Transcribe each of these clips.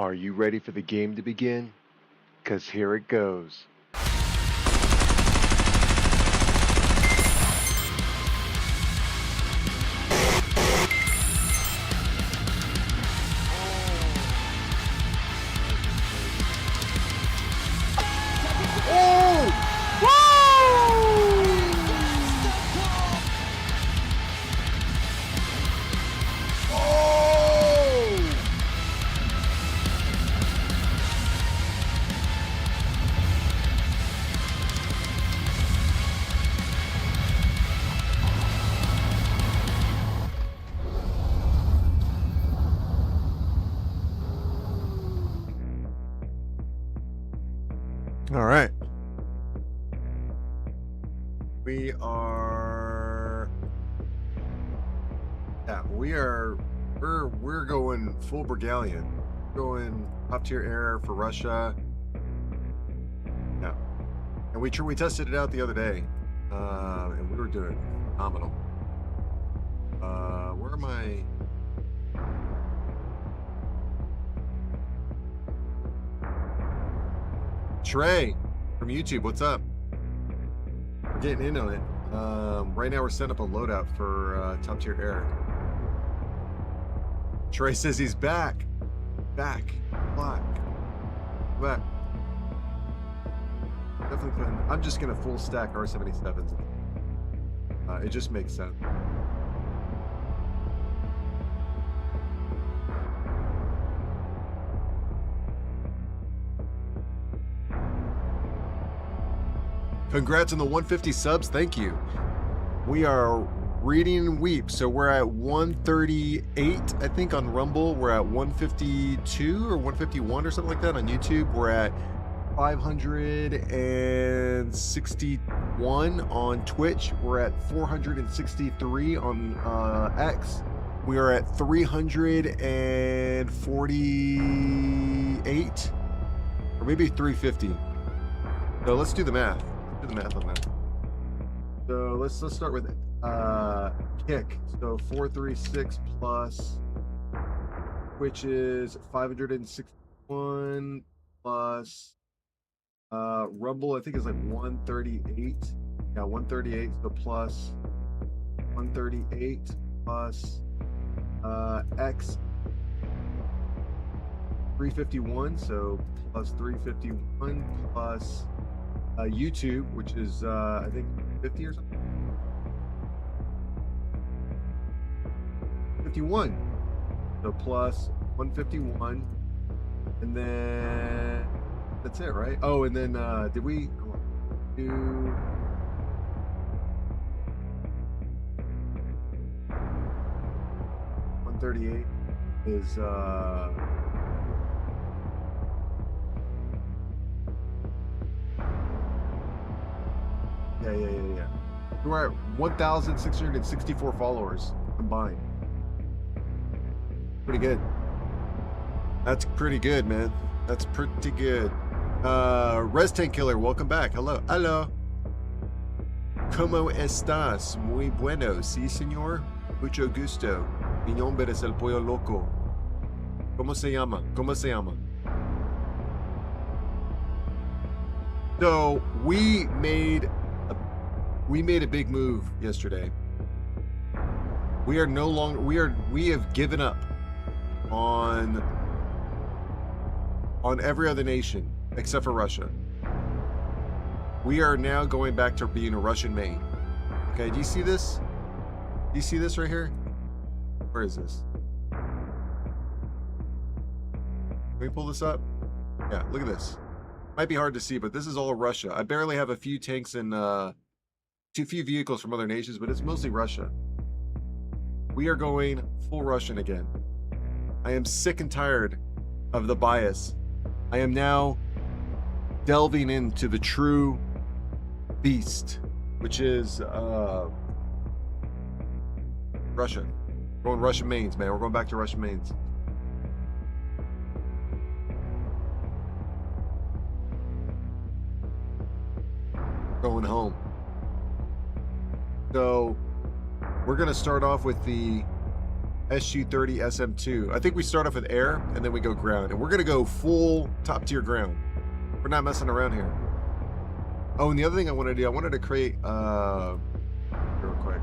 Are you ready for the game to begin? 'Cause here it goes. All right. We are we're going full Bergallion. Going top tier air for Russia. Yeah. And we tested it out the other day. And we were doing phenomenal. Where am I? Trey from YouTube, what's up? We're getting in on it. Right now we're setting up a loadout for top tier air. Trey says he's back. Back. Definitely putting, I'm just gonna full stack R77s. It just makes sense. Congrats on the 150 subs. Thank you. We are reading and weep. So we're at 138, I think, on Rumble. We're at 152 or 151 or something like that on YouTube. We're at 561 on Twitch. We're at 463 on X. We are at 348 or maybe 350. So let's do the math. Do the math on that. So let's start with kick. So 436 plus, which is 561 plus Rumble. I think is like 138. Yeah, 138. So plus 138 plus X 351. So plus 351 plus YouTube, which is I think 50 or something. 51. So plus 151, and then that's it, right? Oh, and then did we do 138 is Yeah. We're at 1,664 followers combined. Pretty good. That's pretty good, man. That's pretty good. Res Tank Killer, welcome back. Hello. ¿Cómo estás? Muy bueno. Sí, señor. Mucho gusto. Mi nombre es el pollo loco. ¿Cómo se llama? So we made a big move yesterday. We are no longer we have given up on every other nation except for Russia. We are now going back to being a Russian main. Okay, do you see this? Do you see this right here? Where is this? Can we pull this up? Yeah, look at this. Might be hard to see, but this is all Russia. I barely have a few tanks and too few vehicles from other nations, but it's mostly Russia. We are going full Russian again. I am sick and tired of the bias. I am now delving into the true beast, which is Russia. We're going Russian mains, man. We're going back to Russian mains. Going home. So we're going to start off with the SU-30 SM2. I think we start off with air and then we go ground, and we're gonna go full top tier ground. We're not messing around here. Oh, and the other thing I wanted to do, I wanted to create real quick.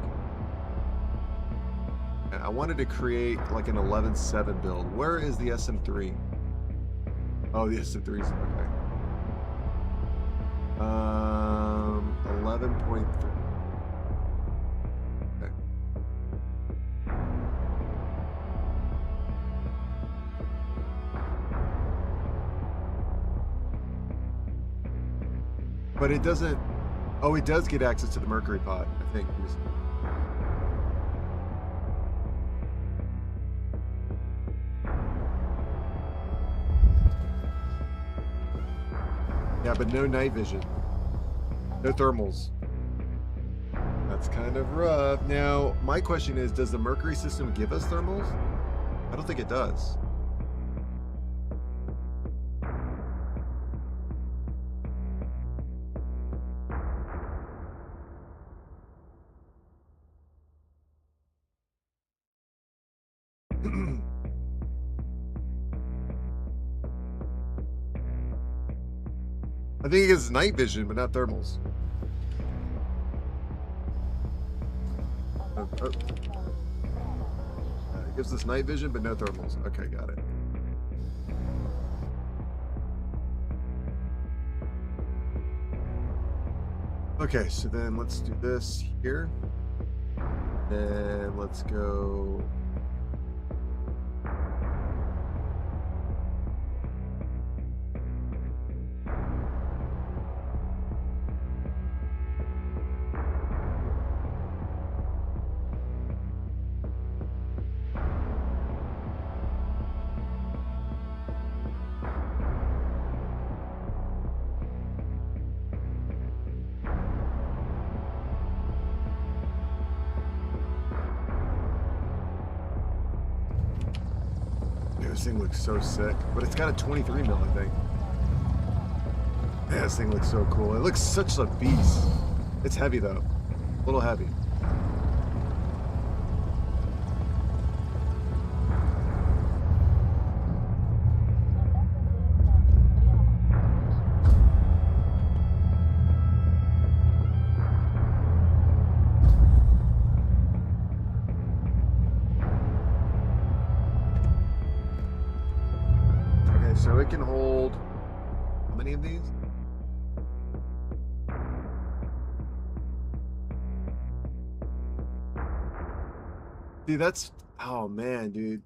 I wanted to create like an 11.7 build. Where is the SM3? Oh, the SM3 is okay. 11.3. Okay. But it doesn't. Oh, it does get access to the mercury pot, I think. Yeah, but no night vision. No thermals. That's kind of rough. Now, my question is, does the mercury system give us thermals? I don't think it does. I think it gives night vision, but not thermals. It gives us night vision, but no thermals. Okay, got it. Okay, so then let's do this here. Then let's go. This thing looks so sick, but it's got a 23 mil, I think. Yeah, this thing looks so cool. It looks such a beast. It's heavy though, a little heavy. So it can hold how many of these? Dude, that's, oh man, dude.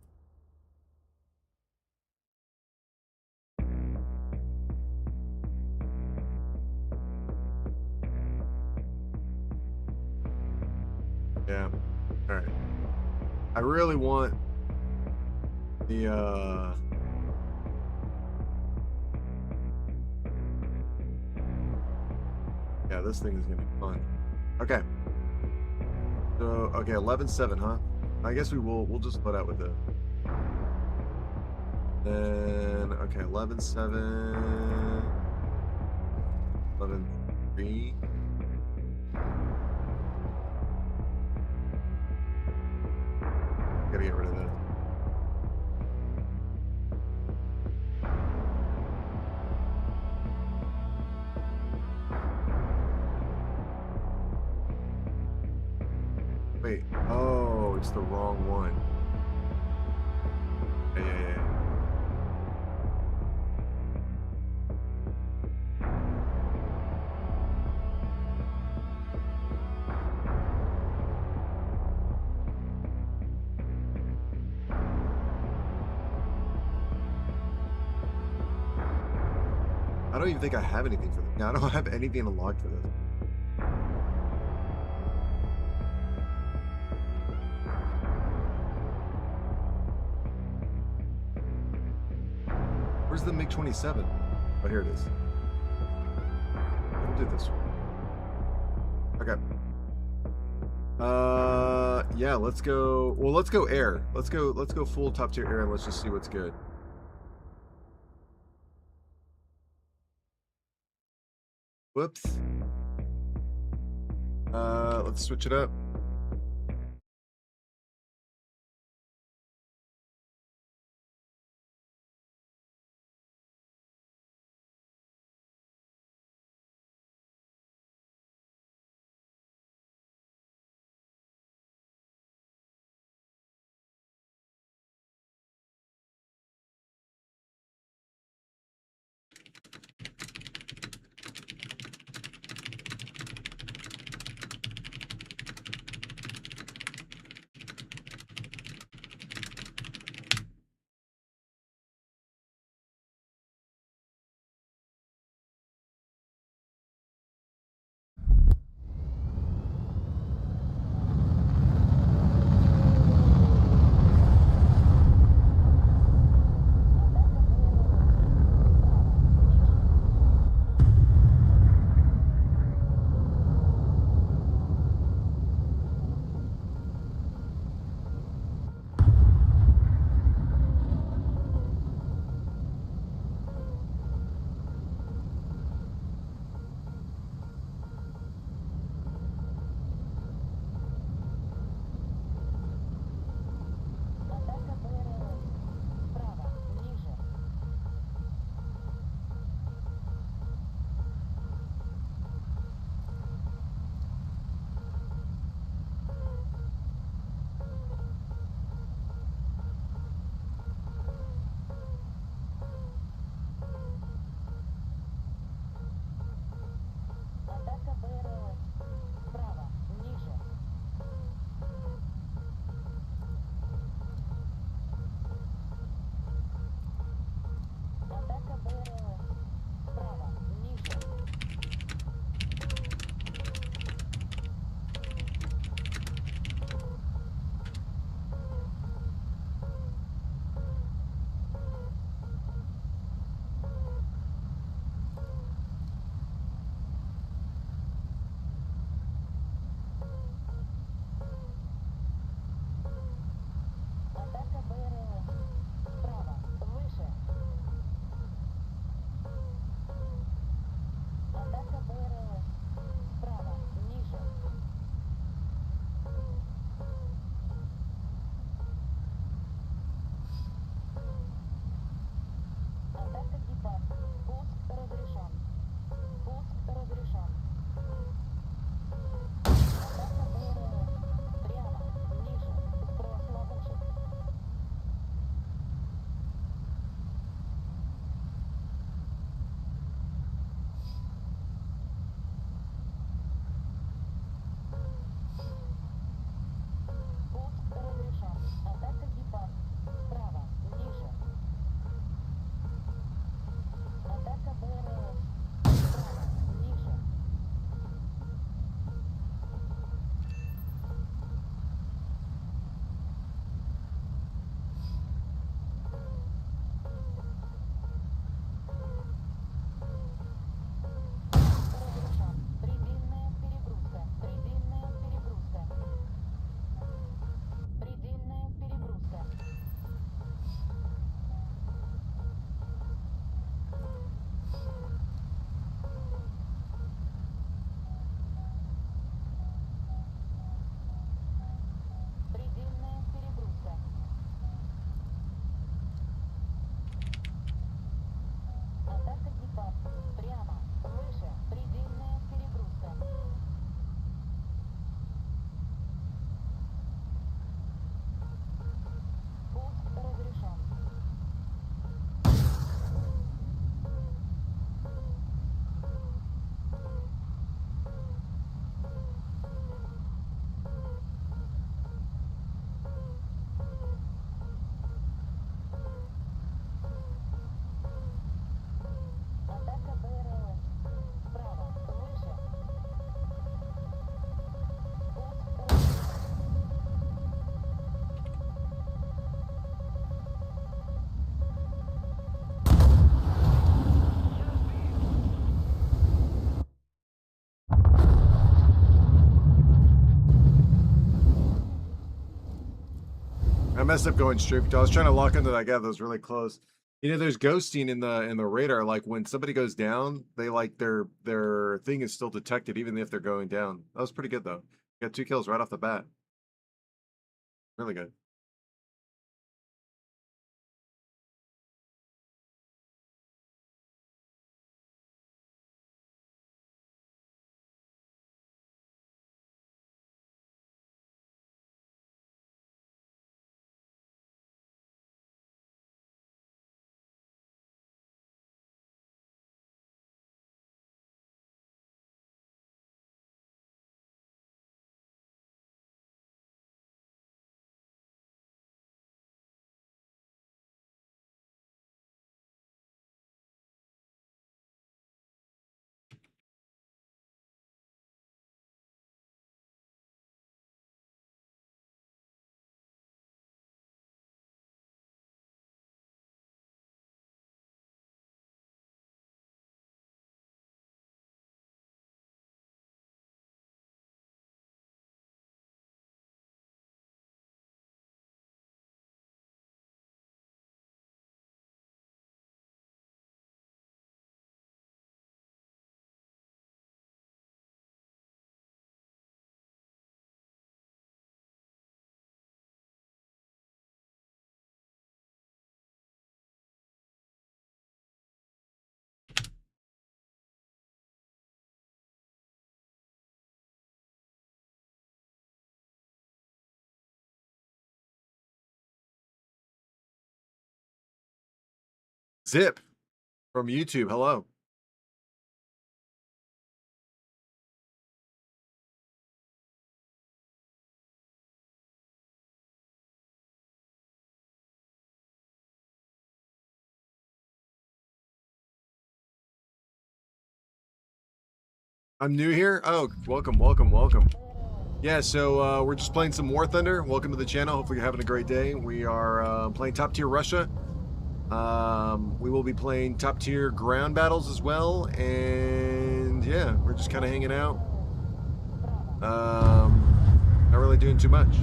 Yeah. All right. I really want the yeah, this thing is gonna be fun. Okay. So okay, 11.7, huh? I guess we'll just split out with it. Then okay, 11.7, 11.3. Gotta get rid of that. Wait, oh, it's the wrong one. Yeah. I don't even think I have anything for this. I don't have anything unlocked for this. Where's the MiG-27? Oh, here it is. We'll do this one. Okay. Yeah, let's go. Well, let's go air. Let's go full top tier air and let's just see what's good. Whoops. Let's switch it up. I messed up going straight. I was trying to lock into that guy that was really close. You know, there's ghosting in the radar. Like when somebody goes down, they like their thing is still detected even if they're going down. That was pretty good though. Got 2 kills right off the bat. Really good. Zip from YouTube. Hello. I'm new here. Oh, welcome, welcome, welcome. Yeah, so we're just playing some War Thunder. Welcome to the channel. Hopefully you're having a great day. We are playing top tier Russia. We will be playing top tier ground battles as well. And yeah, we're just kind of hanging out. Not really doing too much.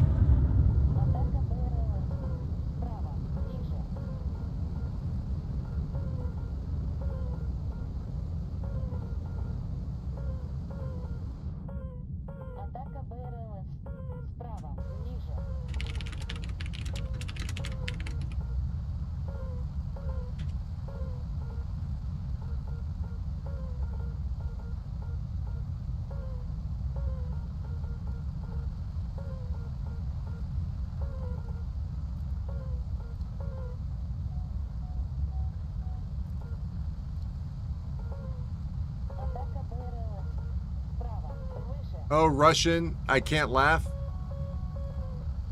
Oh, Russian. I can't laugh.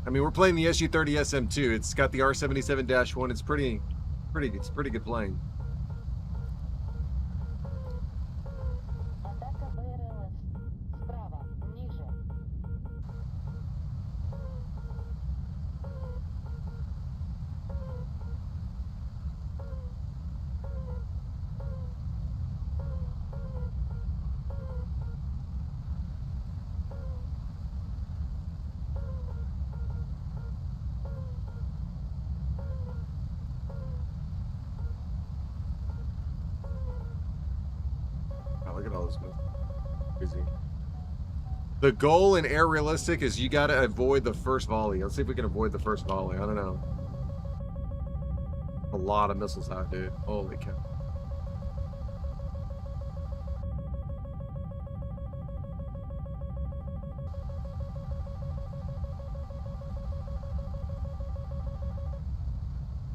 I mean, we're playing the SU-30 SM2. It's got the R77-1. It's pretty good playing. Look at all this stuff. Crazy. The goal in air realistic is you got to avoid the first volley. Let's see if we can avoid the first volley. I don't know. A lot of missiles out, dude. Holy cow.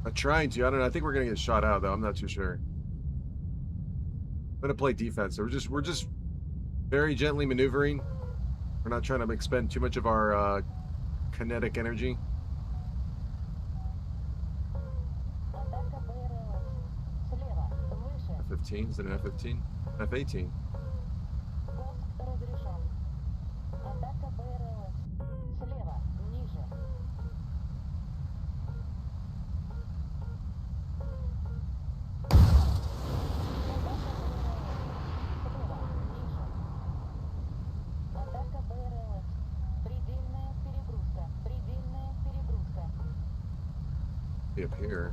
I'm trying to. I don't know. I think we're gonna get shot out though. I'm not too sure. I'm gonna play defense. So we're just very gently maneuvering. We're not trying to expend too much of our kinetic energy. F-15, is it an F-15? F-18. be up here.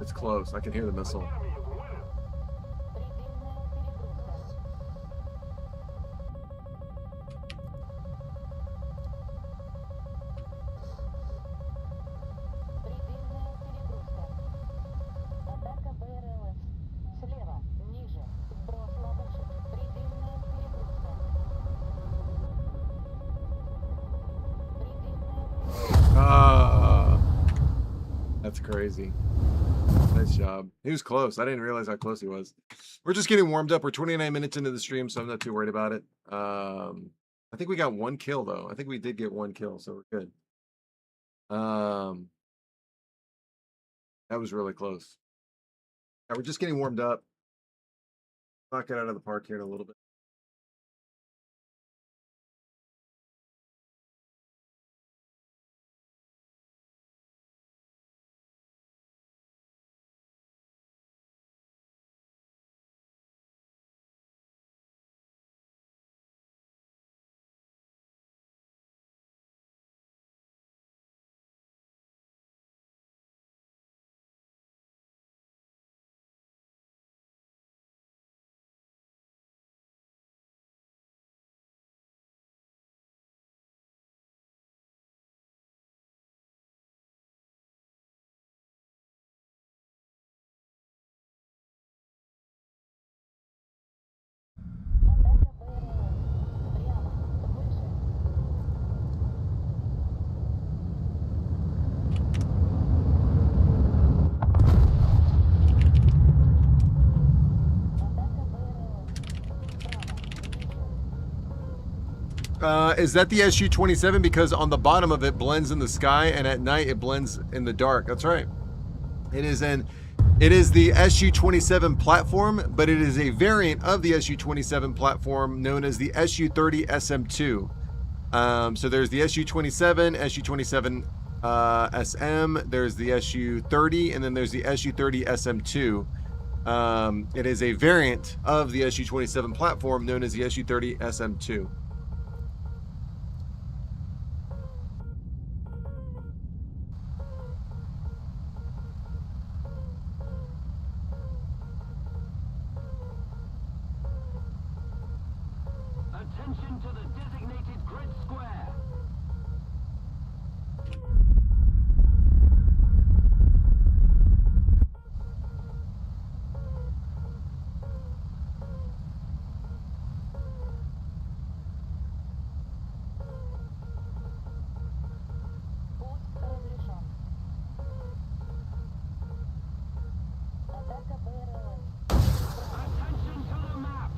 It's close. I can hear the missile. That's crazy. Nice job. He was close. I didn't realize how close he was. We're just getting warmed up. We're 29 minutes into the stream, so I'm not too worried about it. I think we got one kill, though. I think we did get one kill, so we're good. That was really close. Yeah, we're just getting warmed up. Knock it out of the park here in a little bit. Is that the SU-27? Because on the bottom of it blends in the sky, and at night it blends in the dark. That's right. It is the SU-27 platform, but it is a variant of the SU-27 platform known as the SU-30 SM2. So there's the SU-27, SU-27 SM, there's the SU-30, and then there's the SU-30 SM2. It is a variant of the SU-27 platform known as the SU-30 SM2. Attention to the designated grid square. Attention to the map.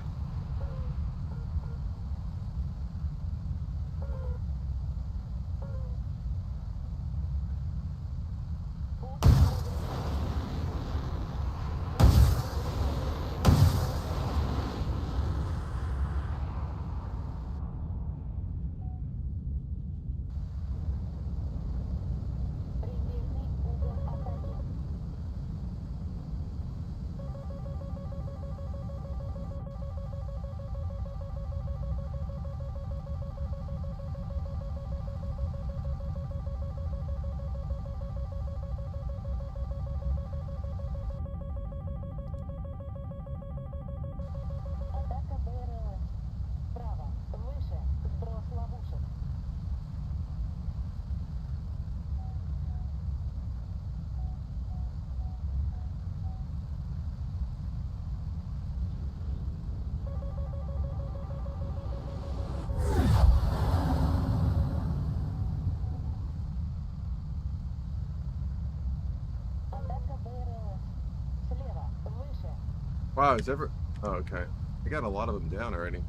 Wow, is ever... Oh, okay. I got a lot of them down already.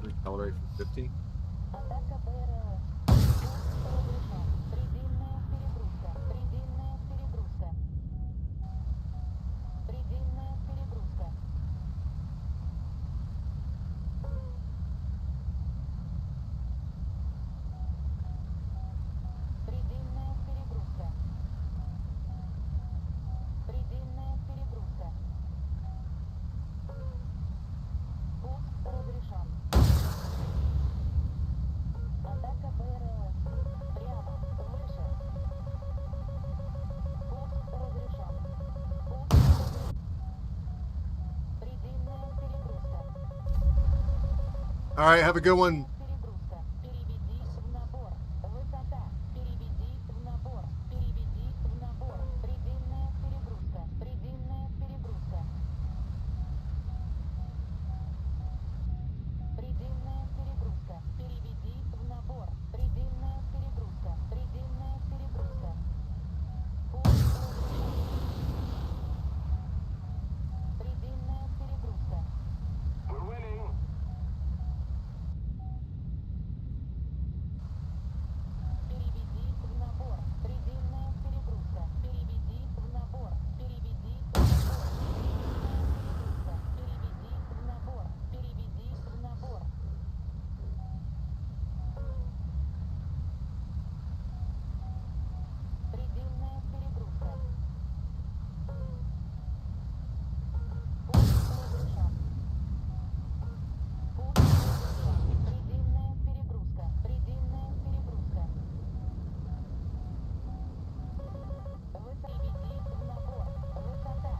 Recalibrate from 50. Атака БРЛС. Пуск разрешен. Предельная перегрузка. Предельная перегрузка. Предельная перегрузка. Предельная перегрузка. Предельная перегрузка. Пуск разрешен. Атака БРЛС. Прямо. Выше. Пуск разрешен. Пуск разрешен. Предельная перегрузка. All right, have a good one. Перегрузка. Переведи в набор. Высота. Переведи в набор. Переведи в набор. Предельная перегрузка. Предельная перегрузка. Предельная перегрузка. Переведи в набор. Предельная перегрузка. Предельная перегрузка. Пуск разрешен. Предельная перегрузка. We're winning. Переведи в набор. Предельная перегрузка. Переведи в набор. Переведи в набор. Предельная перегрузка. Переведи в набор. Переведи в набор. Предельная перегрузка. Пуск разрешен. Пуск разрешен. Предельная перегрузка. Предельная перегрузка. Переведи в набор. Высота.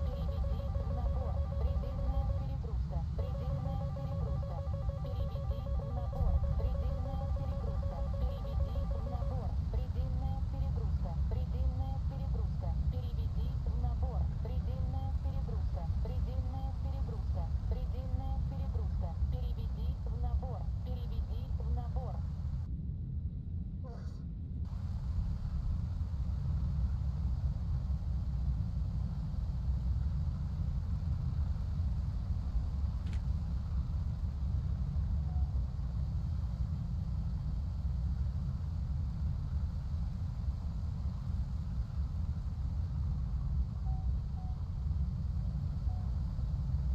Переведи в набор. Предельная перегрузка. Предельная перегрузка. Переведи в набор. Предельная перегрузка. Переведи в набор. Предельная перегрузка. Предельная перегрузка. Переведи в набор. Предельная перегрузка. Предельная перегрузка. Предельная перегрузка. Переведи в набор. Переведи в набор.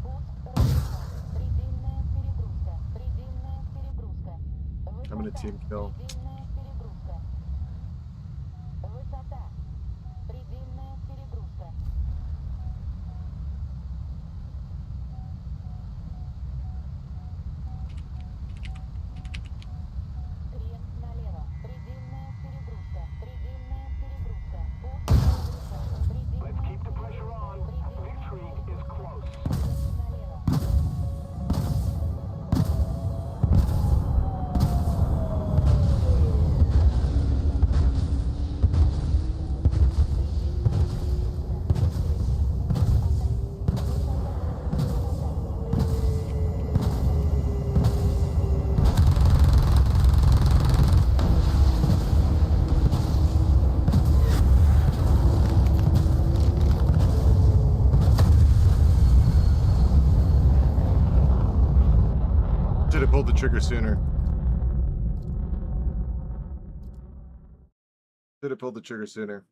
Пуск разрешен. Предельная перегрузка. Предельная перегрузка. I'm gonna Высота. team kill. Предельная перегрузка. Высота. Предельная перегрузка. Крен налево. Предельная перегрузка. Предельная перегрузка. Пуск разрешен. Let's Предельная keep the pressure перегрузка. on. Предельная Victory is перегрузка. close. Крен налево. Should have pulled the trigger sooner. Should have pulled the trigger sooner.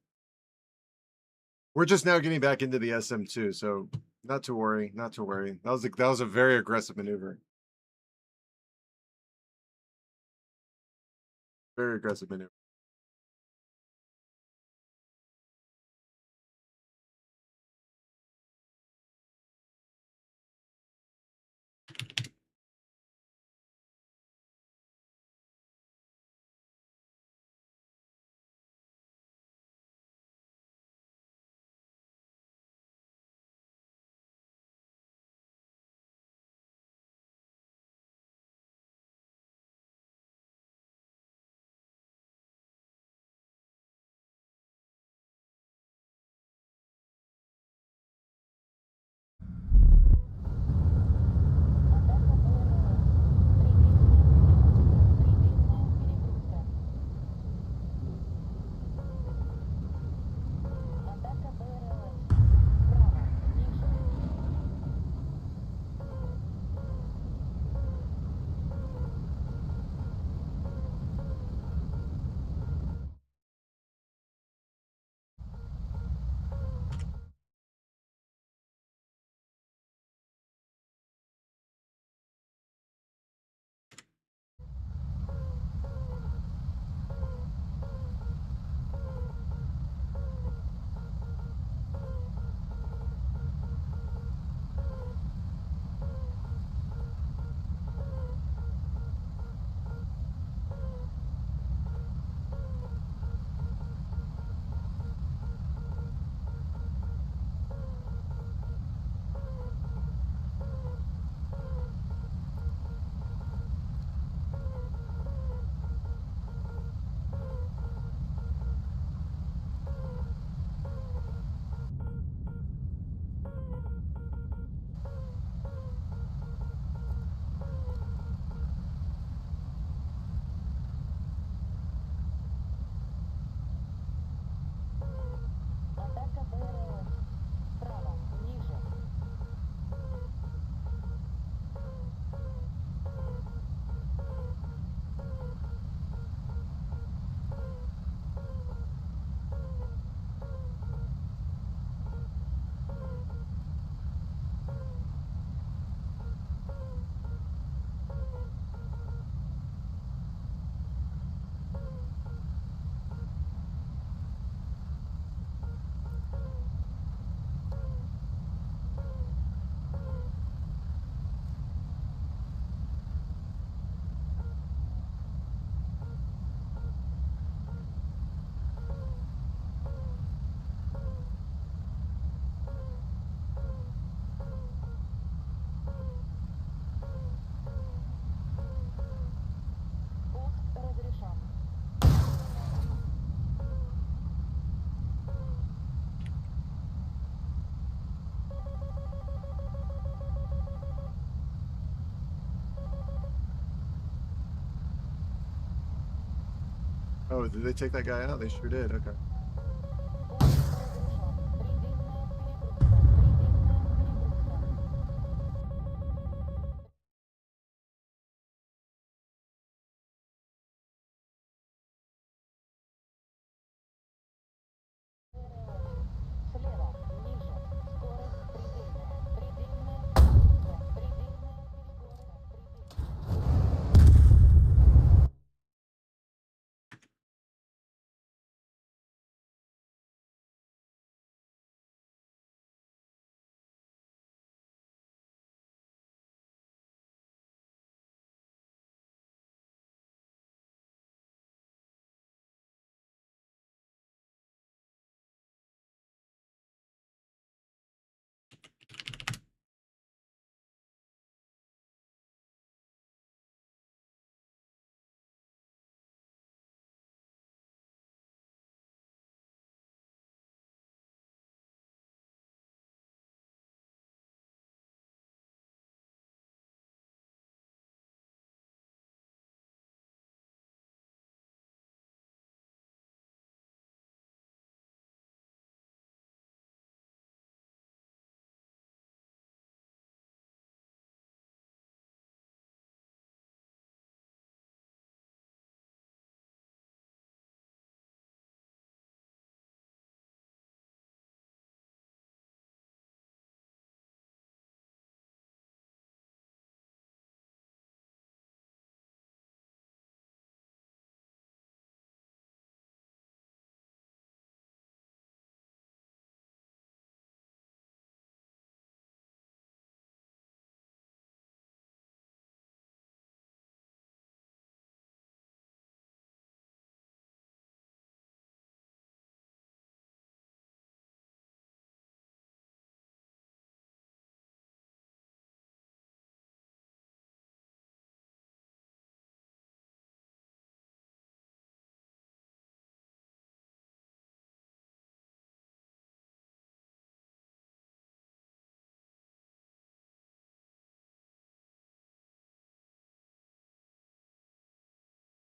We're just now getting back into the SM2, so not to worry, not to worry. That was a very aggressive maneuver. Very aggressive maneuver. Oh, did they take that guy out? They sure did. Okay. Слева, ниже, скорость предельная, предельная перегрузка, предельная перегрузка, предельная.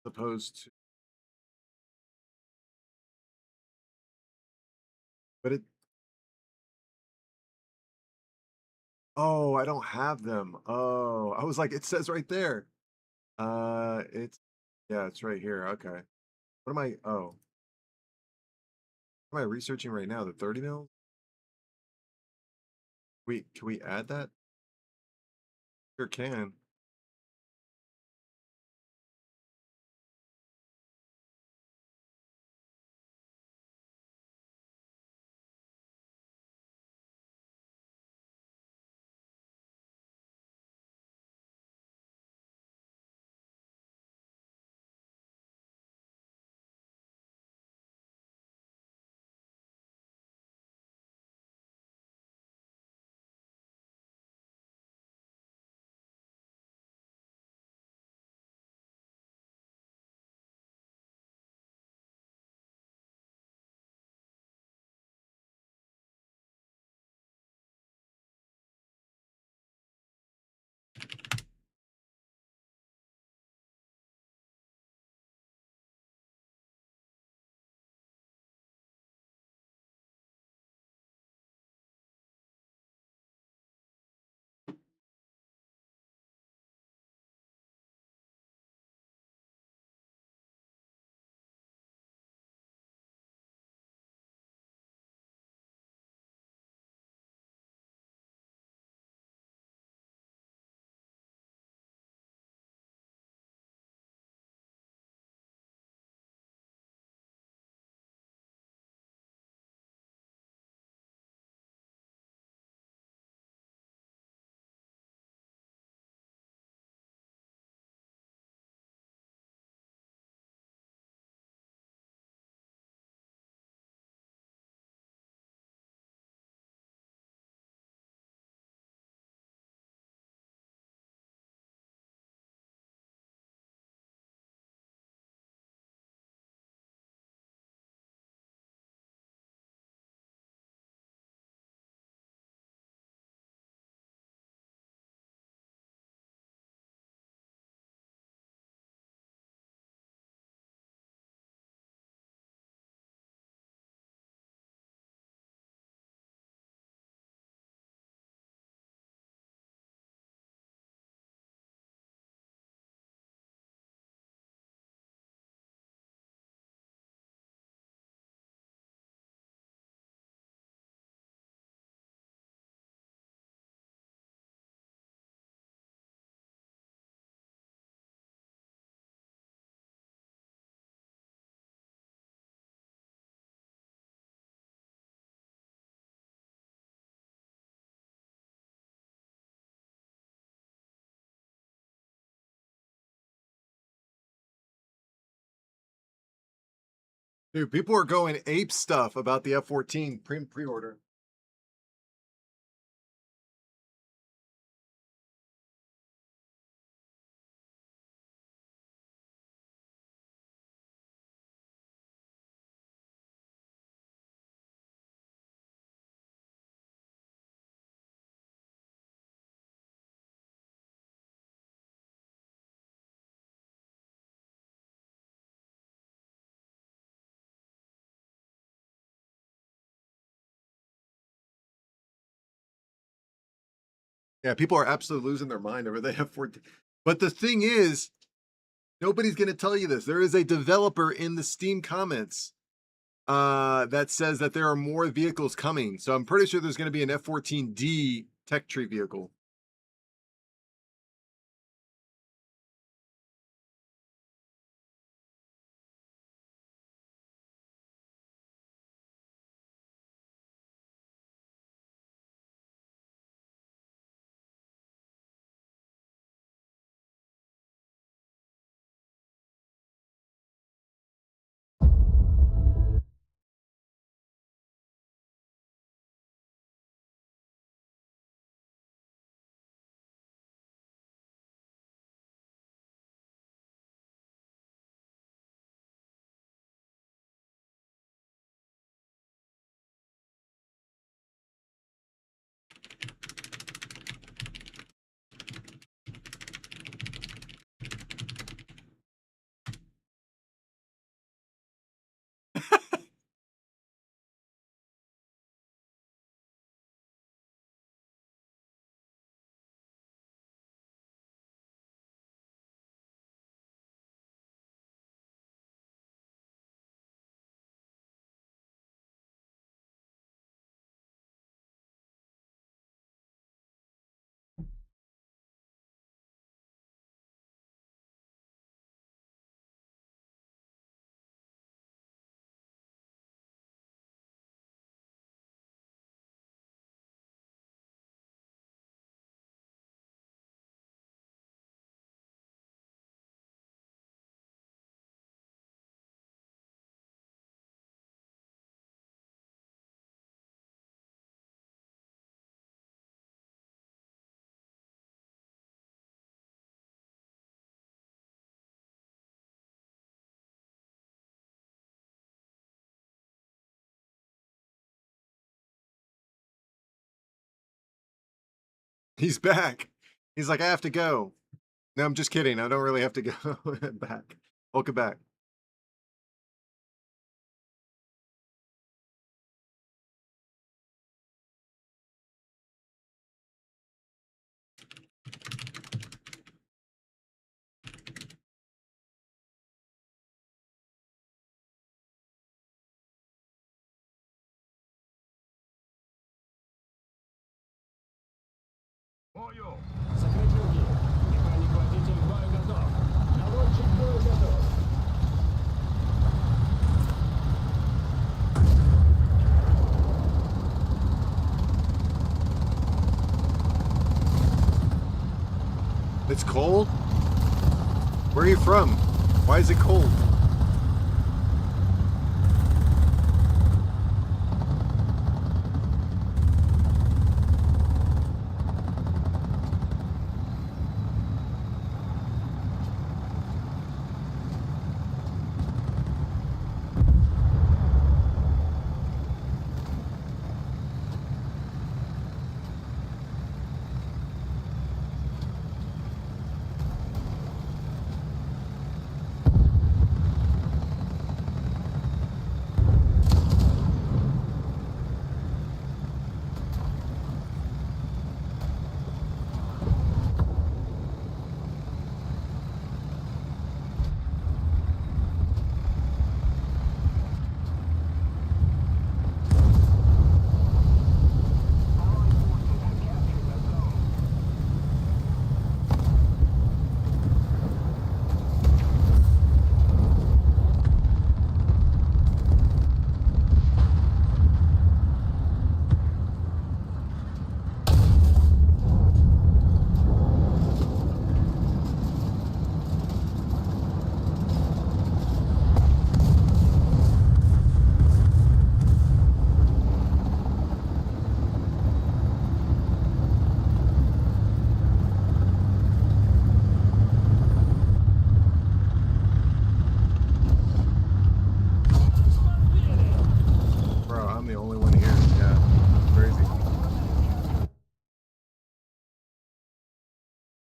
Opposed to, but it. Oh, I don't have them. Oh, I was like, it says right there. It's yeah, it's right here. Okay. What am I? Oh, what am I researching right now? The 30 mil? Wait, can we add that? Sure can. Dude, people are going ape stuff about the F-14 pre-order. Yeah, people are absolutely losing their mind over the F-14. But the thing is, nobody's going to tell you this. There is a developer in the Steam comments that says that there are more vehicles coming. So I'm pretty sure there's going to be an F-14D tech tree vehicle. He's back. He's like, I have to go. No, I'm just kidding. I don't really have to go back. Welcome back. Бою! Закрыть люки! Механик-водитель к бою готов! Наводчик к бою готов! It's cold? Where are you from? Why is it cold?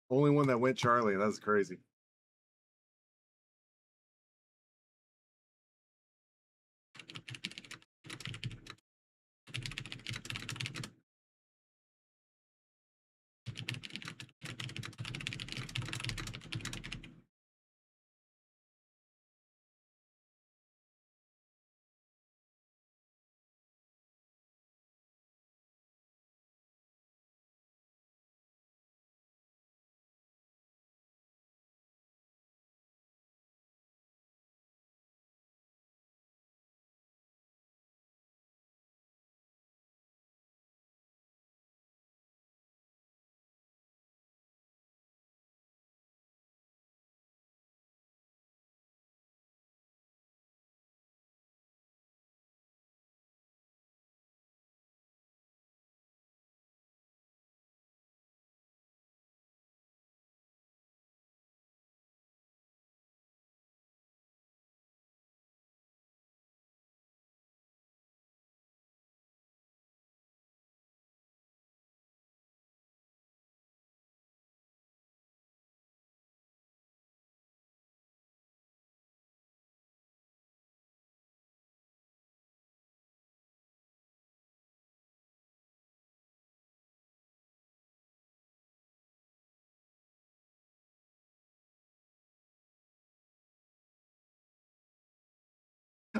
Only one that went Charlie. That's crazy.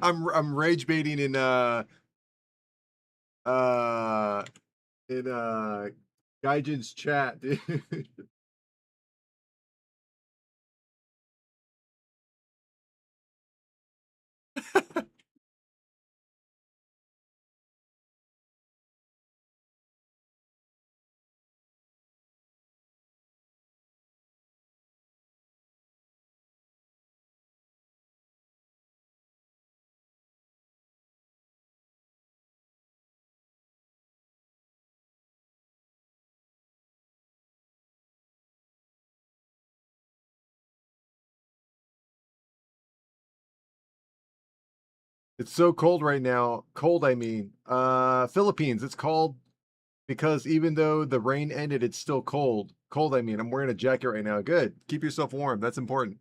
I'm rage baiting uh in Gaijin's chat, dude. It's so cold right now. Cold, I mean. Philippines, it's cold because even though the rain ended, it's still cold. Cold, I mean. I'm wearing a jacket right now. Good. Keep yourself warm. That's important.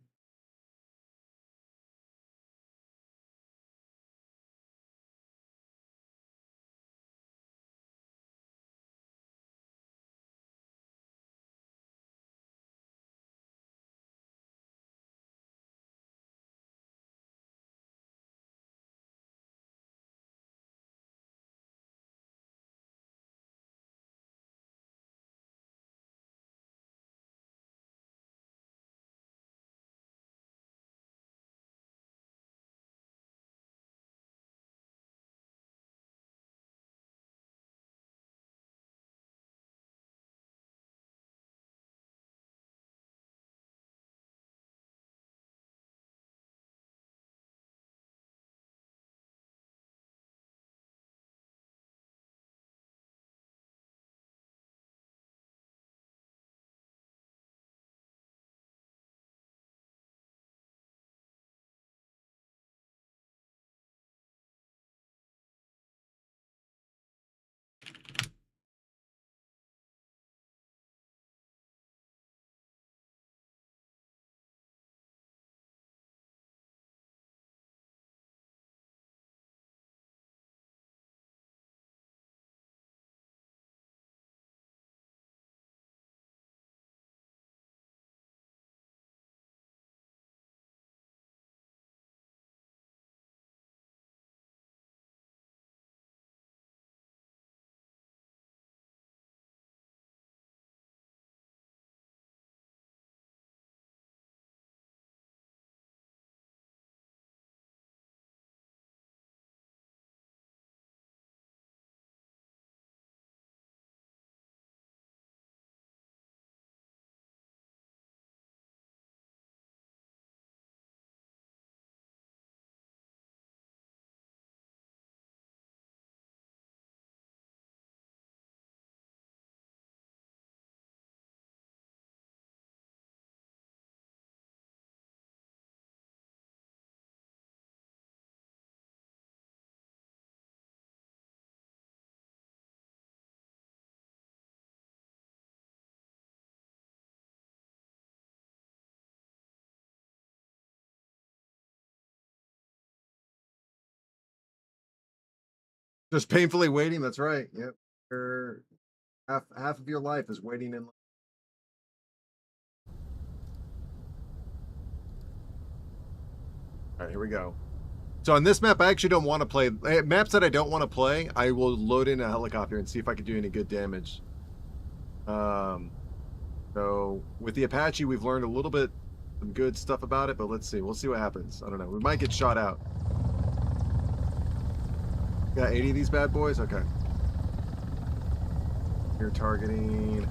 Just painfully waiting. That's right. Yep. Half of your life is waiting in. All right, here we go. So on this map, I actually don't want to play maps that I don't want to play. I will load in a helicopter and see if I can do any good damage. So with the Apache, we've learned a little bit some good stuff about it, but let's see. We'll see what happens. I don't know. We might get shot out. Got 80 of these bad boys. Okay. You're targeting.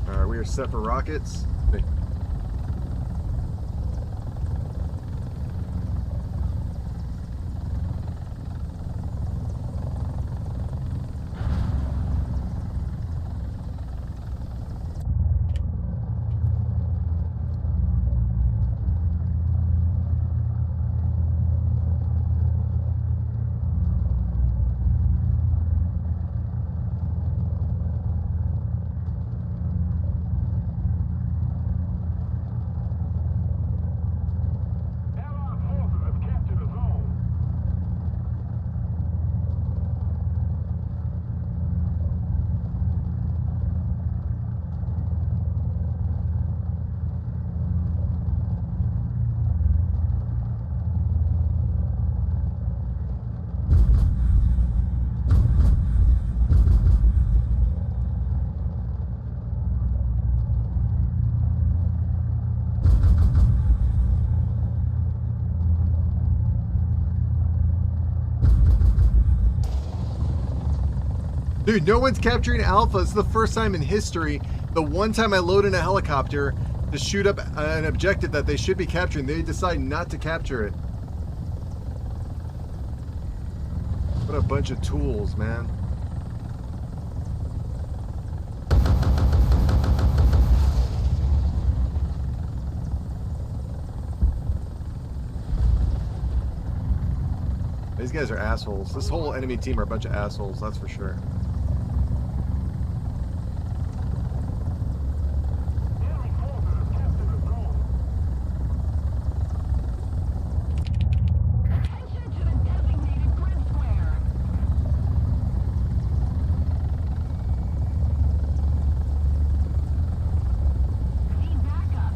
All right, we are set for rockets. Hey. Allied forces have captured a zone. Dude, no one's capturing Alpha. It's the first time in history. The one time I load in a helicopter to shoot up an objective that they should be capturing, they decide not to capture it. What a bunch of tools, man. These guys are assholes. This whole enemy team are a bunch of assholes, that's for sure. Enemy forces have captured a zone. Attention to the designated grid square. Need backup.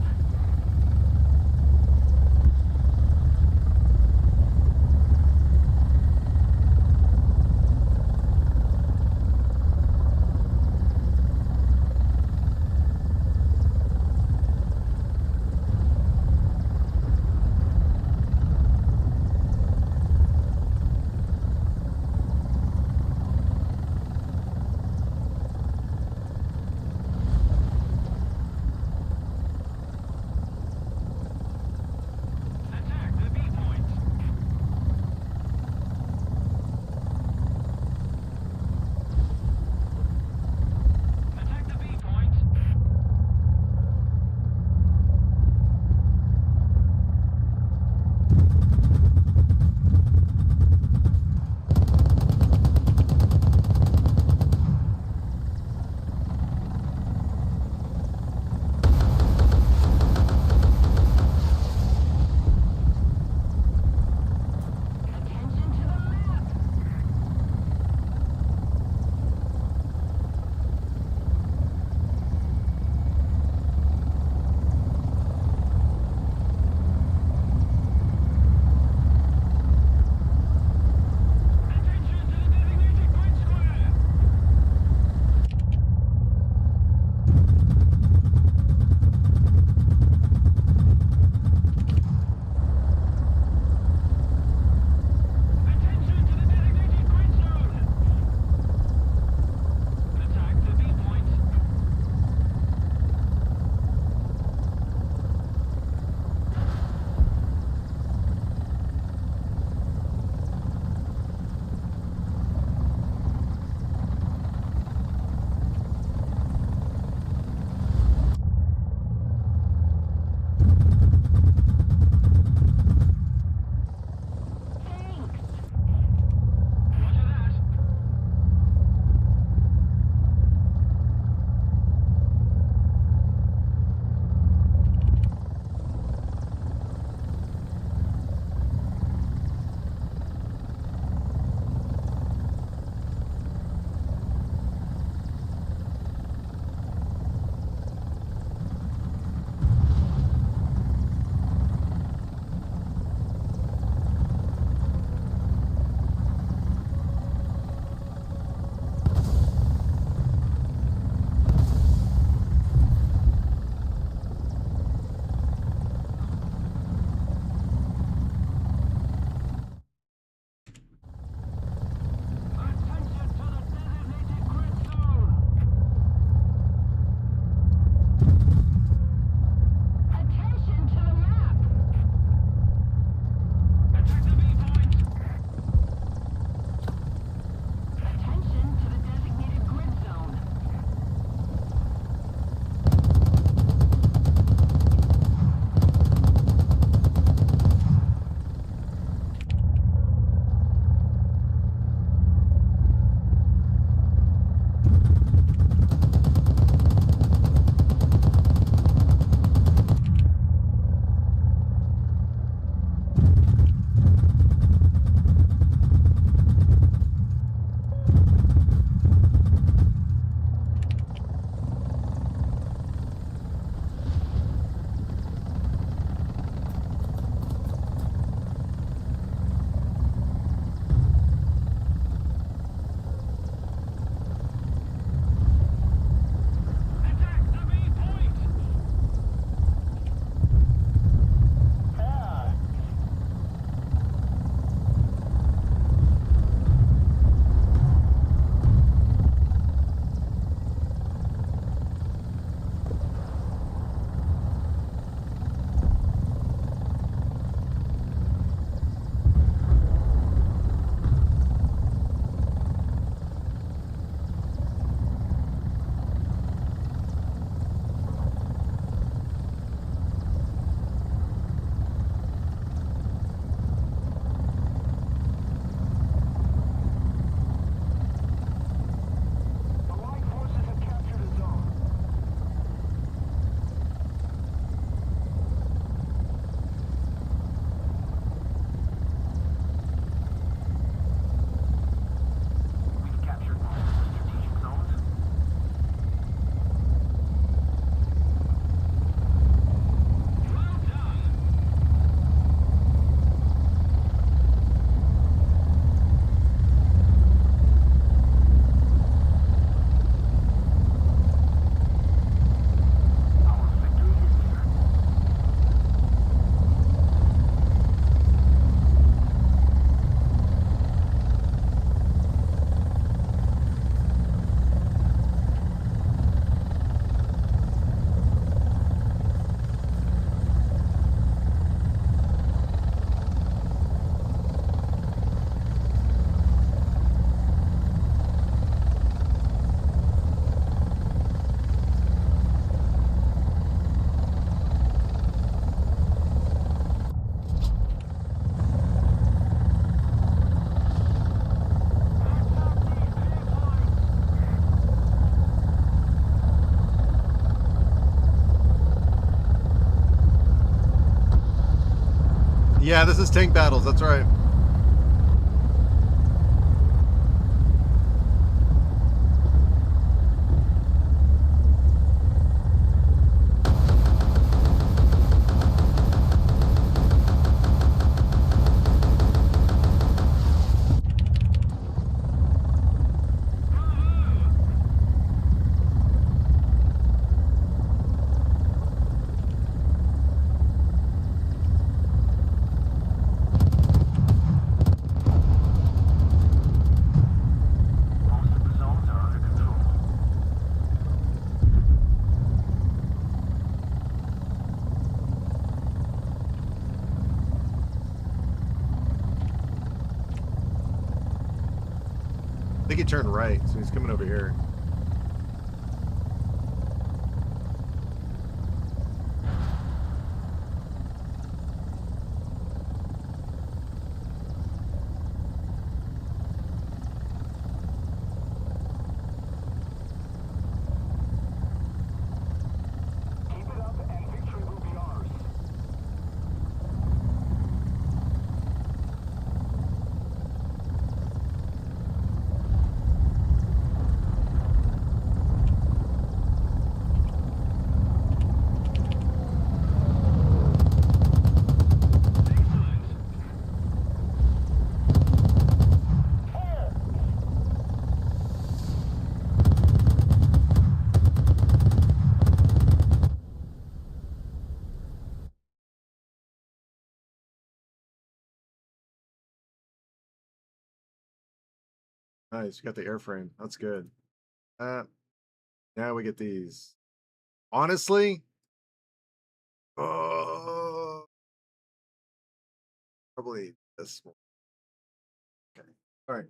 Yeah, this is tank battles. That's right. I think he turned right, so he's coming over here. Keep it up and victory will be ours. Nice, you got the airframe. That's good. Now we get these. Honestly, probably this one. Okay. All right.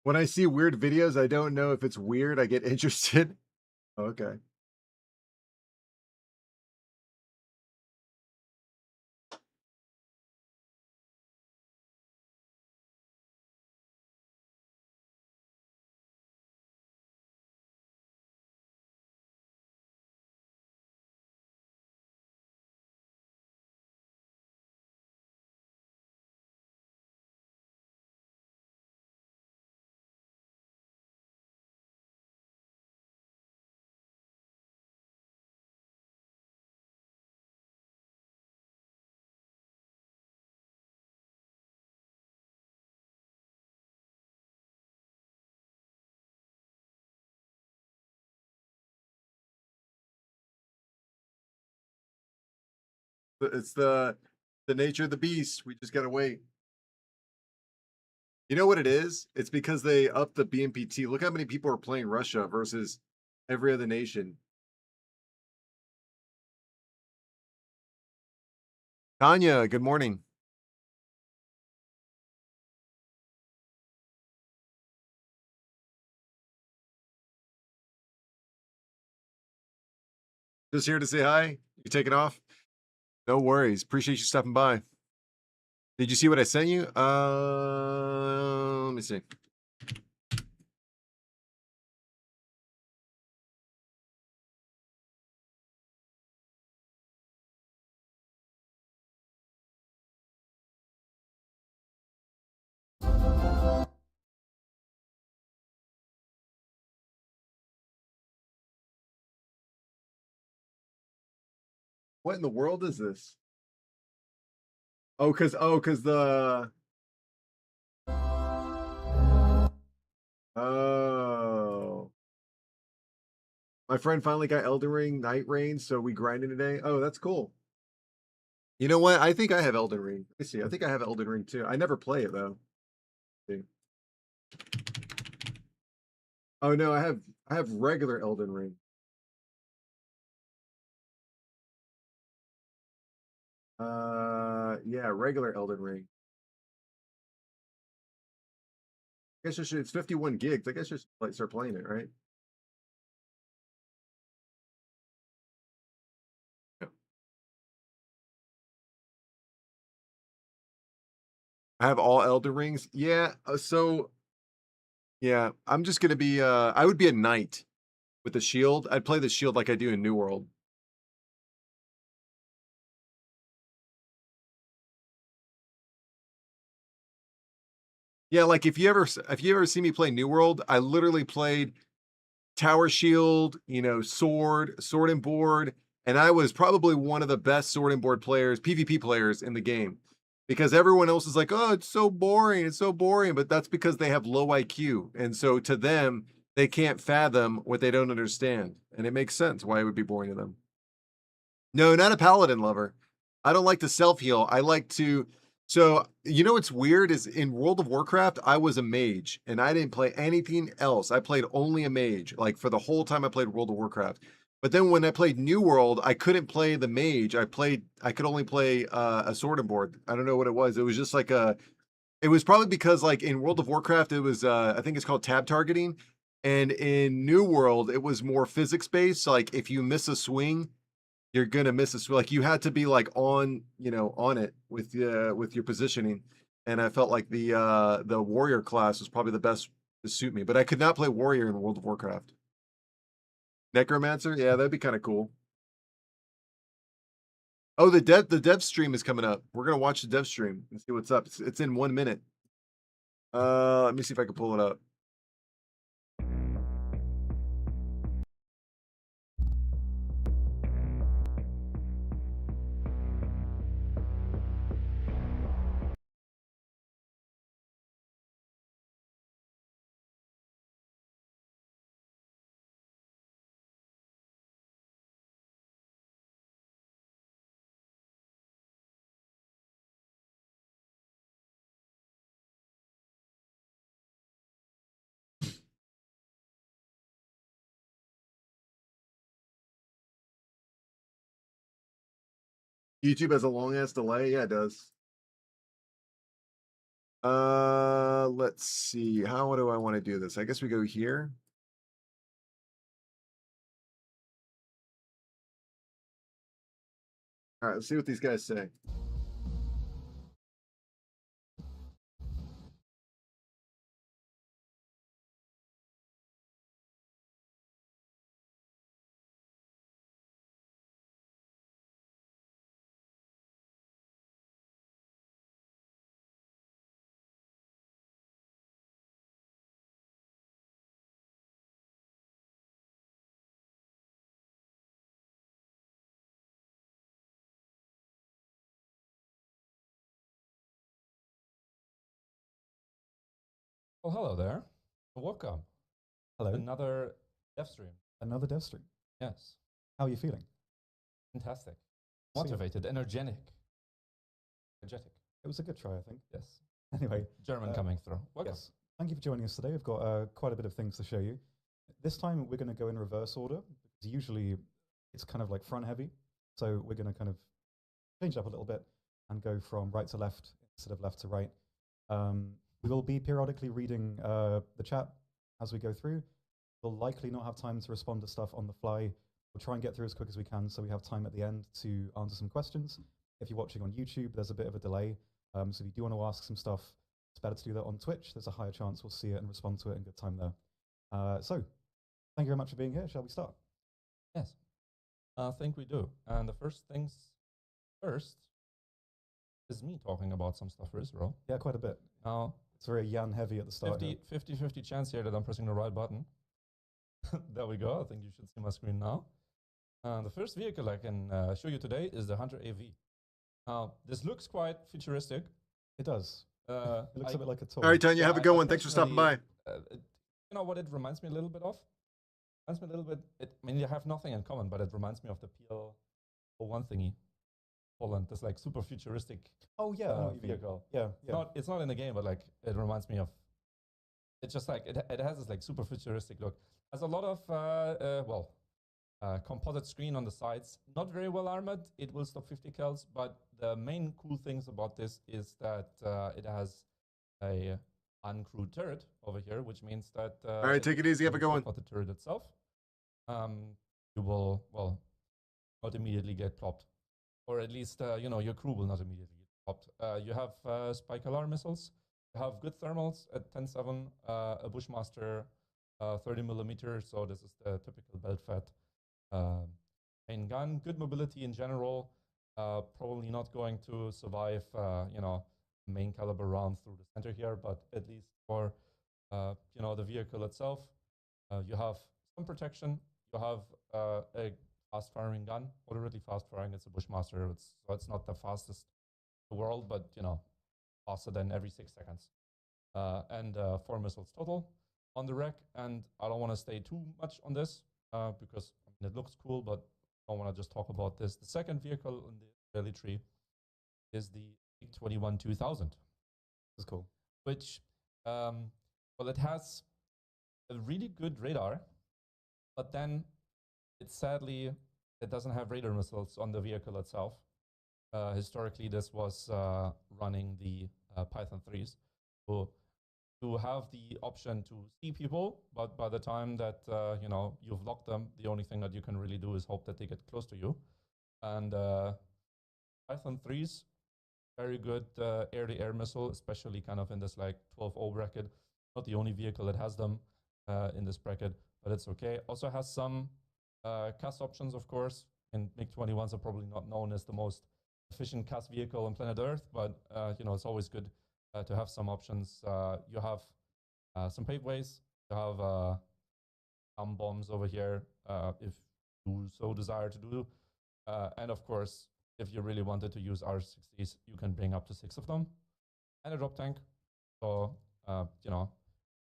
When I see weird videos, I don't know if it's weird. I get interested. Okay. It's the nature of the beast. We just gotta wait. You know what it is? It's because they upped the BMPT. Look how many people are playing Russia versus every other nation. Tanya, good morning. Just here to say hi. You taking off? No worries. Appreciate you stopping by. Did you see what I sent you? Let me see. What in the world is this? Oh, cause the oh. My friend finally got Elden Ring Night Rain, so we grinded today. Oh, that's cool. You know what? I think I have Elden Ring. Let me see. I think I have Elden Ring too. I never play it though. Let's see. Oh no, I have regular Elden Ring. Yeah, regular Elden Ring. I guess it's 51 gigs. I guess just like start playing it, right? Yeah. I have all Elden Rings. Yeah, so yeah, I'm just gonna be I would be a knight with the shield. I'd play the shield like I do in New World. Yeah, like if you ever see me play New World, I literally played tower shield, you know, sword and board, and I was probably one of the best sword and board players, PvP players in the game. Because everyone else is like, "Oh, it's so boring. It's so boring." But that's because they have low IQ. And so to them, they can't fathom what they don't understand. And it makes sense why it would be boring to them. No, not a paladin lover. I don't like to self heal. I like to. So, you know what's weird is in World of Warcraft, I was a mage and I didn't play anything else. I played only a mage, like for the whole time I played World of Warcraft. But then when I played New World, I couldn't play the mage. I could only play a sword and board. I don't know what it was. It was just like it was probably because like in World of Warcraft, it was, I think it's called tab targeting. And in New World, it was more physics based. Like if you miss a swing, you're gonna miss a swing. Like you had to be like on, you know, on it with your positioning. And I felt like the warrior class was probably the best to suit me. But I could not play warrior in World of Warcraft. Necromancer, yeah, that'd be kind of cool. Oh, the dev stream is coming up. We're gonna watch the dev stream and see what's up. It's in 1 minute. Let me see if I can pull it up. YouTube has a long ass delay. Yeah, it does. Let's see. How do I want to do this? I guess we go here. All right, let's see what these guys say. Well, hello there. Welcome. Hello. Another dev stream. Another dev stream. Yes. How are you feeling? Fantastic. So- Motivated, energetic. Energetic. It was a good try, I think. Yes. Anyway, German coming through. Welcome. yes. Thank you for joining us today. We've got quite a bit of things to show you. This time we're going to go in reverse order because usually it's kind of like front heavy. So we're going to kind of change it up a little bit and go from right to left instead of left to right. We will be periodically reading the chat as we go through. We'll likely not have time to respond to stuff on the fly. We'll try and get through as quick as we can so we have time at the end to answer some questions. If you're watching on YouTube, there's a bit of a delay. So if you do want to ask some stuff, it's better to do that on Twitch. There's a higher chance we'll see it and respond to it in good time there. So thank you very much for being here. Shall we start? Yes. I think we do. And the first things first is me talking about some stuff for Israel. Yeah, quite a bit. Now, It's very Jan heavy at the start. 50-50 chance here that I'm pressing the right button. There we go. I think you should see my screen now. The first vehicle I can show you today is the Hunter AV. This looks quite futuristic. It does. It looks a bit like a toy. All right, Tanya, Yeah, have a I- good I one. Thanks for stopping by. personally, you know what it reminds me a little bit of? Reminds me a little bit. I mean, you have nothing in common, but it reminds me of the PL01 thingy. Poland, this like super futuristic Oh yeah, I know what you mean. vehicle. Yeah, yeah. It's not in the game, but like it reminds me of. It's just like it has this like super futuristic look. Has a lot of composite screen on the sides. Not very well armored. It will stop 50 cals, but the main cool things about this is that it has a uncrewed turret over here, which means that All right, take it easy. Have a good one. for the turret itself, you will not immediately get plopped, or at least your crew will not immediately get plopped. You have spike alarm missiles. You have good thermals at 10.7, a Bushmaster 30 millimeter. So this is the typical belt-fed main gun. Good mobility in general. Probably not going to survive, main caliber rounds through the center here, but at least for the vehicle itself, you have some protection. You have a fast firing gun, moderately fast firing. It's a Bushmaster. It's not the fastest in the world, but faster than every 6 seconds. And 4 missiles total on the rack. And I don't want to stay too much on this because it looks cool, but I want to just talk about this. The second vehicle in the rally tree is the MiG-21 2000. That's cool. Which, it has a really good radar, but then it doesn't have radar missiles on the vehicle itself. Historically, this was running the Python 3s. So to have the option to see people, but by the time that you've locked them, the only thing that you can really do is hope that they get close to you. And Python 3s, very good air-to-air missile, especially kind of in this like 12.0 bracket. Not the only vehicle that has them in this bracket, but it's okay. Also has some CAS options, of course. And MiG-21s are probably not known as the most efficient CAS vehicle on planet Earth, but it's always good to have some options. You have some paveways. You have some bombs over here if you so desire to do. And of course, if you really wanted to use R60s, you can bring up to 6 of them. And a drop tank. So,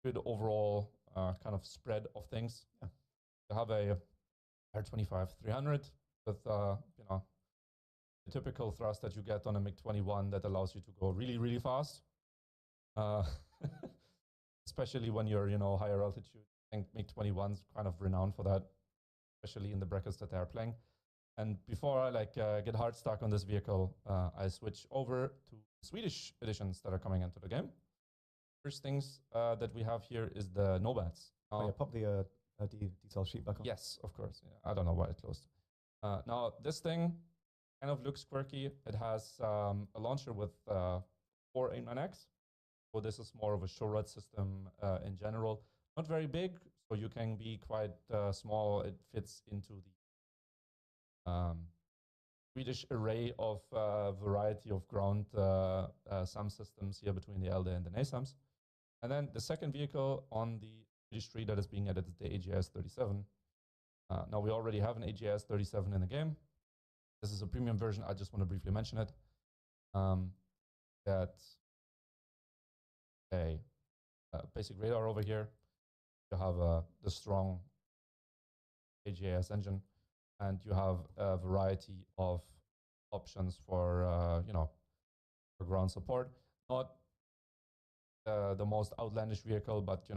good overall kind of spread of things. Yeah. You have a R25-300 with, the typical thrust that you get on a MiG-21 that allows you to go really, really fast. Especially when you're, higher altitude. I think MiG-21's kind of renowned for that, especially in the brackets that they are playing. And before I get hard stuck on this vehicle, I switch over to Swedish editions that are coming into the game. First things that we have here is the Nobats. Pop the detail sheet back on. Yes, of course. Yeah, I don't know why it closed. Now, this thing kind of looks quirky. It has a launcher with 4 A9X. So this is more of a show rod system in general. Not very big, so you can be quite small. It fits into the Swedish array of variety of ground SAM systems here between the LD and the NASAMs. And then the second vehicle on the Swedish tree that is being added is the AGS-37. Now we already have an AGS-37 in the game. This is a premium version. I just want to briefly mention it. That's a basic radar over here. You have the strong AGS engine, and you have a variety of options for for ground support. Not the most outlandish vehicle, but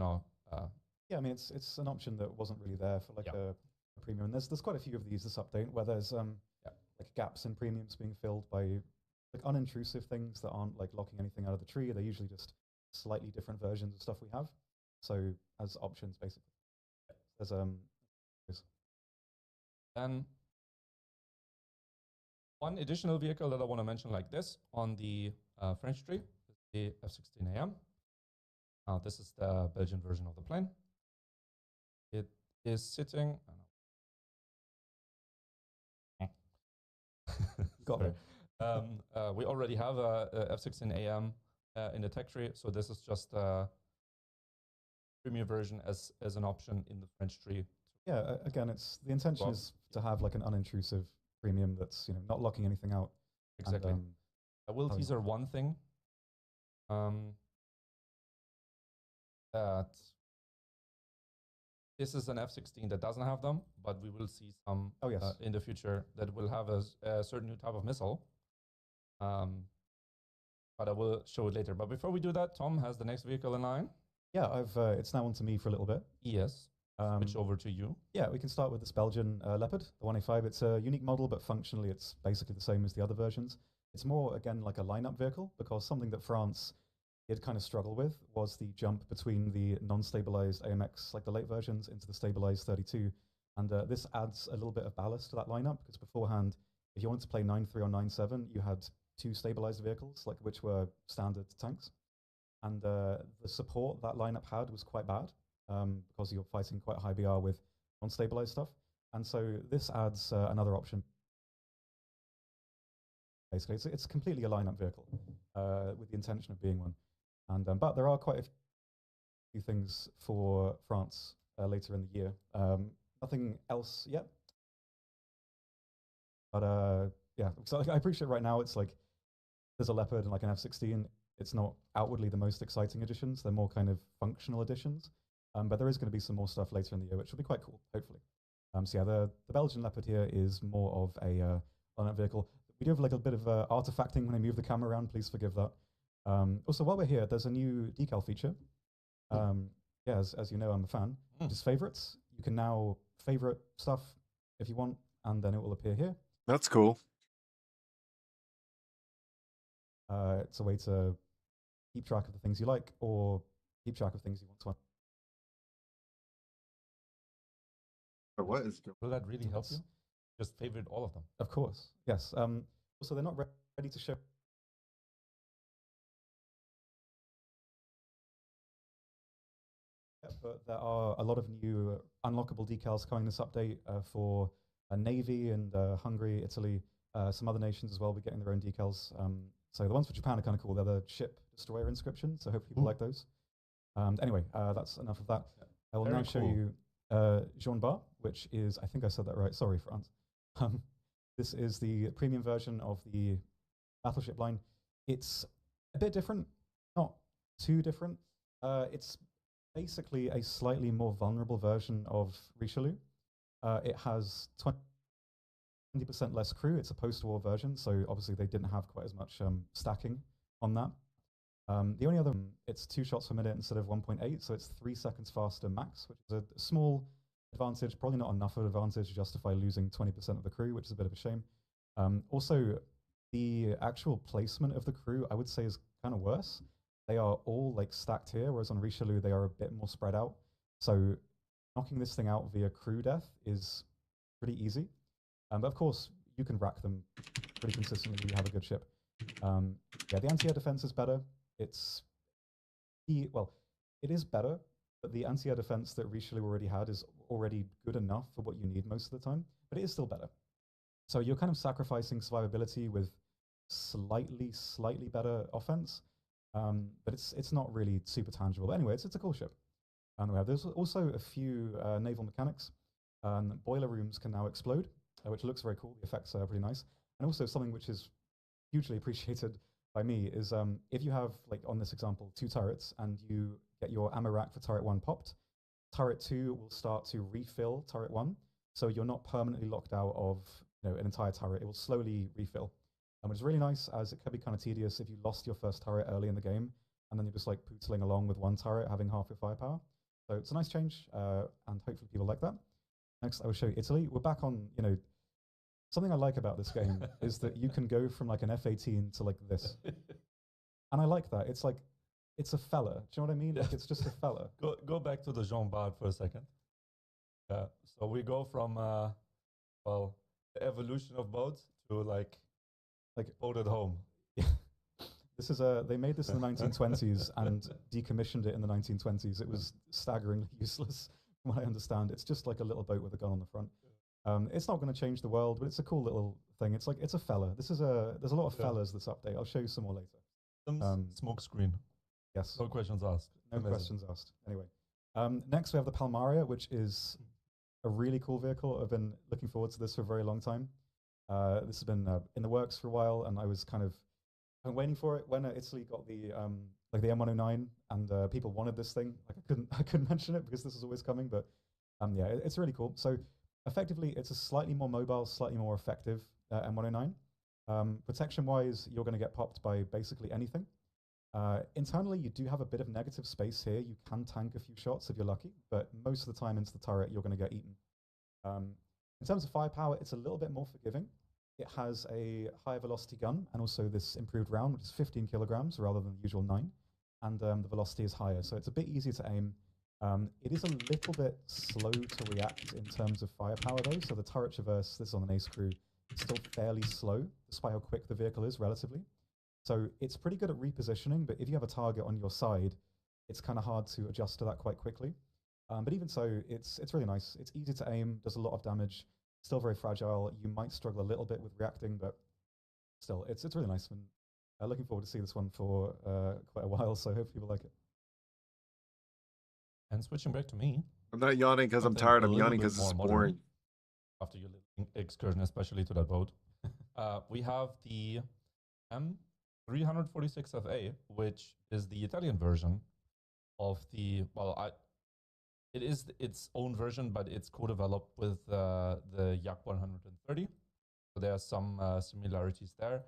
yeah, I mean it's an option that wasn't really there for a premium. And there's quite a few of these this update where there's like gaps in premiums being filled by like unintrusive things that aren't like locking anything out of the tree. They're usually just slightly different versions of stuff we have. So as options, basically. There's Then one additional vehicle that I want to mention like this on the French tree is the F-16AM. This is the Belgian version of the plane. It is sitting. got it. We already have a F-16AM in the tech tree, so this is just a premium version as an option in the French tree Yeah, again, it's the intention Well- is to have like an unintrusive premium that's not locking anything out. and, Exactly. I will how you- teaser one thing. That this is an F16 that doesn't have them, but we will see some Oh, yes. in the future that will have a certain new type of missile. But I will show it later. But before we do that, Tom has the next vehicle in line. Yeah, I've it's now on to me for a little bit. Yes. Switch over to you. Yeah, we can start with this Belgian Leopard, the 1A5. It's a unique model, but functionally it's basically the same as the other versions. It's more, again, like a lineup vehicle, because something that France did kind of struggle with was the jump between the non-stabilized AMX, like the late versions, into the stabilized 32. And this adds a little bit of ballast to that lineup, because beforehand, if you wanted to play 9.3 or 9.7, you had 2 stabilized vehicles, like which were standard tanks. And the support that lineup had was quite bad, because you're fighting quite high BR with non-stabilized stuff. And so this adds another option. Basically, it's completely a lineup vehicle with the intention of being one. And but there are quite a few things for France later in the year. Nothing else yet. But yeah, so like, I appreciate right now it's like there's a Leopard and like an F16. It's not outwardly the most exciting additions. They're more kind of functional additions. But there is going to be some more stuff later in the year, which will be quite cool, hopefully. So yeah, the Belgian Leopard here is more of a lineup vehicle. We do have like a bit of artifacting when I move the camera around. Please forgive that. Also, while we're here, there's a new decal feature. Yeah, as you know, I'm a fan. Just favorites. You can now favorite stuff if you want, and then it will appear here. That's cool. It's a way to keep track of the things you like or keep track of things you want to. Or what is going Will that really help you? Just favorite all of them. Of course, yes. Also, they're not ready to show. But there are a lot of new unlockable decals coming this update for Navy and Hungary, Italy, some other nations as well. We're getting their own decals. So the ones for Japan are kind of cool. They're the ship destroyer inscription. So hopefully people like those. Anyway, that's enough of that. I will now show you Jean Bar, which is, I think I said that right. Sorry, France. This is the premium version of the battleship line. It's a bit different, not too different. It's basically a slightly more vulnerable version of Richelieu. It has 20% less crew. It's a post-war version, so obviously they didn't have quite as much stacking on that. The only other, it's 2 shots per minute instead of 1.8, so it's 3 seconds faster max, which is a small advantage, probably not enough of an advantage to justify losing 20% of the crew, which is a bit of a shame. Also, the actual placement of the crew, I would say, is kind of worse. They are all like stacked here, whereas on Richelieu, they are a bit more spread out. So knocking this thing out via crew death is pretty easy. But of course, you can rack them pretty consistently if you have a good ship. Yeah, the anti-air defense is better. It's well, it is better, but the anti-air defense that Richelieu already had is already good enough for what you need most of the time, but it is still better. So you're kind of sacrificing survivability with slightly better offense, but it's not really super tangible. But anyway, it's a cool ship. And there's also a few naval mechanics. Boiler rooms can now explode, which looks very cool. The effects are pretty nice. And also something which is hugely appreciated by me is if you have, like on this example, 2 turrets and you get your ammo rack for turret 1 popped, turret 2 will start to refill turret 1. So you're not permanently locked out of an entire turret. It will slowly refill. Which is really nice, as it can be kind of tedious if you lost your first turret early in the game and then you're just like pootling along with 1 turret having half your firepower. So it's a nice change, and hopefully people like that. Next, I will show you Italy. We're back on, something I like about this game is that you can go from like an F-18 to like this. And I like that. It's like, it's a fella. Do you know what I mean? Like, it's just a fella. Go back to the Jean Bart for a second. Yeah. So we go from, well, the evolution of boats to like boat at home. Yeah. This is they made this in the 1920s and decommissioned it in the 1920s. It was staggeringly useless, from what I understand. It's just like a little boat with a gun on the front. It's not going to change the world, but it's a cool little thing. It's like, it's a fella. There's a lot of fellas this update. I'll show you some more later. Some smoke screen. Yes. No questions asked. No questions asked. Anyway, next we have the Palmaria, which is a really cool vehicle. I've been looking forward to this for a very long time. This has been in the works for a while, and I'm waiting for it when Italy got the like the M109, and people wanted this thing. Like I couldn't mention it because this was always coming, but yeah, it's really cool. So effectively, it's a slightly more mobile, slightly more effective M109. Protection wise, you're going to get popped by basically anything. Internally, you do have a bit of negative space here. You can tank a few shots if you're lucky, but most of the time into the turret, you're going to get eaten. In terms of firepower, it's a little bit more forgiving. It has a higher velocity gun and also this improved round, which is 15 kilograms rather than the usual 9. And the velocity is higher, so it's a bit easier to aim. It is a little bit slow to react in terms of firepower, though. So the turret traverse, this is on an ace crew, it's still fairly slow, despite how quick the vehicle is relatively. So it's pretty good at repositioning, but if you have a target on your side, it's kind of hard to adjust to that quite quickly. But even so, it's really nice. It's easy to aim, does a lot of damage, still very fragile. You might struggle a little bit with reacting, but still, it's really nice. And looking forward to see this one for quite a while, so I hope people like it. And switching back to me. I'm not yawning because I'm something tired. a I'm little yawning bit because it's more modern boring. After your little excursion, especially to that boat, we have the M346FA, which is the Italian version of the, it is its own version, but it's co-developed with the Yak 130. So there are some similarities there.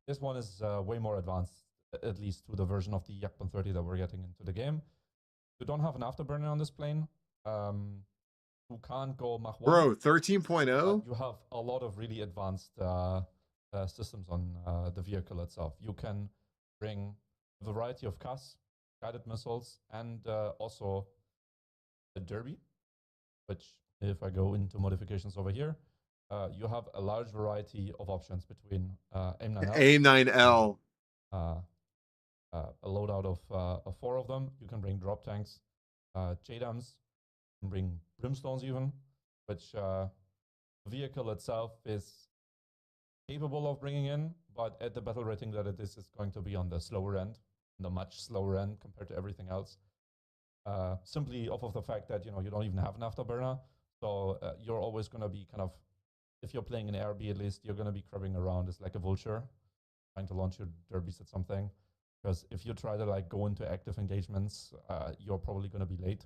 This one is way more advanced, at least to the version of the Yak 130 that we're getting into the game. You don't have an afterburner on this plane. You can't go Mach 1. Bro, 13.0? You have a lot of really advanced systems on the vehicle itself. You can bring a variety of CAS, guided missiles, and also a Derby, which if I go into modifications over here, you have a large variety of options between AIM-9L. AIM-9L. A loadout of 4 of them. You can bring drop tanks, JDAMs, you can bring brimstones even, which the vehicle itself is capable of bringing in, but at the battle rating that it is going to be on the slower end, the much slower end compared to everything else. Simply off of the fact that you don't even have an afterburner, so you're always going to be kind of, if you're playing in ARB at least, you're going to be crabbing around as like a vulture, trying to launch your derbies at something. Because if you try to like go into active engagements, you're probably going to be late.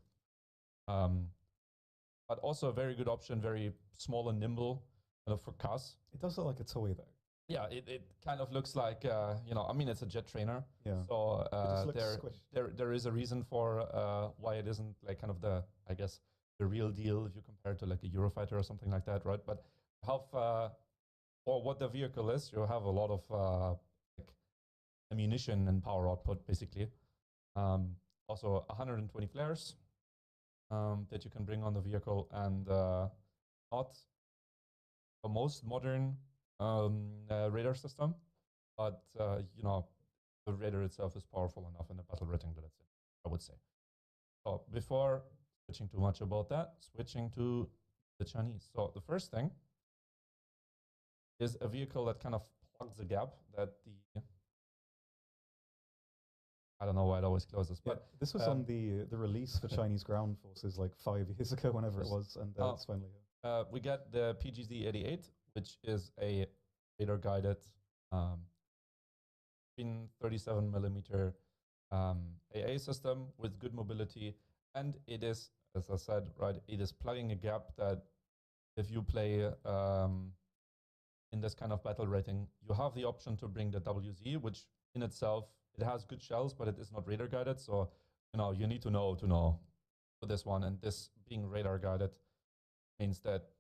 But also a very good option, very small and nimble, kind of for CAS. It does look like a toy, though. Yeah, it kind of looks like I mean, it's a jet trainer. Yeah. So there is a reason for why it isn't like kind of the, I guess, the real deal if you compare it to like a Eurofighter or something like that, right? But for what the vehicle is, you have a lot of ammunition and power output, basically. Also 120 flares that you can bring on the vehicle, and not the most modern radar system, but the radar itself is powerful enough in the battle rating that it's in, I would say. So before switching too much about that, switching to the Chinese. So the first thing is a vehicle that kind of plugs the gap that the, I don't know why it always closes, but this was on the release for Chinese ground forces like 5 years ago, whenever it was, and it's finally here. We get the PGZ-88, which is a radar-guided 37 millimeter AA system with good mobility, and it is, as I said, right, it is plugging a gap that if you play in this kind of battle rating, you have the option to bring the WZ, which in itself, it has good shells, but it is not radar guided. So, you need to know for this one. And this being radar guided means that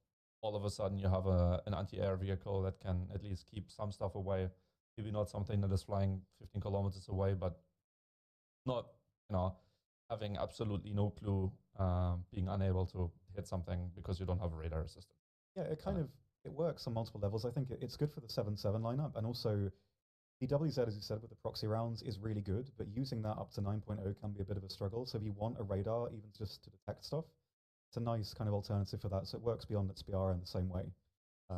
all of a sudden you have an anti-air vehicle that can at least keep some stuff away. Maybe not something that is flying 15 kilometers away, but not, having absolutely no clue, being unable to hit something because you don't have a radar system. Yeah, it works on multiple levels. I think it's good for the 7.7 lineup, and also the WZ, as you said, with the proxy rounds is really good, but using that up to 9.0 can be a bit of a struggle. So if you want a radar, even just to detect stuff, it's a nice kind of alternative for that. So it works beyond its BR in the same way.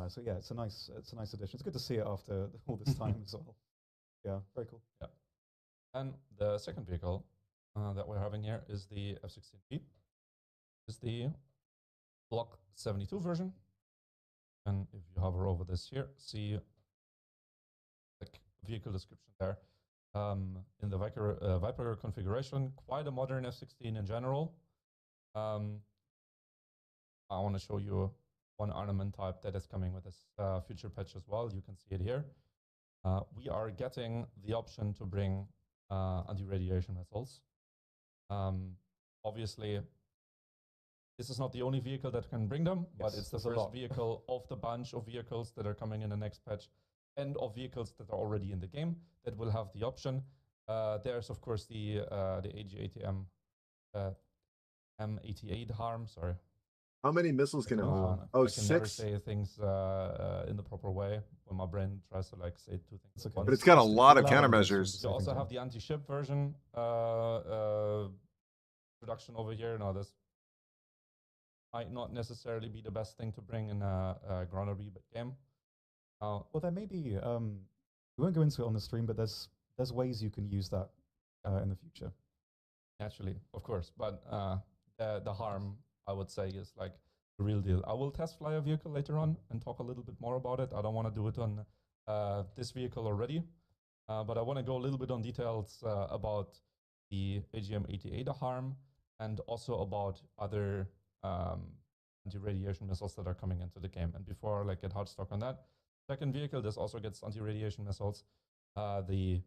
So yeah, it's a nice addition. It's good to see it after all this time as well. Yeah, very cool. Yeah. And the second vehicle that we're having here is the F-16B. Is the block 72 version. And if you hover over this here, see like vehicle description there. In the Viper configuration, quite a modern F-16 in general. I want to show you one armament type that is coming with this future patch as well. You can see it here. We are getting the option to bring anti-radiation missiles. Obviously, this is not the only vehicle that can bring them, but it's the first vehicle of the bunch of vehicles that are coming in the next patch, and of vehicles that are already in the game that will have the option. There's of course the AG-ATM M88 harm. Sorry. How many missiles can it hold? Oh, I can never 6. say things in the proper way when my brain tries to like say two things. It's okay. at But it's once. got a lot of countermeasures. You also have the anti-ship version production over here. Now this might not necessarily be the best thing to bring in a ground game. Well, there may be. We won't go into it on the stream, but there's ways you can use that in the future. Naturally, of course, but the harm, I would say, is like the real deal. I will test fly a vehicle later on and talk a little bit more about it. I don't want to do it on this vehicle already, but I want to go a little bit on details about the AGM-88 harm and also about other anti-radiation missiles that are coming into the game. And before I like get hard stock on that, second vehicle, this also gets anti-radiation missiles. The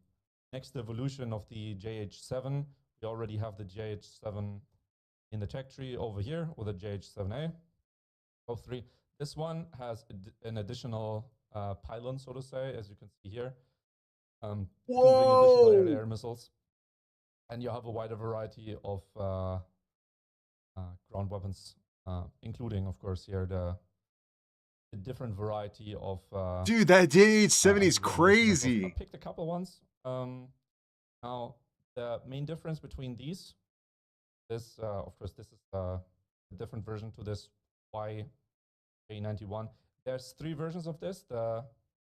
next evolution of the JH7, we already have the JH7 in the tech tree over here, or the JH7A. Both three. This one has an additional pylon, so to say, as you can see here. You can bring additional air missiles. And you have a wider variety of ground weapons, including, of course, here the different variety of... Dude, that JH70 is crazy. I picked a couple ones. Now, the main difference between these is, of course, this is a different version to this YJ91. There's 3 versions of this, the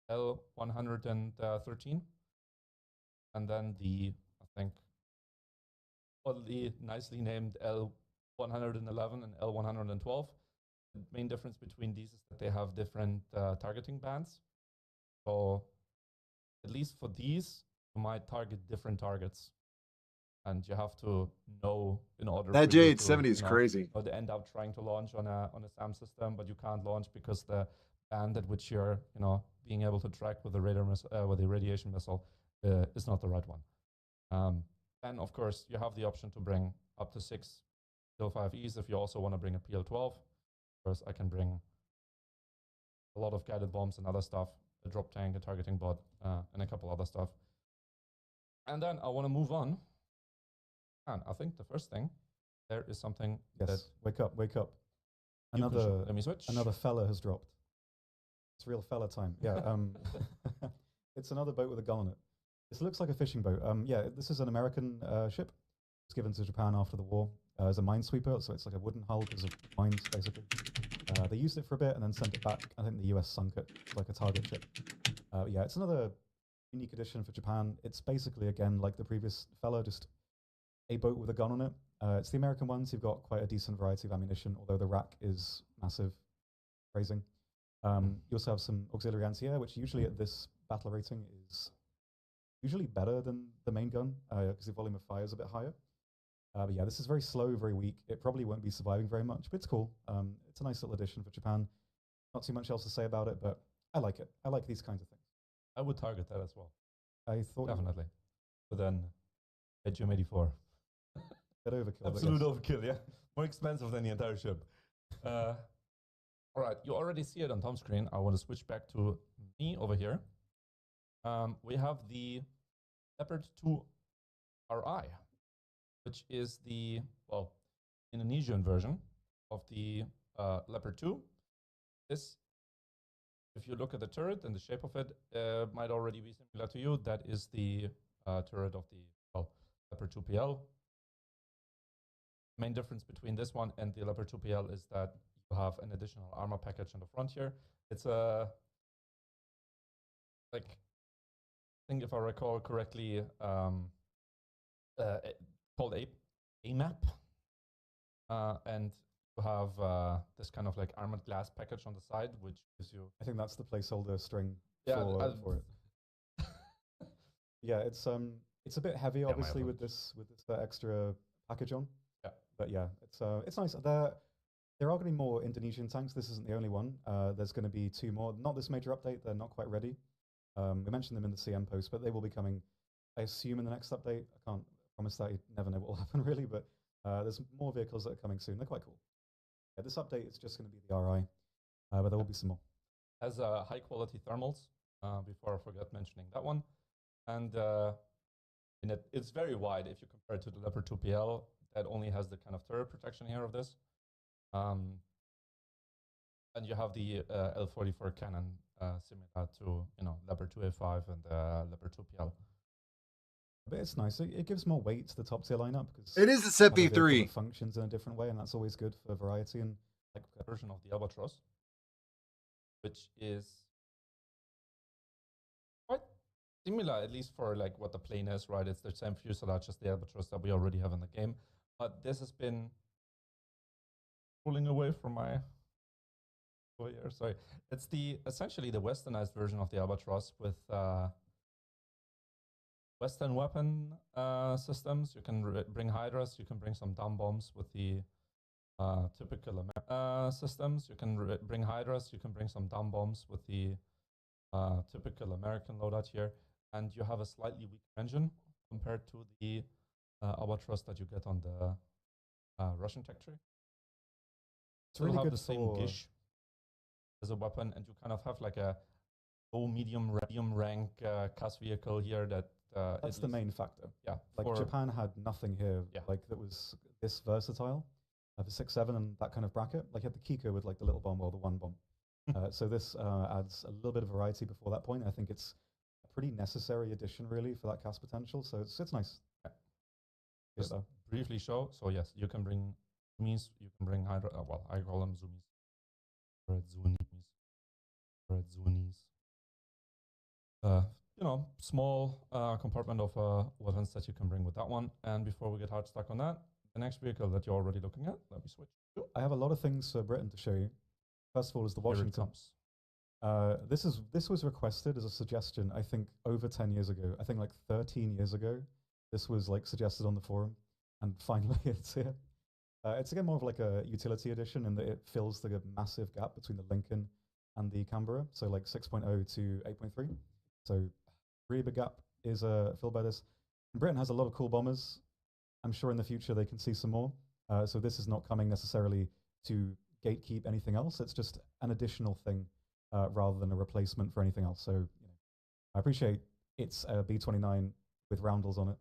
L113, and then the, I think, oddly nicely named L111 and L112. The main difference between these is that they have different targeting bands. So at least for these, you might target different targets. And you have to know in order that JH70 is crazy. Or to end up trying to launch on a SAM system, but you can't launch because the band at which you're being able to track with the with the radiation missile is not the right one. And of course, you have the option to bring up to 6 PL5Es if you also want to bring a PL12. Of course, I can bring a lot of guided bombs and other stuff, a drop tank, a targeting bot, and a couple other stuff. And then I want to move on. And I think the first thing there is something that wake up. Let me switch. Another fella has dropped. It's real fella time. Yeah. It's another boat with a gun on it. This looks like a fishing boat. Yeah, this is an American ship. It's given to Japan after the war as a minesweeper, so it's like a wooden hull because of mines, basically. They used it for a bit and then sent it back. I think the US sunk it like a target ship. Yeah, it's another unique edition for Japan. It's basically, again, like the previous fella, just a boat with a gun on it. It's the American ones. You've got quite a decent variety of ammunition, although the rack is massive, phrasing. You also have some auxiliary anti-air, which usually at this battle rating is usually better than the main gun because the volume of fire is a bit higher. But yeah, this is very slow, very weak. It probably won't be surviving very much, but it's cool. It's a nice little addition for Japan. Not too much else to say about it, but I like it. I like these kinds of things. I would target that as well. I thought definitely. But then AGM-84. Bit overkill. Absolute overkill, yeah. More expensive than the entire ship. All right, you already see it on Tom's screen. I want to switch back to me over here. We have the Leopard 2 RI, which is the, well, Indonesian version of the Leopard 2. This, if you look at the turret and the shape of it, might already be similar to you. That is the turret of the Leopard 2 PL. Main difference between this one and the Leopard 2 PL is that you have an additional armor package in the front here. It's a, like, I think if I recall correctly, called AMAP. And to have this kind of like armored glass package on the side, which gives you. I think that's the placeholder string Yeah, for it. Yeah, it's a bit heavy, my obviously, with apologies. this extra package on. Yeah. But yeah, it's nice. There are going to be more Indonesian tanks. This isn't the only one. There's going to be 2 more. Not this major update. They're not quite ready. We mentioned them in the CM post, but they will be coming, I assume, in the next update. I can't promise that. You never know what will happen, really. But there's more vehicles that are coming soon. They're quite cool. Yeah, this update is just going to be the RI, but there will be some more. Has high quality thermals. Before I forget mentioning that one, and it's very wide if you compare it to the Leopard 2 PL. That only has the kind of turret protection here of this. And you have the L44 cannon similar to Leopard 2A5 and Leopard 2 PL. But it's nice. It gives more weight to the top tier lineup because It is a set have a vehicle V3. that functions in a different way, and that's always good for variety. And Like a version of the Albatros, which is quite similar, at least for like what the plane is, right? It's the same fuselage as the Albatros that we already have in the game. But this has been pulling away from my here. Sorry, it's essentially the westernized version of the Albatros with Western weapon systems. You can bring Hydras. You can bring some dumb bombs with the typical systems. You can bring Hydras. You can bring some dumb bombs with the typical American loadout here, and you have a slightly weaker engine compared to the Albatros that you get on the Russian tech tree. it's really have good the same for gish as a weapon, and you kind of have like a low, medium rank CAS vehicle here that that's the main factor. Yeah, Like Japan had nothing here, Yeah. like that was this versatile for 6-7 and that kind of bracket. Like you had the Kiko with like the little bomb or the one bomb. So this adds a little bit of variety before that point. I think it's a pretty necessary addition really for that CAS potential. So it's nice. Yeah. Yeah, Just briefly show. So yes, you can bring Zoomies, you can bring Hydra. Well, I call them Zoomies. Red Zoonies. Red Zoonies. Small compartment of weapons that you can bring with that one. And before we get hard stuck on that, the next vehicle that you're already looking at, let me switch. I have a lot of things for Britain to show you. First of all is the Here it Washington. comes. This was requested as a suggestion, I think, over 10 years ago. I think like 13 years ago, this was like suggested on the forum, and finally it's here. It's again more of like a utility edition in that it fills the massive gap between the Lincoln and the Canberra, so like 6.0 to 8.3. So really big gap is filled by this. And Britain has a lot of cool bombers. I'm sure in the future they can see some more. So this is not coming necessarily to gatekeep anything else. It's just an additional thing rather than a replacement for anything else. So I appreciate it's a B29 with roundels on it,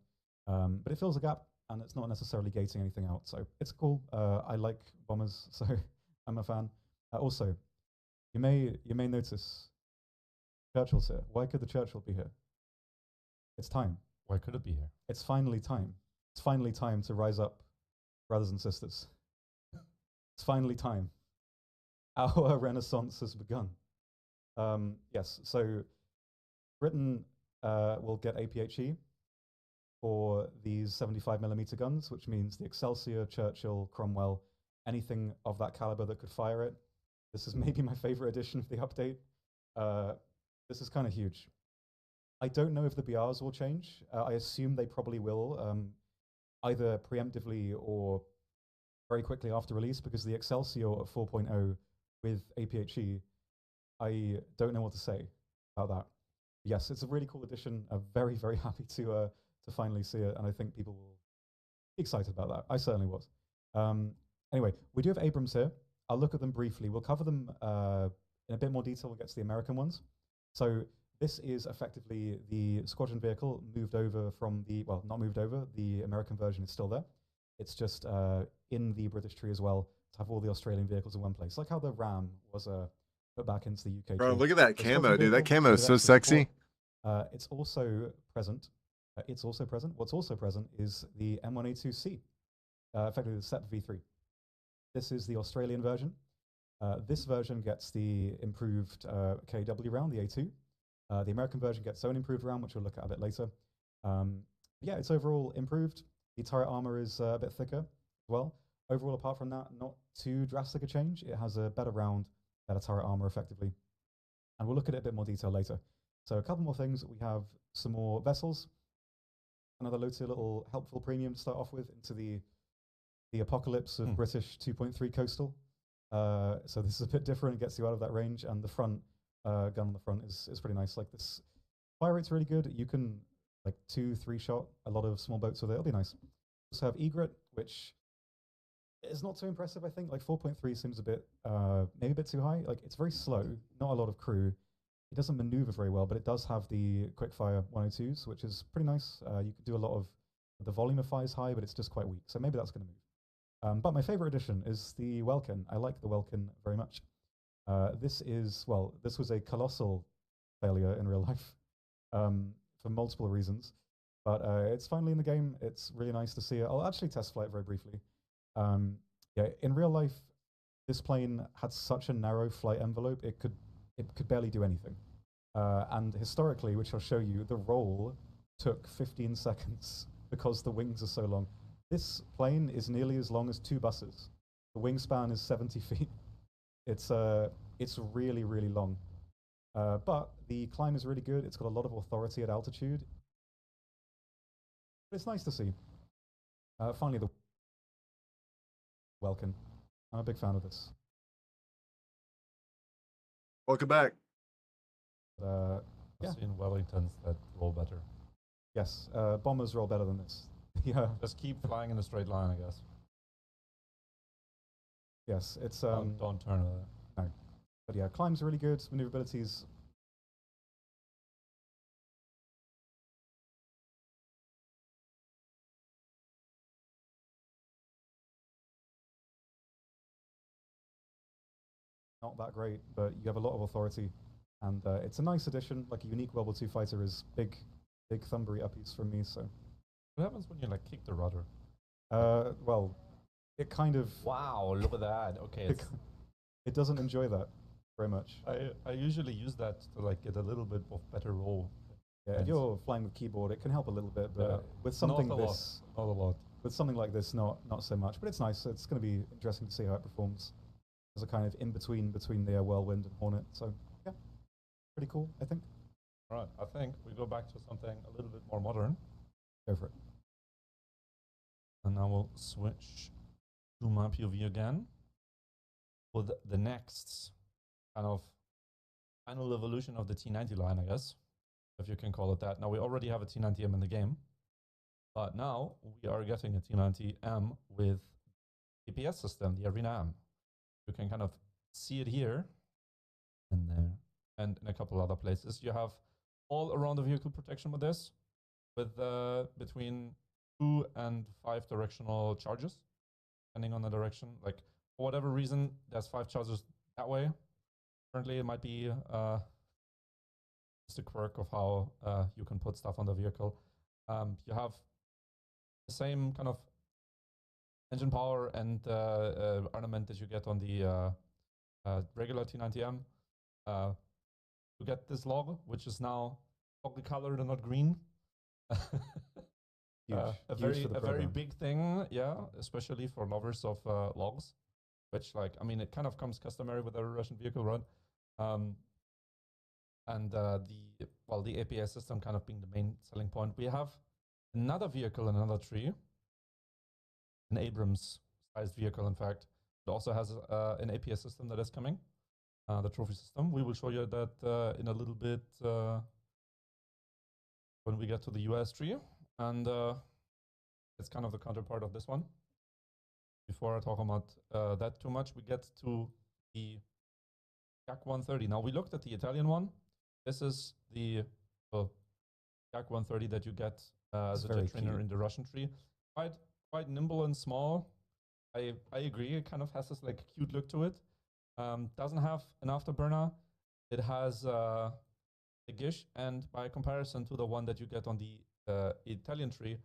but it fills a gap and it's not necessarily gating anything out. So it's cool. I like bombers, so I'm a fan. Also, you may notice Churchill's here. Why could the Churchill be here? It's time. Why could it be here? It's finally time. It's finally time to rise up, brothers and sisters. It's finally time. Our renaissance has begun. Yes, so Britain will get APHE for these 75mm guns, which means the Excelsior, Churchill, Cromwell, anything of that caliber that could fire it. This is maybe my favorite edition of the update. This is kind of huge. I don't know if the BRs will change. I assume they probably will, either preemptively or very quickly after release, because the Excelsior at 4.0 with APHE, I don't know what to say about that. Yes, it's a really cool edition. I'm very, very happy to finally see it, and I think people will be excited about that. I certainly was. Anyway, we do have Abrams here. I'll look at them briefly. We'll cover them in a bit more detail. We'll get to the American ones. So this is effectively the squadron vehicle moved over from the, well, not moved over. The American version is still there. It's just in the British tree as well to have all the Australian vehicles in one place, like how the Ram was put back into the UK. Bro, tree. look at that The camo, squadron dude. That vehicle camo is with so extra sexy. support. It's also present. What's also present is the M1A2C, effectively the SEP V3. This is the Australian version. This version gets the improved KW round, the A2. The American version gets its own improved round, which we'll look at a bit later. Yeah, it's overall improved. The turret armor is a bit thicker as well. overall, apart from that, not too drastic a change. It has a better round, better turret armor effectively. And we'll look at it in a bit more detail later. So a couple more things. We have some more vessels. Another low tier little helpful premium to start off with into the apocalypse of British 2.3 coastal. So this is a bit different. It gets you out of that range. And the front gun on the front is pretty nice. Like this fire rate's really good. You can like 2-3 shot a lot of small boats with it. It'll be nice. We also have egret, which is not so impressive, I think. Like 4.3 seems a bit, maybe a bit too high. Like it's very slow, not a lot of crew. It doesn't maneuver very well, but it does have the quickfire 102s, which is pretty nice. You could do a lot of, the volume of fire is high, but it's just quite weak. So maybe that's going to move. But my favorite addition is the Welkin. I like the Welkin very much. This was a colossal failure in real life for multiple reasons. But it's finally in the game. It's really nice to see it. I'll actually test flight very briefly. Yeah, in real life, this plane had such a narrow flight envelope, it could barely do anything. And historically, which I'll show you, the roll took 15 seconds because the wings are so long. This plane is nearly as long as 2 buses. The wingspan is 70 feet. It's really, really long. But the climb is really good. It's got a lot of authority at altitude. But it's nice to see. Finally, the Welkin. I'm a big fan of this. Welcome back. Yeah. I've seen Wellingtons that roll better. Yes, bombers roll better than this. Yeah. Just keep flying in a straight line, I guess. Yes, it's Don't turn it. no. But yeah, climb's really good. Maneuverability's not that great, but you have a lot of authority, and it's a nice addition. Like a unique World War II fighter is big thumbery uppies from me. So What happens when you like kick the rudder? well, it kind of Wow, look at that. Okay, it doesn't enjoy that very much. I usually use that to like get a little bit of better roll. Yeah, if you're flying with keyboard, it can help a little bit, but Yeah. with something Not a lot. Not a lot. with something like this, not so much. But it's nice. It's going to be interesting to see how it performs as a kind of in between the Whirlwind and Hornet. So yeah, pretty cool, I think. All right, I think we go back to something a little bit more modern. Go for it. And now we'll switch to my POV again with the next kind of final evolution of the T90 line, I guess, if you can call it that. Now, we already have a T90M in the game, but now we are getting a T90M with APS system, the Arena M. You can kind of see it here and there and in a couple other places. You have all around the vehicle protection with this, with between 2 and 5 directional charges, depending on the direction. Like, for whatever reason, there's 5 charges that way. Currently, it might be just a quirk of how you can put stuff on the vehicle. You have the same kind of engine power and ornament that you get on the regular T90M. You get this log, which is now toggle colored and not green. A very big thing, yeah, especially for lovers of logs, which, like, I mean, it kind of comes customary with every Russian vehicle, right? And the APS system kind of being the main selling point. We have another vehicle in another tree, an Abrams-sized vehicle, in fact. It also has an APS system that is coming, the trophy system. We will show you that in a little bit when we get to the US tree. And it's kind of the counterpart of this one. Before I talk about that too much, we get to the Jak 130. Now, we looked at the Italian one. This is the Jak 130 that you get as a jet trainer in the Russian tree. Quite nimble and small. I agree. It kind of has this like cute look to it. Doesn't have an afterburner. It has a gish, and by comparison to the one that you get on the Italian tree,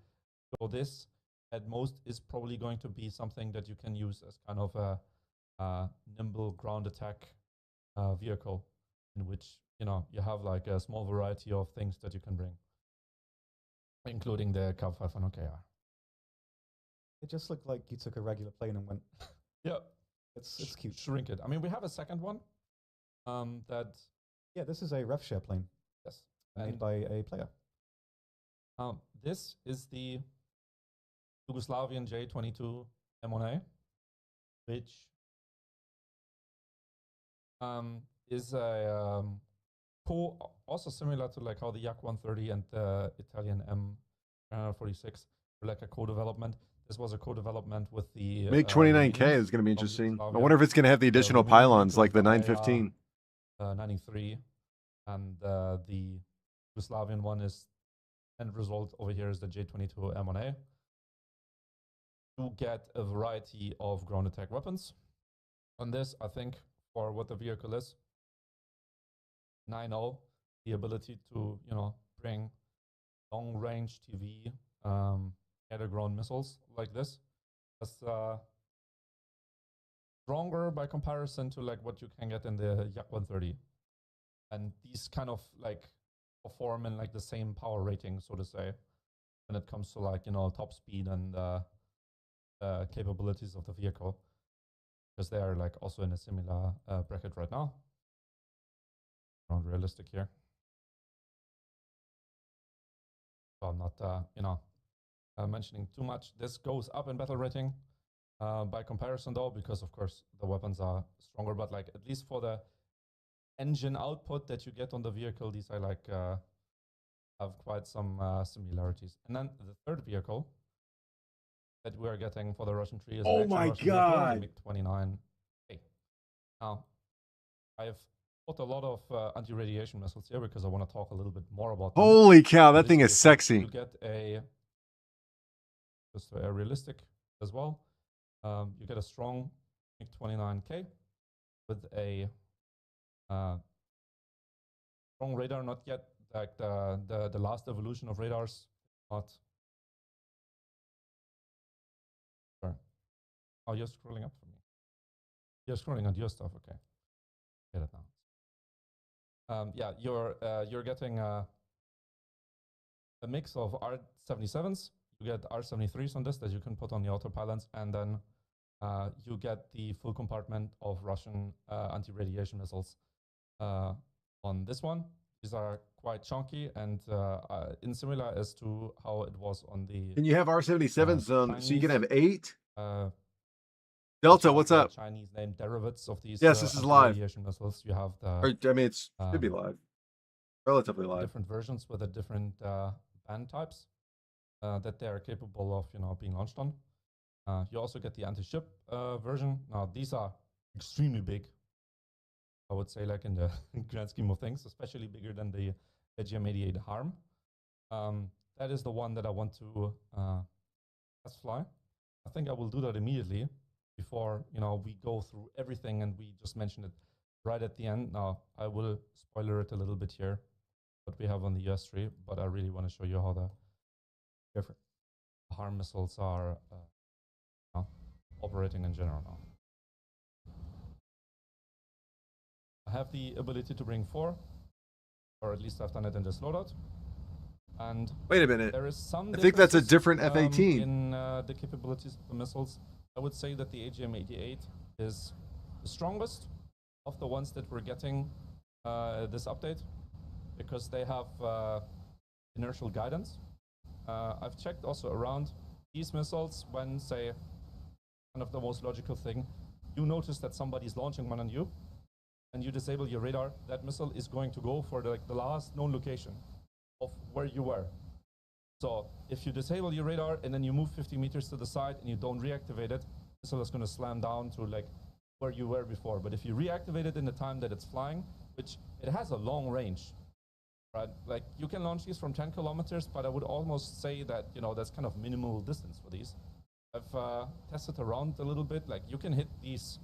so this at most is probably going to be something that you can use as kind of a nimble ground attack vehicle, in which, you know, you have like a small variety of things that you can bring, including the Cav 500KR. It just looked like you took a regular plane and went. Yeah, It's cute. shrink it. I mean, we have a second one. That Yeah, this is a rev share plane yes, made and by a player. this is the Yugoslavian J22 M1A, which is a also similar to like how the Yak 130 and the Italian M346 were like a co-development. This was a co-development with the MiG 29K Marines is going to be of interesting. I Yugoslavia. wonder if it's going to have the additional Romanian pylons like the vehicles, 915. 93, and the Yugoslavian one is end result over here is the J22 M1A. You get a variety of ground attack weapons. On this, I think for what the vehicle is, 9.0, the ability to bring long range TV air-to-ground missiles like this. That's stronger by comparison to like what you can get in the Yak 130. And these kind of like perform in like the same power rating, so to say, when it comes to like, top speed and capabilities of the vehicle, because they are like also in a similar bracket right now. Around realistic here. So I'm not, mentioning too much. This goes up in battle rating by comparison, though, because of course the weapons are stronger. But like at least for the engine output that you get on the vehicle, these are like have quite some similarities. And then the third vehicle that we are getting for the Russian tree is Oh an actual my Russian vehicle, the God. MiG-29K. Now, I've put a lot of anti-radiation missiles here because I want to talk a little bit more about them. Holy cow, that This thing is vehicle, sexy. You get just a realistic as well. You get a strong MiG-29K with a strong radar, not yet like the last evolution of radars. Not. Sorry. Oh, you're scrolling up for me. You're scrolling on your stuff. Okay, get it now. Yeah, you're getting a mix of R77s. You get R73s on this that you can put on the autopilots, and then you get the full compartment of Russian anti-radiation missiles on this one. These are quite chunky and similar as to how it was on the. And you have R77s, so you can have 8. Uh, Delta, what's up? Chinese name derivatives of these. Yes, this is live. Radiation missiles. You have the. Or, I mean, it should be live. Relatively live. Different versions with the different band types that they are capable of, being launched on. You also get the anti-ship version. Now, these are extremely big. I would say, like in the grand scheme of things, especially bigger than the GM88 Harm. That is the one that I want to test fly. I think I will do that immediately before we go through everything and we just mention it right at the end. Now, I will spoiler it a little bit here, what we have on the US tree, but I really want to show you how the different Harm missiles are operating in general now. I have the ability to bring 4, or at least I've done it in this loadout. And wait a minute. there is some I think that's a different differences, F-18. in the capabilities of the missiles. I would say that the AGM-88 is the strongest of the ones that we're getting this update, because they have inertial guidance. I've checked also around these missiles when, say, kind of the most logical thing, you notice that somebody's launching one on you, and you disable your radar, that missile is going to go for the last known location of where you were. So if you disable your radar and then you move 50 meters to the side and you don't reactivate it, the missile is going to slam down to like where you were before. But if you reactivate it in the time that it's flying, which it has a long range, right? Like you can launch these from 10 kilometers, but I would almost say that, that's kind of minimal distance for these. I've tested around a little bit, like you can hit these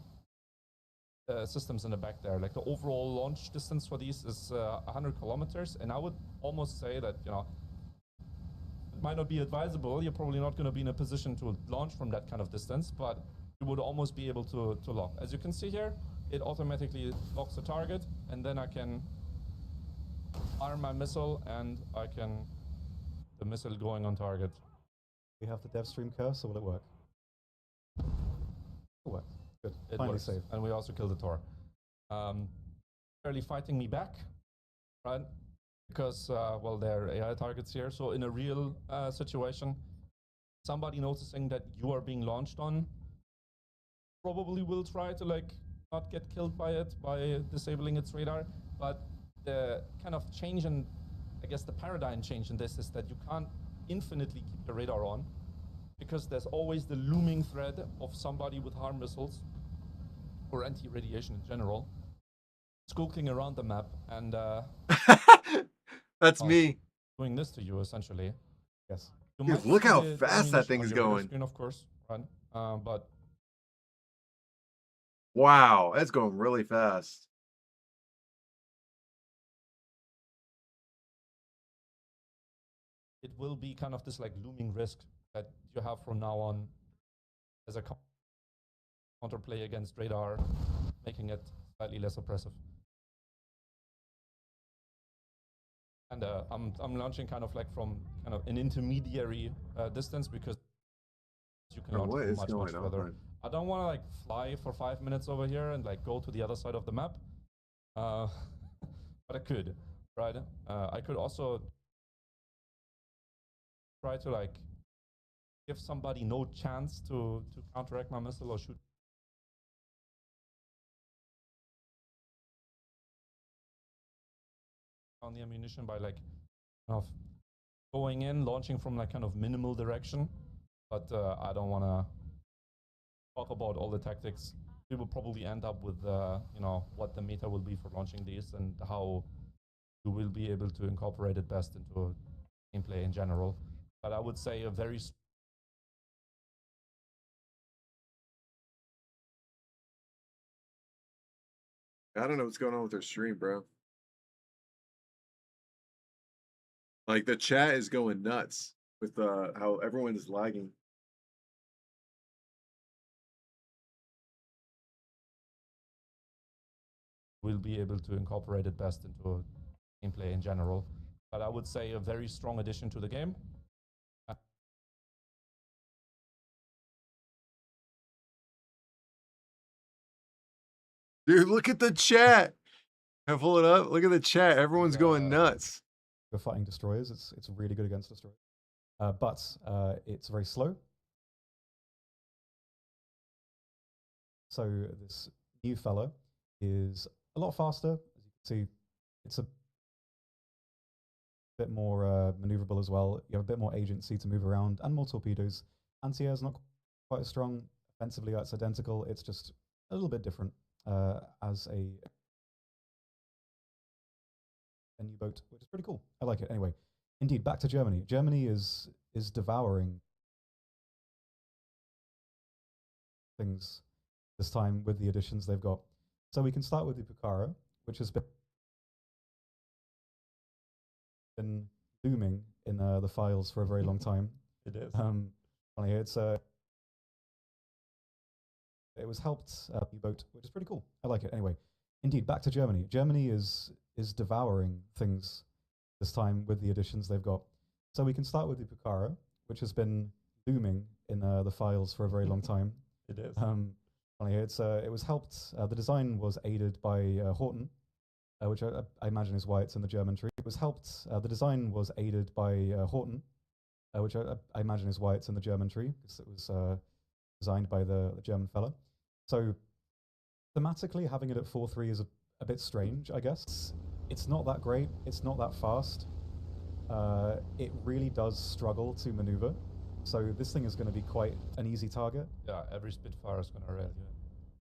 systems in the back there. Like the overall launch distance for these is 100 kilometers, and I would almost say that, it might not be advisable. You're probably not going to be in a position to launch from that kind of distance, but you would almost be able to lock. As you can see here, it automatically locks the target, and then I can arm my missile, and the missile going on target. We have the dev stream curse, or will it work? It worked. Good. It Finally works. saved. And we also killed the Tor. Fairly fighting me back, right? Because, well, there are AI targets here. So in a real situation, somebody noticing that you are being launched on probably will try to like not get killed by it by disabling its radar. But the kind of change in, I guess the paradigm change in this is that you can't infinitely keep the radar on, because there's always the looming threat of somebody with harm missiles or anti-radiation in general skulking around the map and That's well, me. doing this to you essentially. Yes. You Dude, might look see how the fast that ammunition thing on is your radar going. screen, of course, right? But Wow, that's going really fast. it will be kind of this like looming risk that you have from now on as a counterplay against radar, making it slightly less oppressive. And I'm launching kind of like from kind of an intermediary distance, because you can launch What from is much going further. on? I don't want to like fly for 5 minutes over here and like go to the other side of the map, but I could, right? I could also try to like give somebody no chance to counteract my missile or shoot on the ammunition by like kind of going in, launching from like kind of minimal direction. But I don't want to talk about all the tactics. We will probably end up with you know, what the meta will be for launching these and how you will be able to incorporate it best into gameplay in general. But I would say a very I don't know what's going on with their stream, bro. Like the chat is going nuts with how everyone is lagging. will be able to incorporate it best into gameplay in general. But I would say a very strong addition to the game. Dude, look at the chat. Can I pull it up? Look at the chat. Everyone's going nuts. We're fighting destroyers. It's really good against destroyers. But it's very slow. So this new fella is a lot faster. As you can see, it's a bit more maneuverable as well. You have a bit more agency to move around and more torpedoes. Anti-air is not quite as strong. Offensively, it's identical. It's just a little bit different as a new boat, which is pretty cool. I like it. Anyway, indeed, back to Germany. Germany is devouring things this time with the additions they've got. So we can start with the Pucara, which has been looming in the files for a very long time. It is. Funny, it's it was helped U-boat, which is pretty cool. I like it. Anyway, indeed, back to Germany. Germany is devouring things this time with the additions they've got. So we can start with the Pucara, which has been looming in the files for a very long time. It is. Funny, it's it was helped. The design was aided by Horton, which I imagine is why it's in the German tree. It was helped. The design was aided by Horton, which I imagine is why it's in the German tree, because it was designed by the German fella. So thematically, having it at 4.3 is a bit strange, I guess. It's not that great. It's not that fast. It really does struggle to maneuver. So this thing is going to be quite an easy target. Yeah, every Spitfire is going to rail you.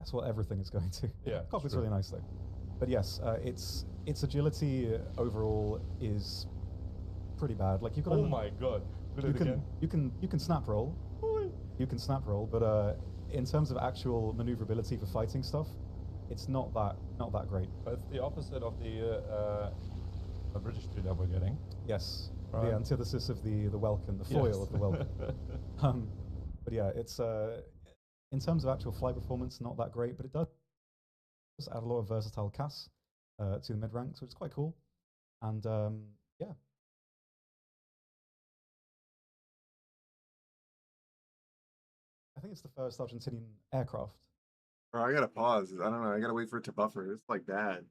That's what everything is going to. Yeah, Cockpit's true. really nice though. But yes, its agility overall is pretty bad. Like you've got. Oh my god! You can snap roll. You can snap roll, but in terms of actual maneuverability for fighting stuff, it's not that great. It's the opposite of the British tree that we're getting. Yes, Right. the antithesis of the Welkin, the foil Yes. of the Welkin. But yeah, it's in terms of actual flight performance, not that great, but it does add a lot of versatile CAS to the mid ranks, which is quite cool. And yeah. I think it's the first Argentinian aircraft Or I gotta pause. I don't know. I gotta wait for it to buffer. It's like bad.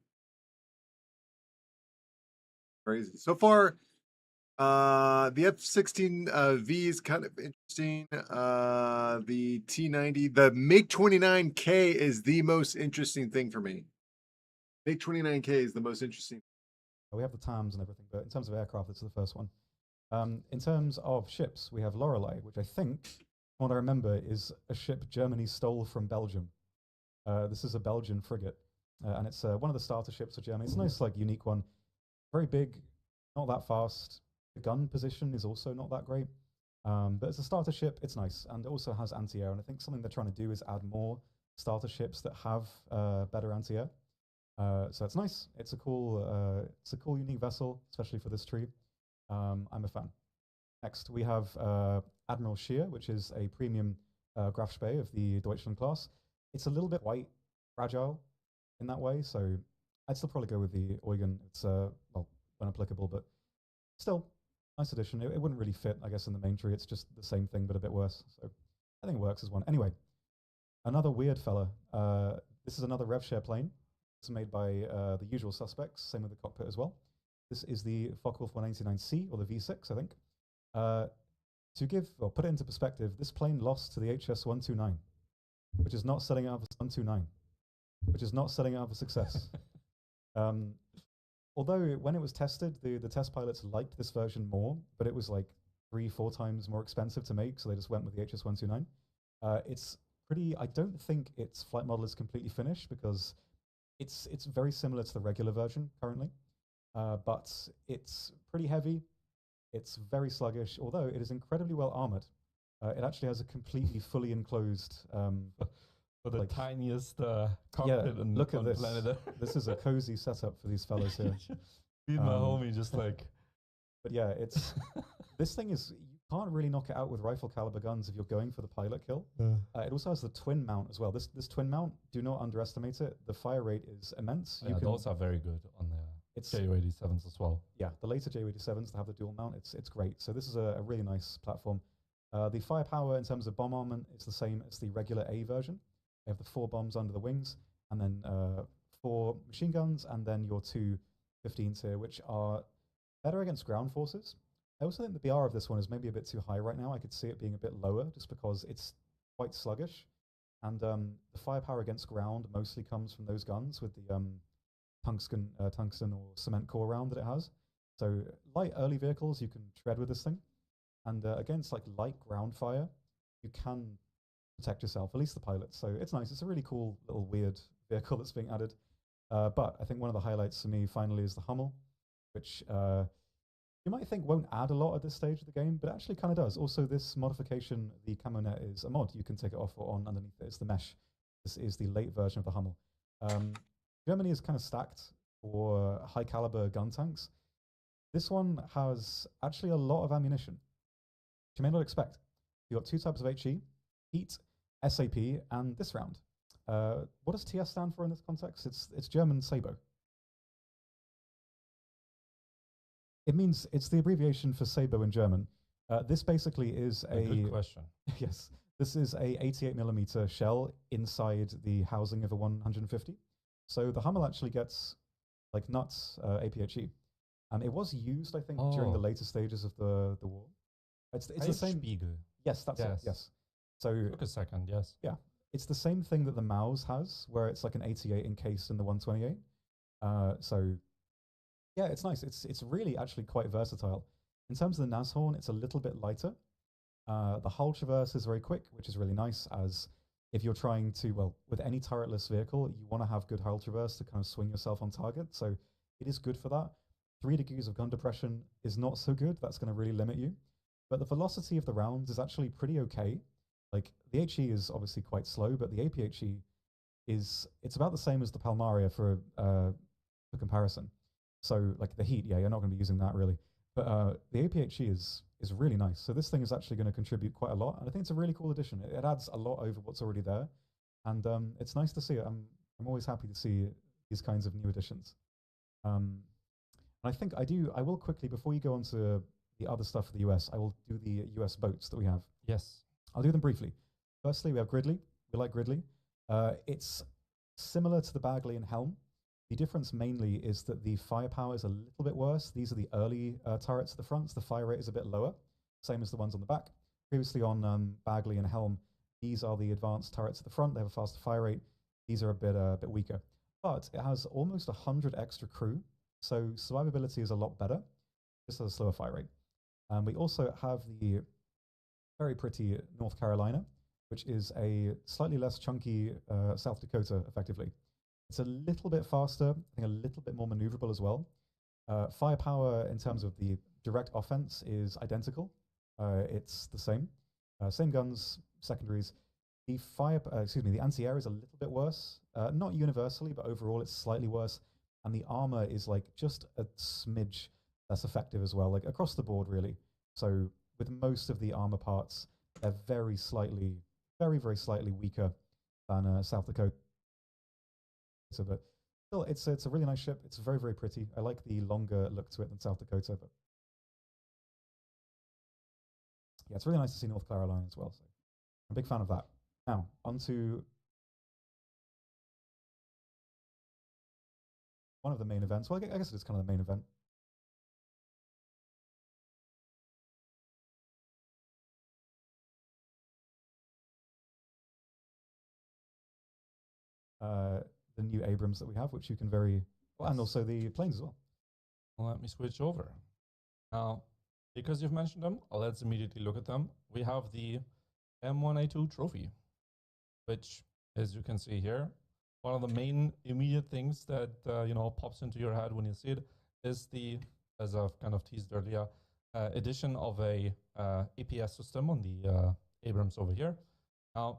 Crazy. So far, the F-16 V is kind of interesting. The T-90, the MiG-29K is the most interesting thing for me. MiG-29K is the most interesting. We have the TAMs and everything, but in terms of aircraft, this is the first one. In terms of ships, we have Lorelei, which I think, from what I remember, is a ship Germany stole from Belgium. This is a Belgian frigate, and it's one of the starter ships of Germany. It's a nice, like, unique one. Very big, not that fast. The gun position is also not that great. But as a starter ship, it's nice, and it also has anti-air. And I think something they're trying to do is add more starter ships that have better anti-air. So it's nice. It's a cool, unique vessel, especially for this tree. I'm a fan. Next, we have Admiral Scheer, which is a premium Grafspee of the Deutschland class. It's a little bit white, fragile in that way, so I'd still probably go with the Eugen. It's well, when applicable, but still nice addition. It wouldn't really fit, I guess, in the main tree. It's just the same thing, but a bit worse. So I think it works as one. Anyway, another weird fella. This is another RevShare plane. It's made by the usual suspects. Same with the cockpit as well. This is the Focke-Wulf 189C, or the V6, I think. To give, or put it into perspective, this plane lost to the HS-129, which is not setting it up as 129, which is not setting it up for success. Although when it was tested, the test pilots liked this version more, but it was like 3-4 times more expensive to make, so they just went with the HS-129. It's pretty, I don't think its flight model is completely finished because it's very similar to the regular version currently, but it's pretty heavy. It's very sluggish, although it is incredibly well armored. It actually has a completely fully enclosed For the like, tiniest cockpit on look at this. planet Earth. This is a cozy setup for these fellows here. Feed my homie just like. But yeah, it's this thing is, you can't really knock it out with rifle caliber guns if you're going for the pilot kill. It also has the twin mount as well. This twin mount, do not underestimate it. The fire rate is immense. Yeah, those are very good on the Ju-87s as well. Yeah, the later Ju-87s that have the dual mount, it's great. So this is a really nice platform. The firepower in terms of bomb armament is the same as the regular A version. You have the 4 bombs under the wings, and then 4 machine guns, and then your 2 15s here, which are better against ground forces. I also think the BR of this one is maybe a bit too high right now. I could see it being a bit lower just because it's quite sluggish. And the firepower against ground mostly comes from those guns with the tungsten or cement core round that it has. So light early vehicles you can tread with this thing. And against like light ground fire, you can protect yourself, at least the pilot. So it's nice. It's a really cool little weird vehicle that's being added. But I think one of the highlights for me finally is the Hummel, which you might think won't add a lot at this stage of the game, but it actually kind of does. Also, this modification, the camo net, is a mod. You can take it off or on underneath it. It's the mesh. This is the late version of the Hummel. Germany is kind of stacked for high caliber gun tanks. This one has actually a lot of ammunition, which you may not expect. You've got 2 types of HE, heat, SAP, and this round. What does TS stand for in this context? It's German Sabo. It means, it's the abbreviation for Sabo in German. This basically is a good question. Yes, this is a 88mm shell inside the housing of a 150. So the Hummel actually gets like nuts APHE. And it was used, I think, during the later stages of the war. It's the same. Spiegel. Yes, that's it. Yes. So Took a second. Yes. yeah, it's the same thing that the Maus has, where it's like an 88 encased in the 128. So yeah, it's nice. It's really actually quite versatile. In terms of the Nashorn, it's a little bit lighter. The hull traverse is very quick, which is really nice, as if you're trying to, well, with any turretless vehicle, you want to have good hull traverse to kind of swing yourself on target. So it is good for that. 3 degrees of gun depression is not so good. That's going to really limit you. But the velocity of the rounds is actually pretty okay. Like, the HE is obviously quite slow, but the APHE it's about the same as the Palmaria for comparison. So, like, the heat, yeah, you're not going to be using that really. But the APHE is really nice. So this thing is actually going to contribute quite a lot. And I think it's a really cool addition. It adds a lot over what's already there. And it's nice to see it. I'm always happy to see these kinds of new additions. And I think I will quickly, before you go on to the other stuff for the US, I will do the US boats that we have. Yes. I'll do them briefly. Firstly, we have Gridley. We like Gridley. It's similar to the Bagley and Helm. The difference mainly is that the firepower is a little bit worse. These are the early turrets at the front. So the fire rate is a bit lower, same as the ones on the back. Previously on Bagley and Helm, these are the advanced turrets at the front. They have a faster fire rate. These are a bit weaker. But it has almost 100 extra crew, so survivability is a lot better. Just has a slower fire rate. We also have the very pretty North Carolina, which is a slightly less chunky South Dakota, effectively. It's a little bit faster, I think a little bit more maneuverable as well. Firepower in terms of the direct offense is identical. It's the same. Same guns, secondaries. The the anti-air is a little bit worse. Not universally, but overall it's slightly worse. And the armor is like just a smidge less effective as well, like across the board really. So with most of the armor parts, they're very slightly weaker than South Dakota. So, but still, it's a really nice ship. It's very, very pretty. I like the longer look to it than South Dakota, but yeah, it's really nice to see North Carolina as well. So I'm a big fan of that. Now, on to one of the main events. Well, I guess it's kind of the main event. The new Abrams that we have, which you can and also the planes as well. Let me switch over. Now, because you've mentioned them, let's immediately look at them. We have the M1A2 trophy, which, as you can see here, one of the main immediate things that pops into your head when you see it is the, as I've kind of teased earlier, addition of a APS system on the Abrams over here. Now,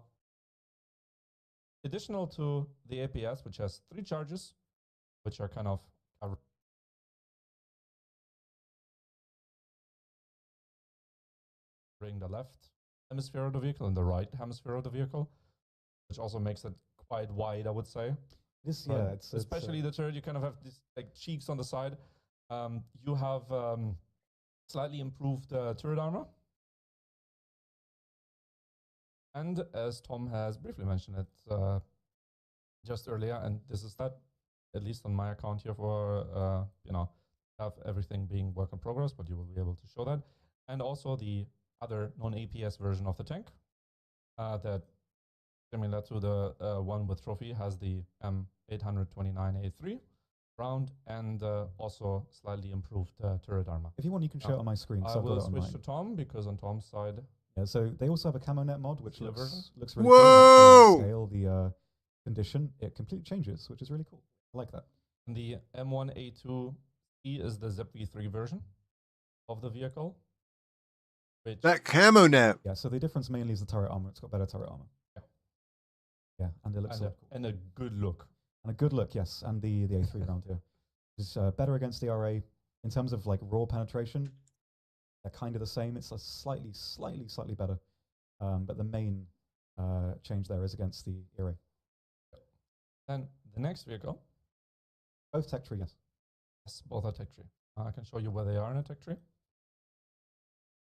additional to the APS, which has 3 charges, which are kind of covering the left hemisphere of the vehicle and the right hemisphere of the vehicle, which also makes it quite wide, I would say. Especially the turret, you kind of have these like cheeks on the side. You have slightly improved turret armor. And as Tom has briefly mentioned it just earlier, and this is that, at least on my account here for, have everything being work in progress, but you will be able to show that. And also the other non-APS version of the tank that, similar to the one with trophy, has the M829A3 round and also slightly improved turret armor. If you want, you can show it on my screen. I will switch to Tom, because on Tom's side, yeah, so they also have a camo net mod, which looks really Whoa! cool. Scale the condition, it completely changes, which is really cool. I like that. And the M1A2C is the ZV3 version of the vehicle. That camo net. Yeah, so the difference mainly is the turret armor. It's got better turret armor. Yeah, and it looks cool. And a good look. And a good look, yes. And the A3 round here is better against the RA in terms of like raw penetration. They're kind of the same. It's a slightly better. But the main change there is against the ERA. Then the next vehicle. Both tech tree, yes. Yes, both are tech tree. I can show you where they are in a tech tree.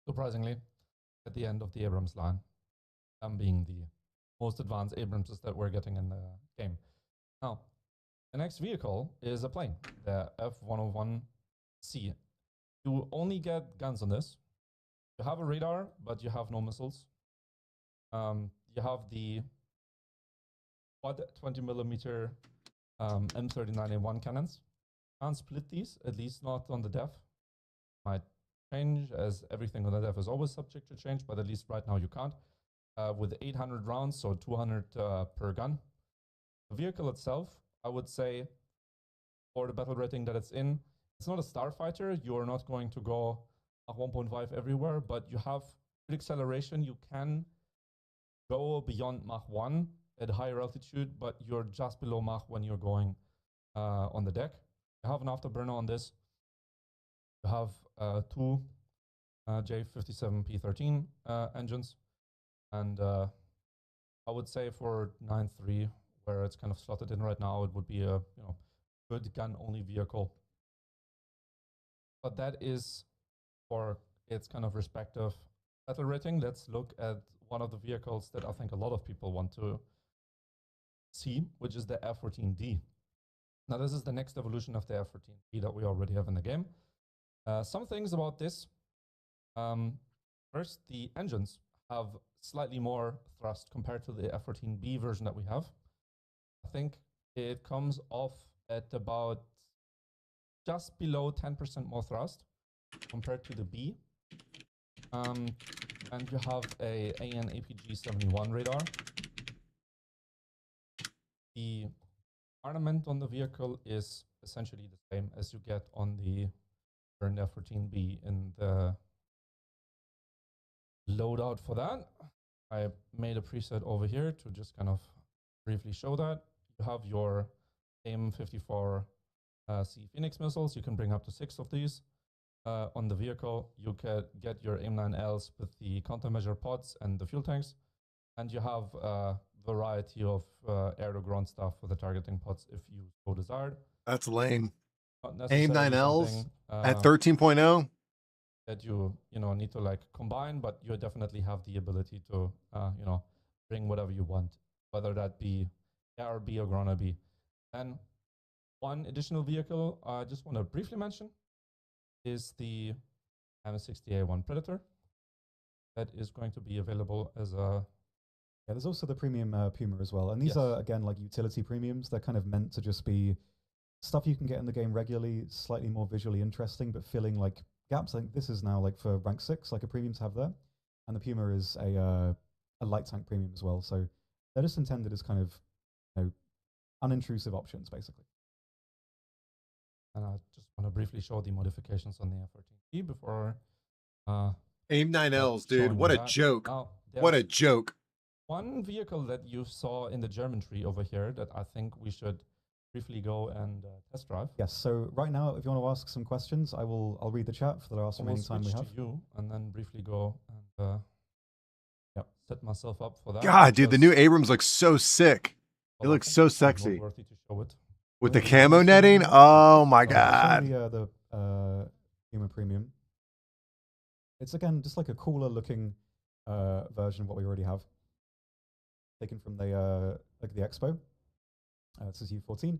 Surprisingly, at the end of the Abrams line, being the most advanced Abramses that we're getting in the game. Now, the next vehicle is a plane, the F-101C. You only get guns on this. You have a radar, but you have no missiles. You have the quad 20mm M39A1 cannons. Can't split these, at least not on the dev. Might change, as everything on the dev is always subject to change, but at least right now you can't. With 800 rounds, so 200 per gun. The vehicle itself, I would say, for the battle rating that it's in, it's not a starfighter. You're not going to go Mach 1.5 everywhere, but you have good acceleration. You can go beyond Mach 1 at higher altitude, but you're just below Mach when you're going on the deck. You have an afterburner on this. You have 2 J57P13 engines. And I would say for 9.3, where it's kind of slotted in right now, it would be a good gun-only vehicle. But that is for its kind of respective battle rating. Let's look at one of the vehicles that I think a lot of people want to C, which is the F14D. Now, this is the next evolution of the F14D that we already have in the game. Some things about this. First, the engines have slightly more thrust compared to the F14B version that we have. I think it comes off at about just below 10% more thrust compared to the B. And you have a AN APG-71 radar. The armament on the vehicle is essentially the same as you get on the current F14B in the loadout for that. I made a preset over here to just kind of briefly show that. You have your AIM-54 C Phoenix missiles. You can bring up to 6 of these. On the vehicle, you can get your AIM-9Ls with the countermeasure pods and the fuel tanks. And you have a variety of air-to-ground stuff for the targeting pods if you so desired. That's lame. Not AIM-9Ls at 13.0? That you need to like combine, but you definitely have the ability to bring whatever you want, whether that be ARB or ground RB. And one additional vehicle I just want to briefly mention is the M60A1 Predator that is going to be available as a... Yeah, there's also the premium Puma as well. And these are, again, like utility premiums. They're kind of meant to just be stuff you can get in the game regularly, slightly more visually interesting, but filling like gaps. I think this is now like for rank 6, like a premium to have there. And the Puma is a light tank premium as well. So they're just intended as kind of unintrusive options, basically. And I just want to briefly show the modifications on the F14B before... AIM-9Ls, dude. What a joke. Now, what a joke. One vehicle that you saw in the German tree over here that I think we should briefly go and test drive. Yes, so right now, if you want to ask some questions, I'll read the chat for the last remaining time we have. To you and then briefly go and set myself up for that. God, dude, the new Abrams looks so sick. It looks so sexy. Worthy to show it. With the camo netting? Oh my God. The Puma Premium. It's again just like a cooler looking version of what we already have. Taken from the Expo. This is U14.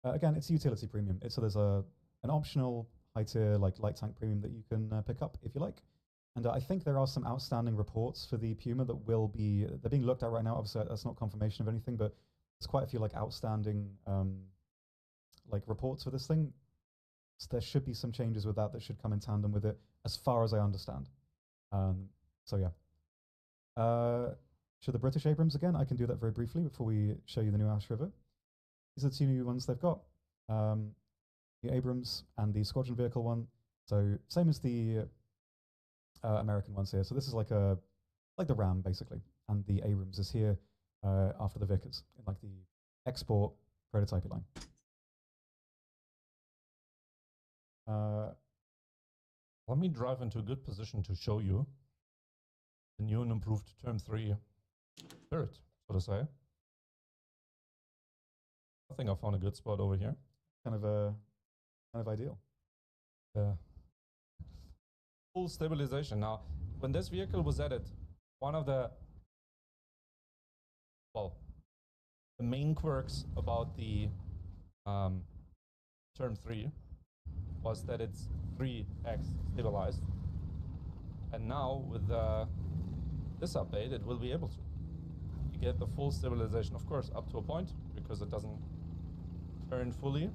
Again, it's a utility premium. So there's an optional high tier like light tank premium that you can pick up if you like. And I think there are some outstanding reports for the Puma that they're being looked at right now. Obviously, that's not confirmation of anything, but there's quite a few like outstanding like reports for this thing. So there should be some changes with that should come in tandem with it, as far as I understand. So yeah. Should the British Abrams again? I can do that very briefly before we show you the new Ash River. These are the two new ones they've got. The Abrams and the Squadron Vehicle one. So same as the American ones here. So this is like the Ram basically, and the Abrams is here after the Vickers in like the export prototype line. Let me drive into a good position to show you the new and improved Term 3 Spirit, so to say. I think I found a good spot over here. Kind of ideal. Full stabilization. Now, when this vehicle was added, one of the main quirks about the Term 3 was that it's 3x stabilized. And now with this update, it will be able to. You get the full stabilization, of course, up to a point, because it doesn't turn fully.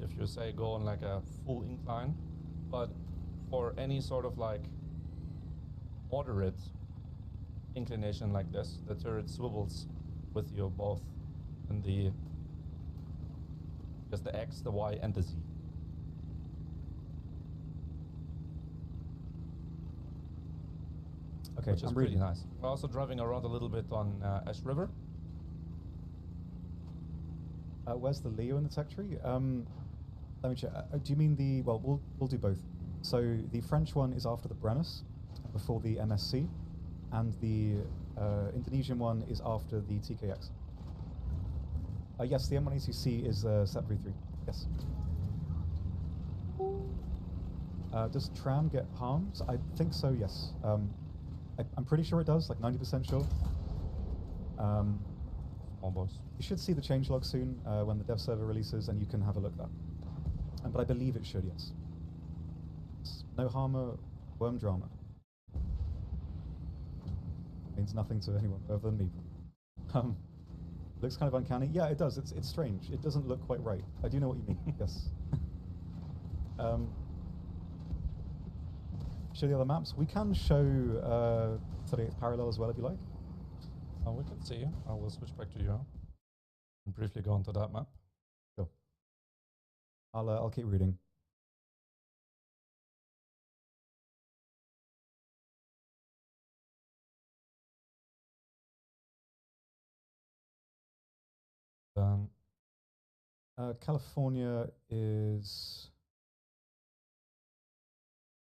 If you say go on like a full incline, but for any sort of like moderate inclination like this, the turret swivels with you both in just the X, the Y, and the Z. Okay, which is pretty nice. We're also driving around a little bit on Ash River. Where's the Leo in the tech tree? Let me check. Do you mean the? Well, we'll do both. So the French one is after the Brennus, before the MSC, and the Indonesian one is after the TKX. Yes, the M1A2C is Set V3. Yes. Does Tram get harmed? I think so. Yes. I'm pretty sure it does, like 90% sure. Small boss. You should see the changelog soon when the dev server releases, and you can have a look at that. But I believe it should, yes. No harmer, worm drama. Means nothing to anyone other than me. Looks kind of uncanny. Yeah, it does. It's strange. It doesn't look quite right. I do know what you mean. Yes. Show the other maps. We can show 38th parallel as well if you like. We can see. I will switch back to you and briefly go onto that map. Sure. I'll keep reading. Then California is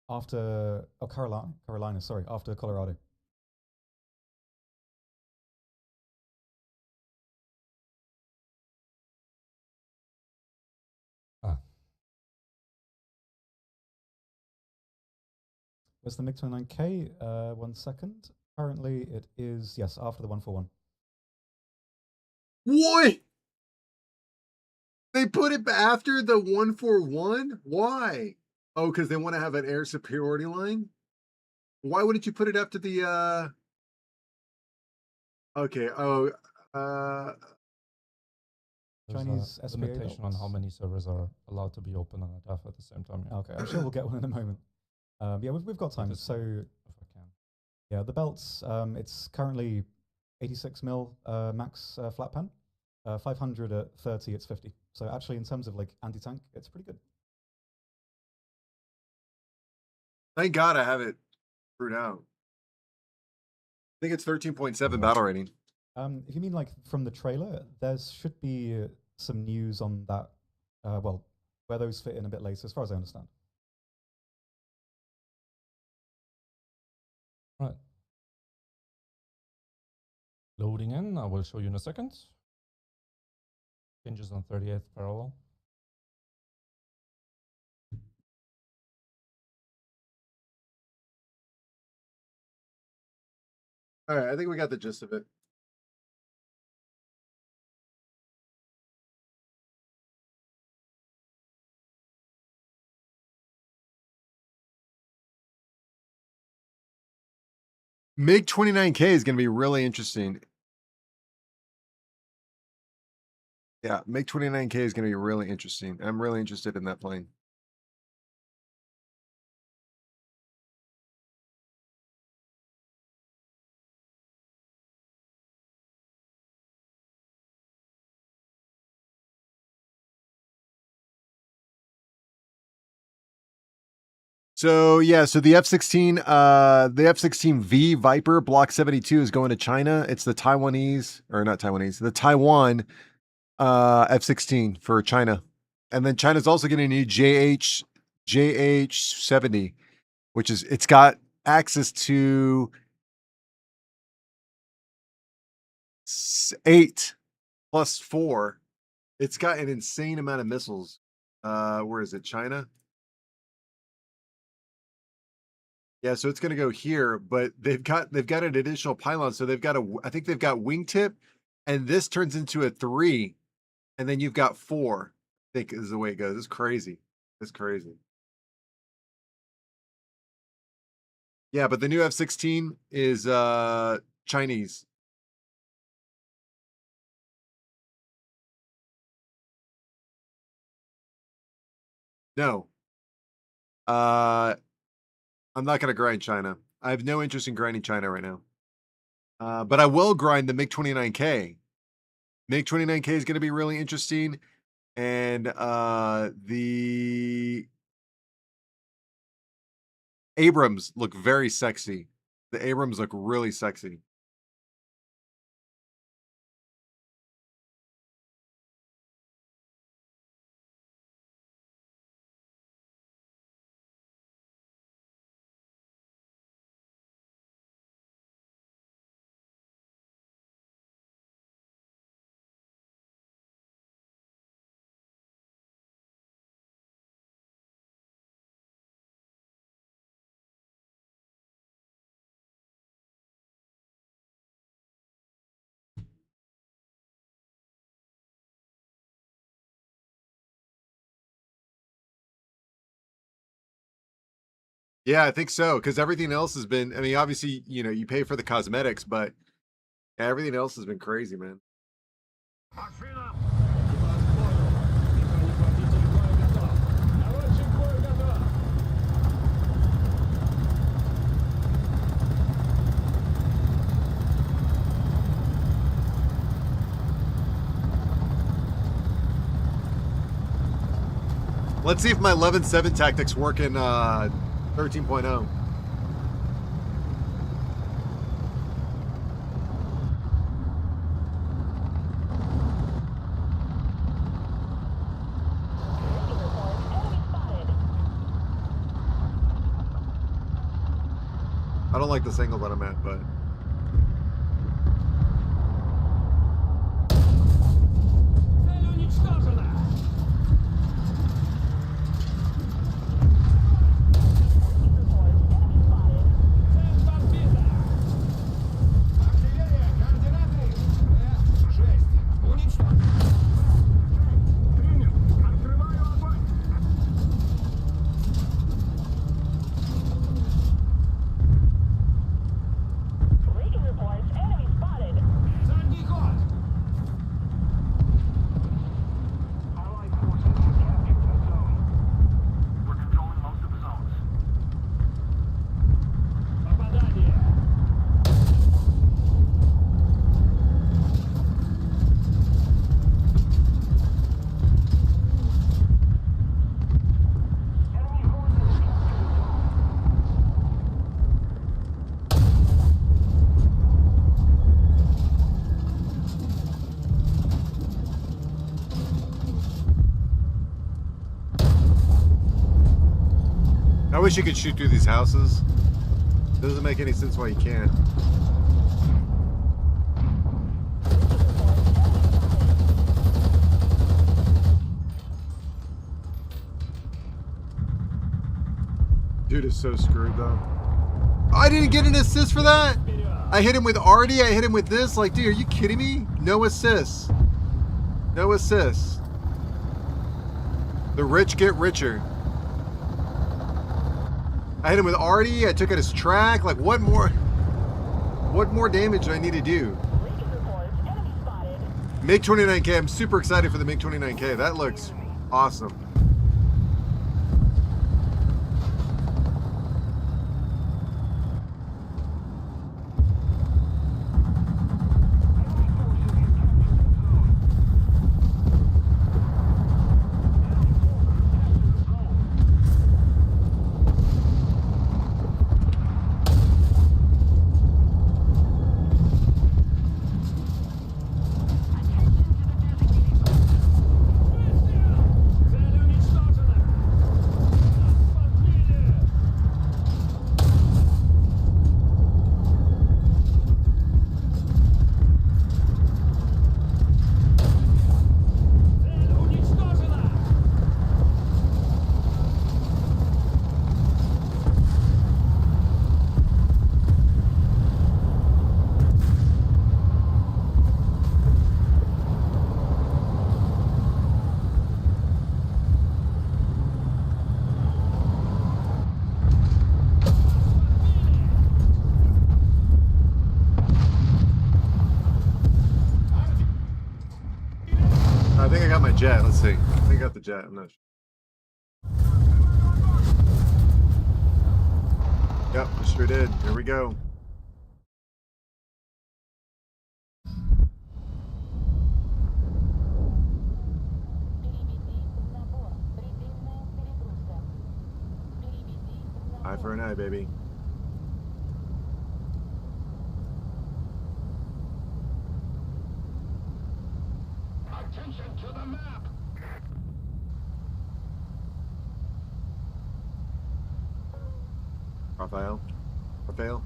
after Carolina, sorry, after Colorado. Where's the MiG-29K? 1 second. Currently, it is, yes, after the 141. What? They put it after the 141? Why? Oh, because they want to have an air superiority line? Why wouldn't you put it after the okay, there's Chinese a SPA limitation on how belts. many servers are allowed to be open on a DAF at the same time. Yeah. Okay, I'm sure we'll get one in a moment. Yeah, we've got time. So, if I can. yeah, the belts, it's currently 86 mil max flat pan. 500 at 30, it's 50. So actually, in terms of like anti-tank, it's pretty good. thank God I have it screwed out. I think it's 13.7 battle rating. If you mean like from the trailer, there should be some news on that. Well, where those fit in a bit later, as far as I understand. Right. Loading in. I will show you in a second. Changes on 38th parallel. All right, I think we got the gist of it. MiG-29K is going to be really interesting. Yeah, MiG-29K is going to be really interesting. I'm really interested in that plane. So yeah, so the F-16V Viper Block 72 is going to China. It's the Taiwanese, or not Taiwanese, the Taiwan F-16 for China. And then China's also getting a new JH-70, which is, it's got access to 8 plus 4. It's got an insane amount of missiles. Where is it? China? Yeah, so it's going to go here, but they've got an additional pylon, so they've got I think they've got wingtip, and this turns into a 3, and then you've got 4. I think is the way it goes. It's crazy. It's crazy. Yeah, but the new F-16 is Chinese. No. I'm not going to grind China. I have no interest in grinding China right now. But I will grind the MiG-29K. MiG-29K is going to be really interesting. And the Abrams look very sexy. The Abrams look really sexy. Yeah, I think so. Because everything else has been. I mean, obviously, you pay for the cosmetics, but everything else has been crazy, man. Экипаж понял. Механик-водитель боя готов. Наводчик боя готов. Let's see if my 11-7 tactics work in 13.0. I don't like this angle that I'm at, but Цель уничтожена. Цель подбита. Артиллерия, координаты. 6. Уничтожен. Принял. Открываю огонь. Задний ход. Попадание. I wish you could shoot through these houses. Doesn't make any sense why you can't. Dude is so screwed though. I didn't get an assist for that. I hit him with Artie. I hit him with this. Like, dude, are you kidding me? No assists. No assists. The rich get richer. I hit him with Artie. I took out his track. Like, what more damage do I need to do? MiG-29K. I'm super excited for the MiG-29K. That looks awesome. Цель уничтожена. Подбили. Цель уничтожена. I think I got my jet. Let's see. I think I got the jet. I'm not sure. Yep, I sure did. Here we go. Eye for an eye, baby. Attention to the map. Raphael. Raphael.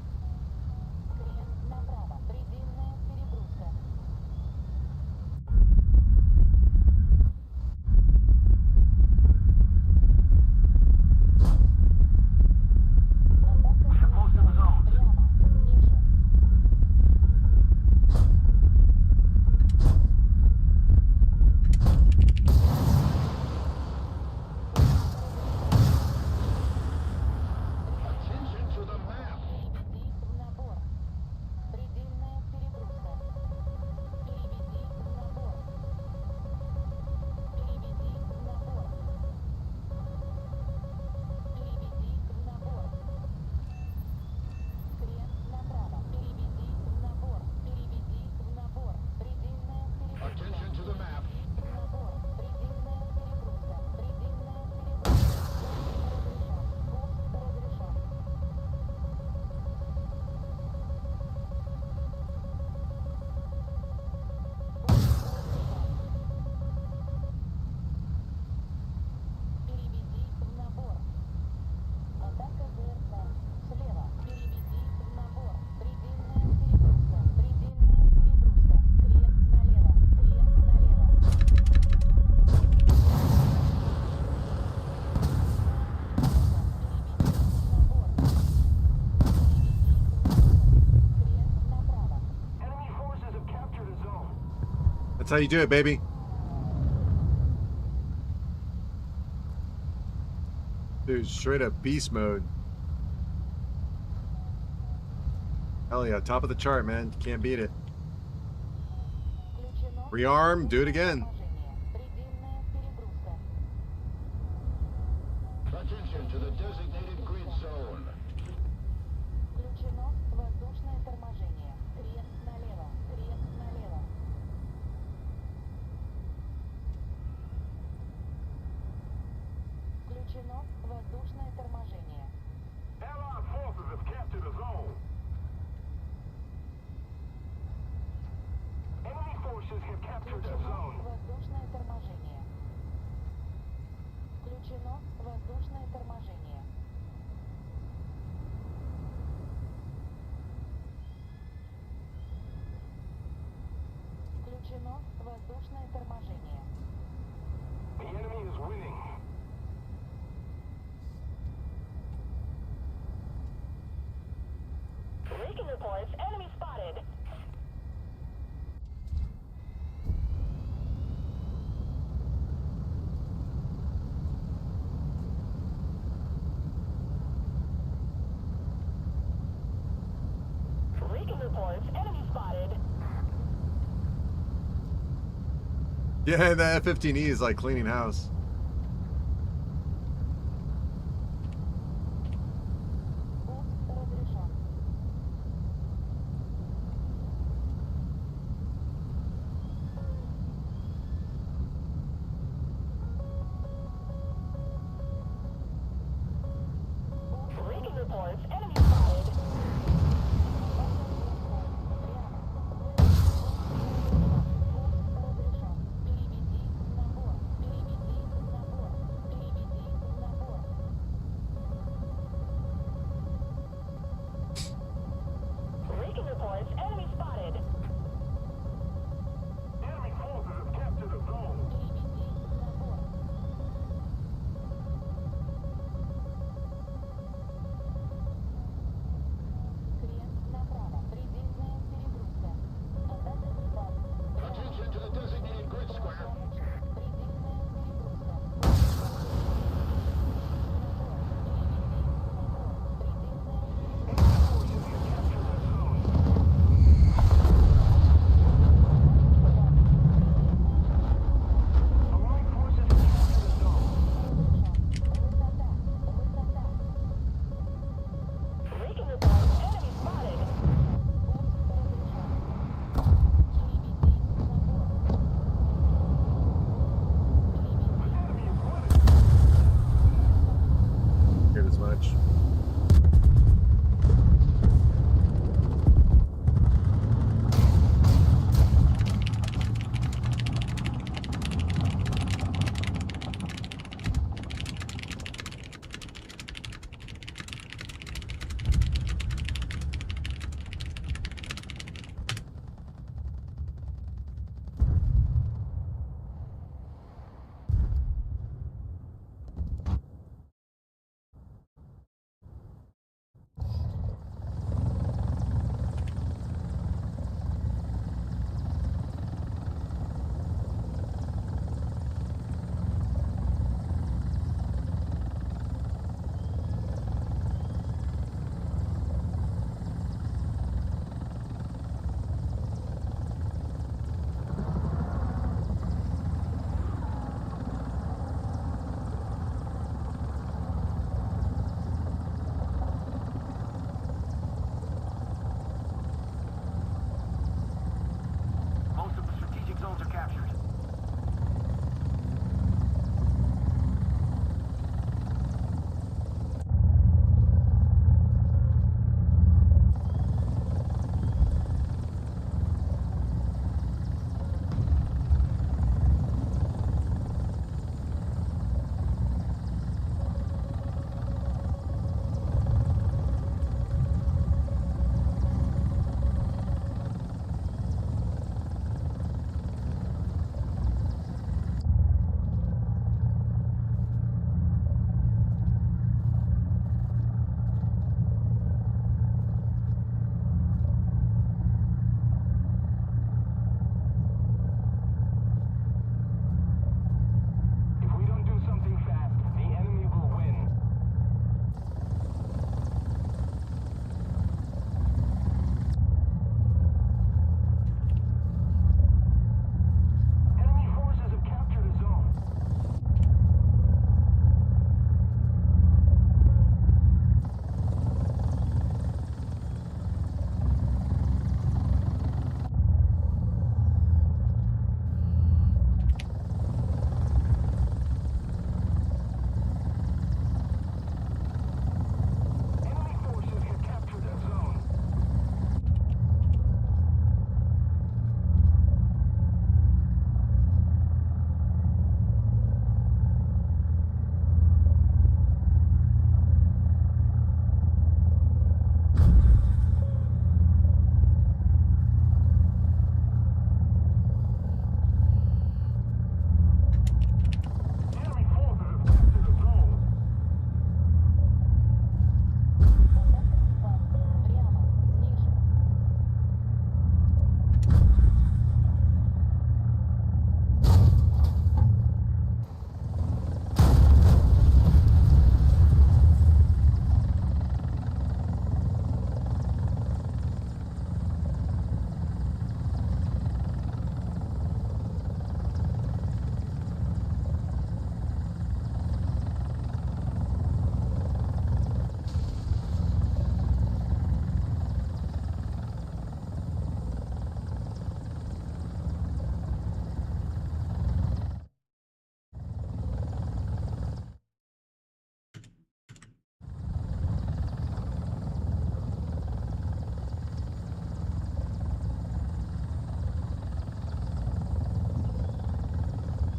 Направо. Предельная перегрузка. Атака. Прямо. Ниже. That's how you do it, baby. Dude, straight up beast mode. Hell yeah, top of the chart, man. Can't beat it. Включено Rearm, do it again. торможение. Предельная перегрузка. Attention to the designated grid zone. Включено воздушное торможение. Крест налево. Крест налево. Включено воздушное торможение. Allied forces have captured a zone. Enemy forces have captured a Включено zone. воздушное торможение. Включено воздушное торможение. Включено воздушное торможение. The enemy is winning. Beacon reports enemy spotted. Beacon reports enemy spotted. Yeah, the F-15E is like cleaning house. Путь разрешен. Beacon reports enemy spotted. Путь разрешен. Переведи на борт. Переведи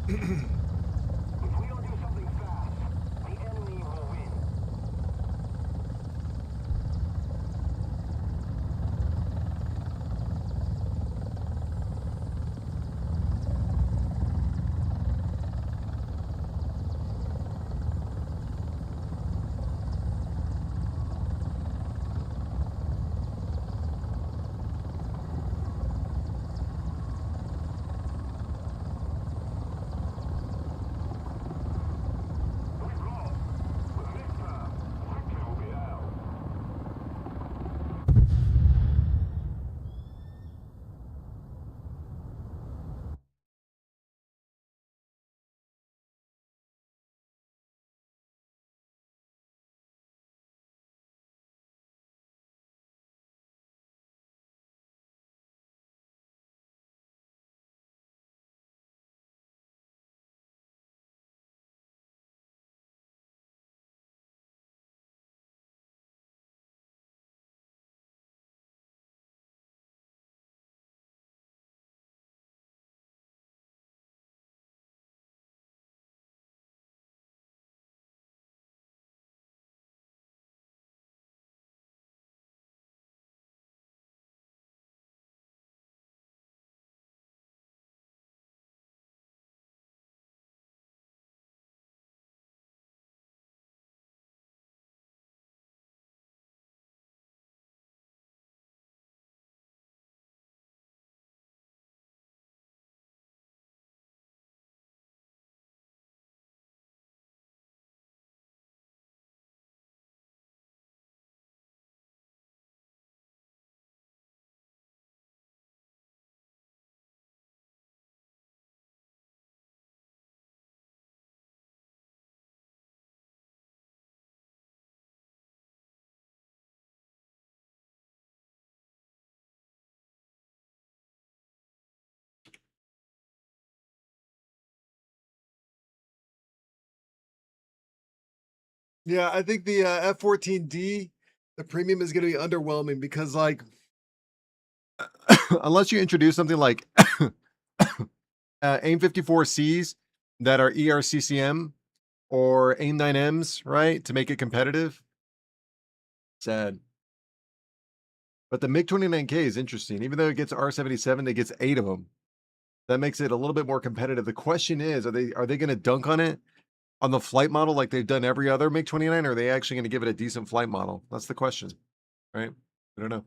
If we don't do something fast, the enemy will win. We've lost. But this time, victory will be ours. Yeah, I think the F-14D, the premium is going to be underwhelming because, like, unless you introduce something like AIM 54Cs that are ERCCM or AIM 9Ms, right, to make it competitive. Sad. But the MiG-29K is interesting. Even though it gets R-77, it gets 8 of them. That makes it a little bit more competitive. The question is, are they going to dunk on it on the flight model like they've done every other MiG-29, or are they actually going to give it a decent flight model? That's the question, right? I don't know.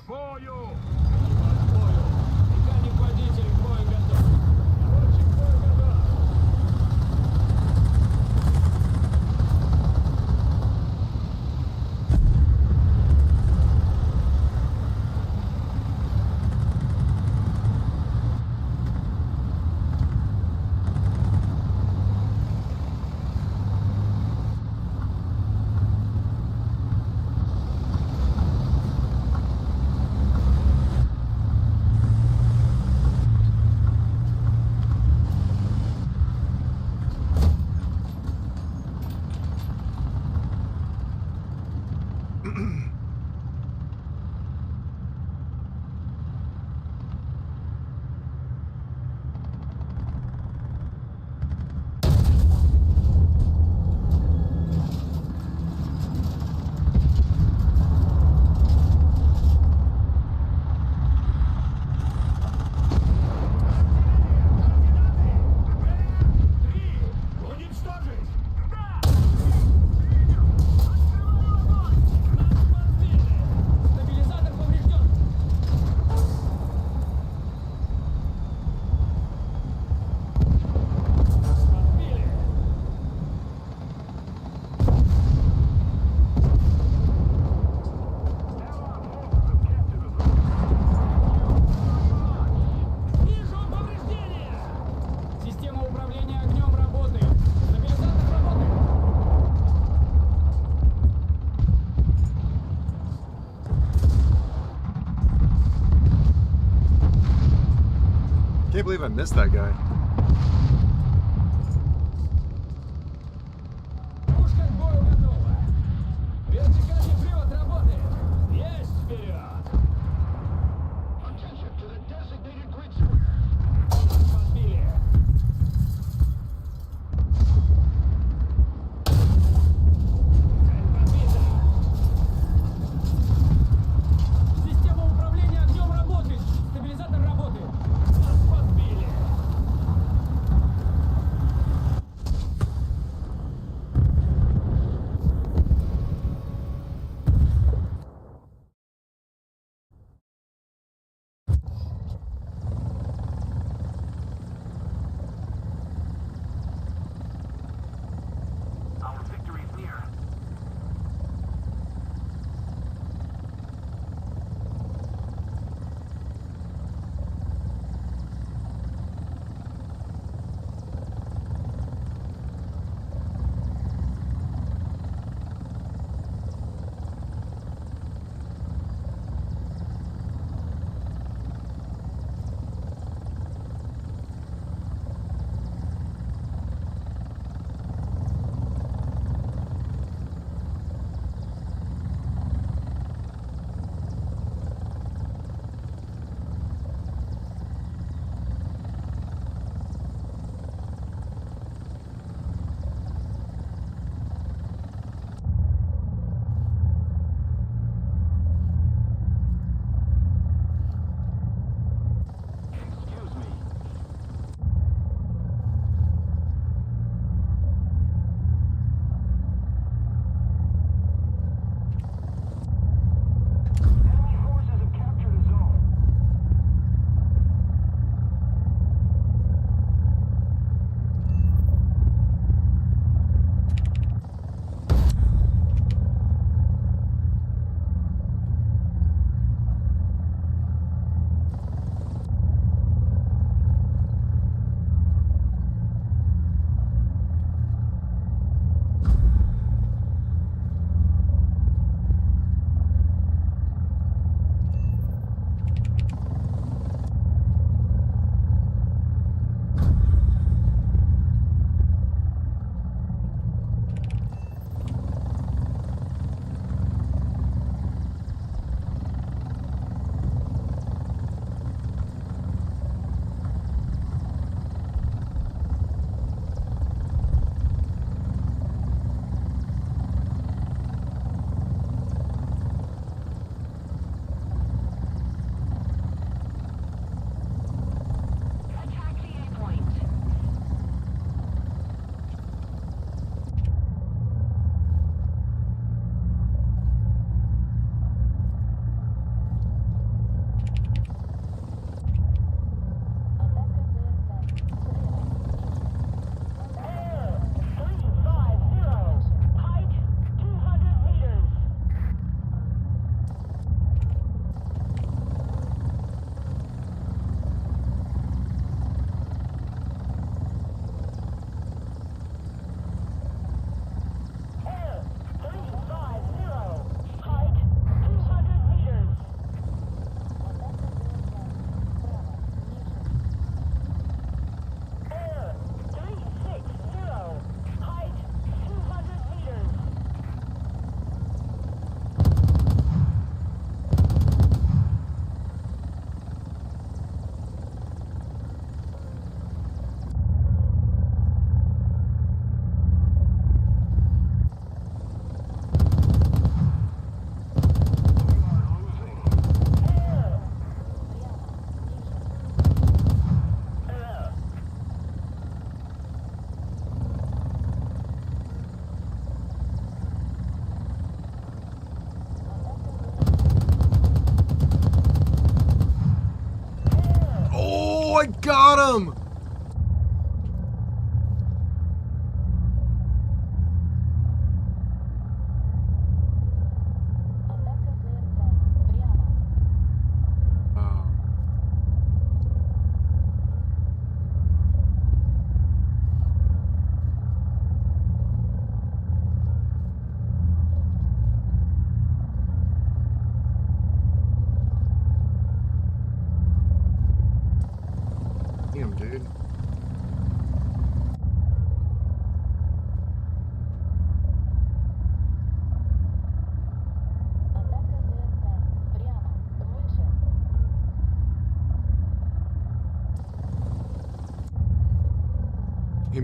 К бою! К бою! Механик-водитель к бою готов! Наводчик к бою готов! Уничтожить! Да! Принял! Открываю огонь! Нас подбили! Стабилизатор поврежден! Нас подбили! Вижу повреждения! Система управления огнем работает! Стабилизатор работает! Can't believe I missed that guy.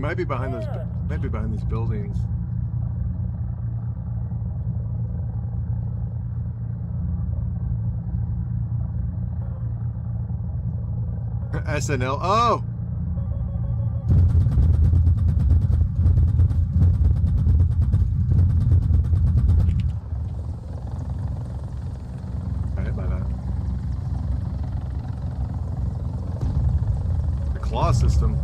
might be behind those. Might be behind these buildings. SNL. Oh. I hit by that. The claw system.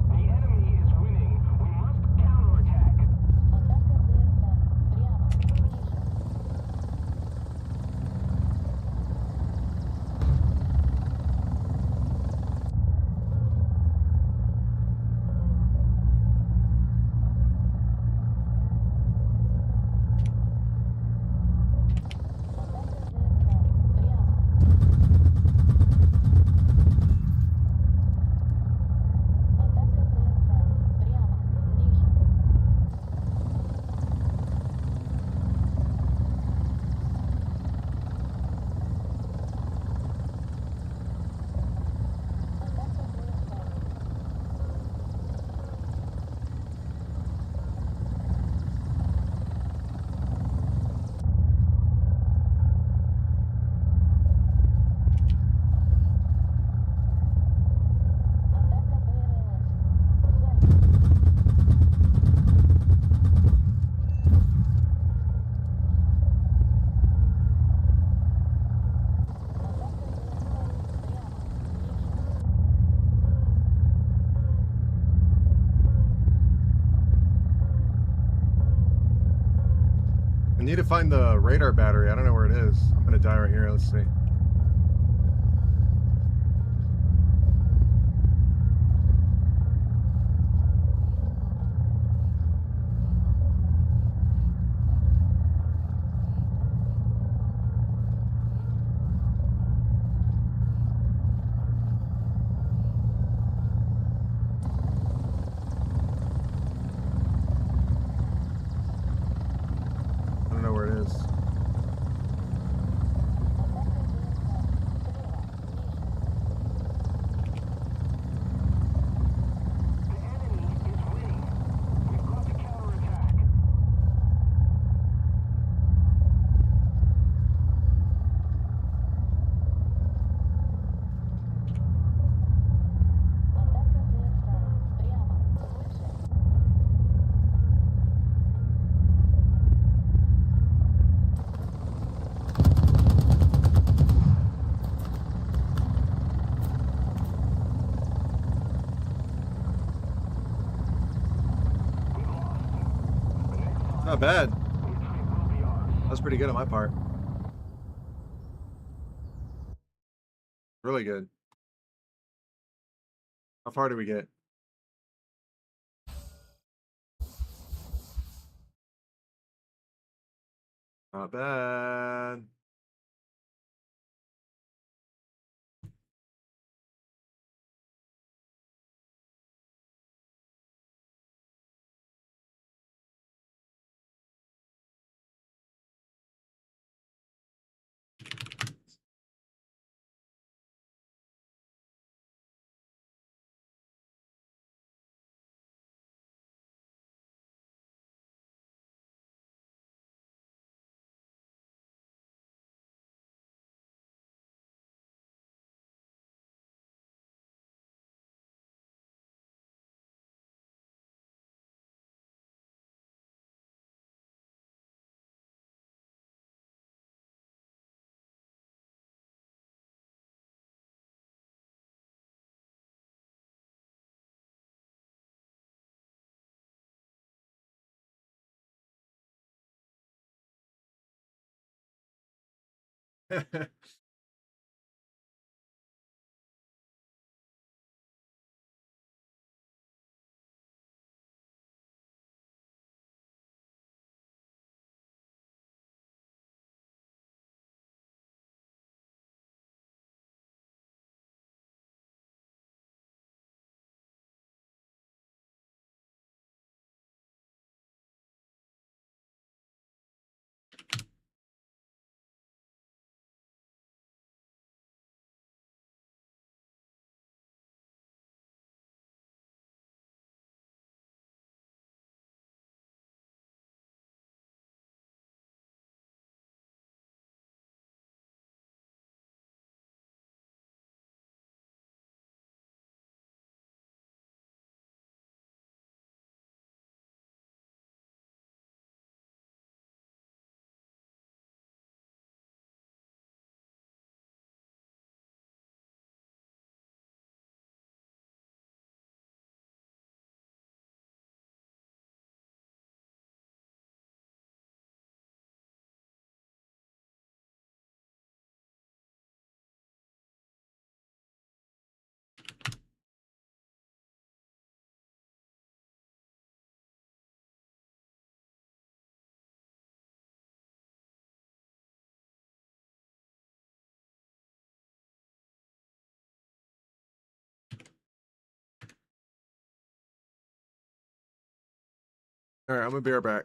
The enemy is winning. We must counterattack. Атака ДРК. Прямо. Ниже. Атака ДРК. Прямо. Атака ДРК. Прямо. Ниже. Атака ДРК. Атака БРЛС. Сзади. Атака ДРК. Прямо. Ниже. I need to find the radar battery. I don't know where it is. I'm gonna die right here. Let's see. I don't know where it is. Атака ДРК. Слева. Ниже. The enemy is winning. We've got to counterattack. Атака ДРК. Прямо. Выше. Not bad. Victory will be ours. That was pretty good on my part. Really good. How far did we get? Not bad. All right, I'm gonna be right back.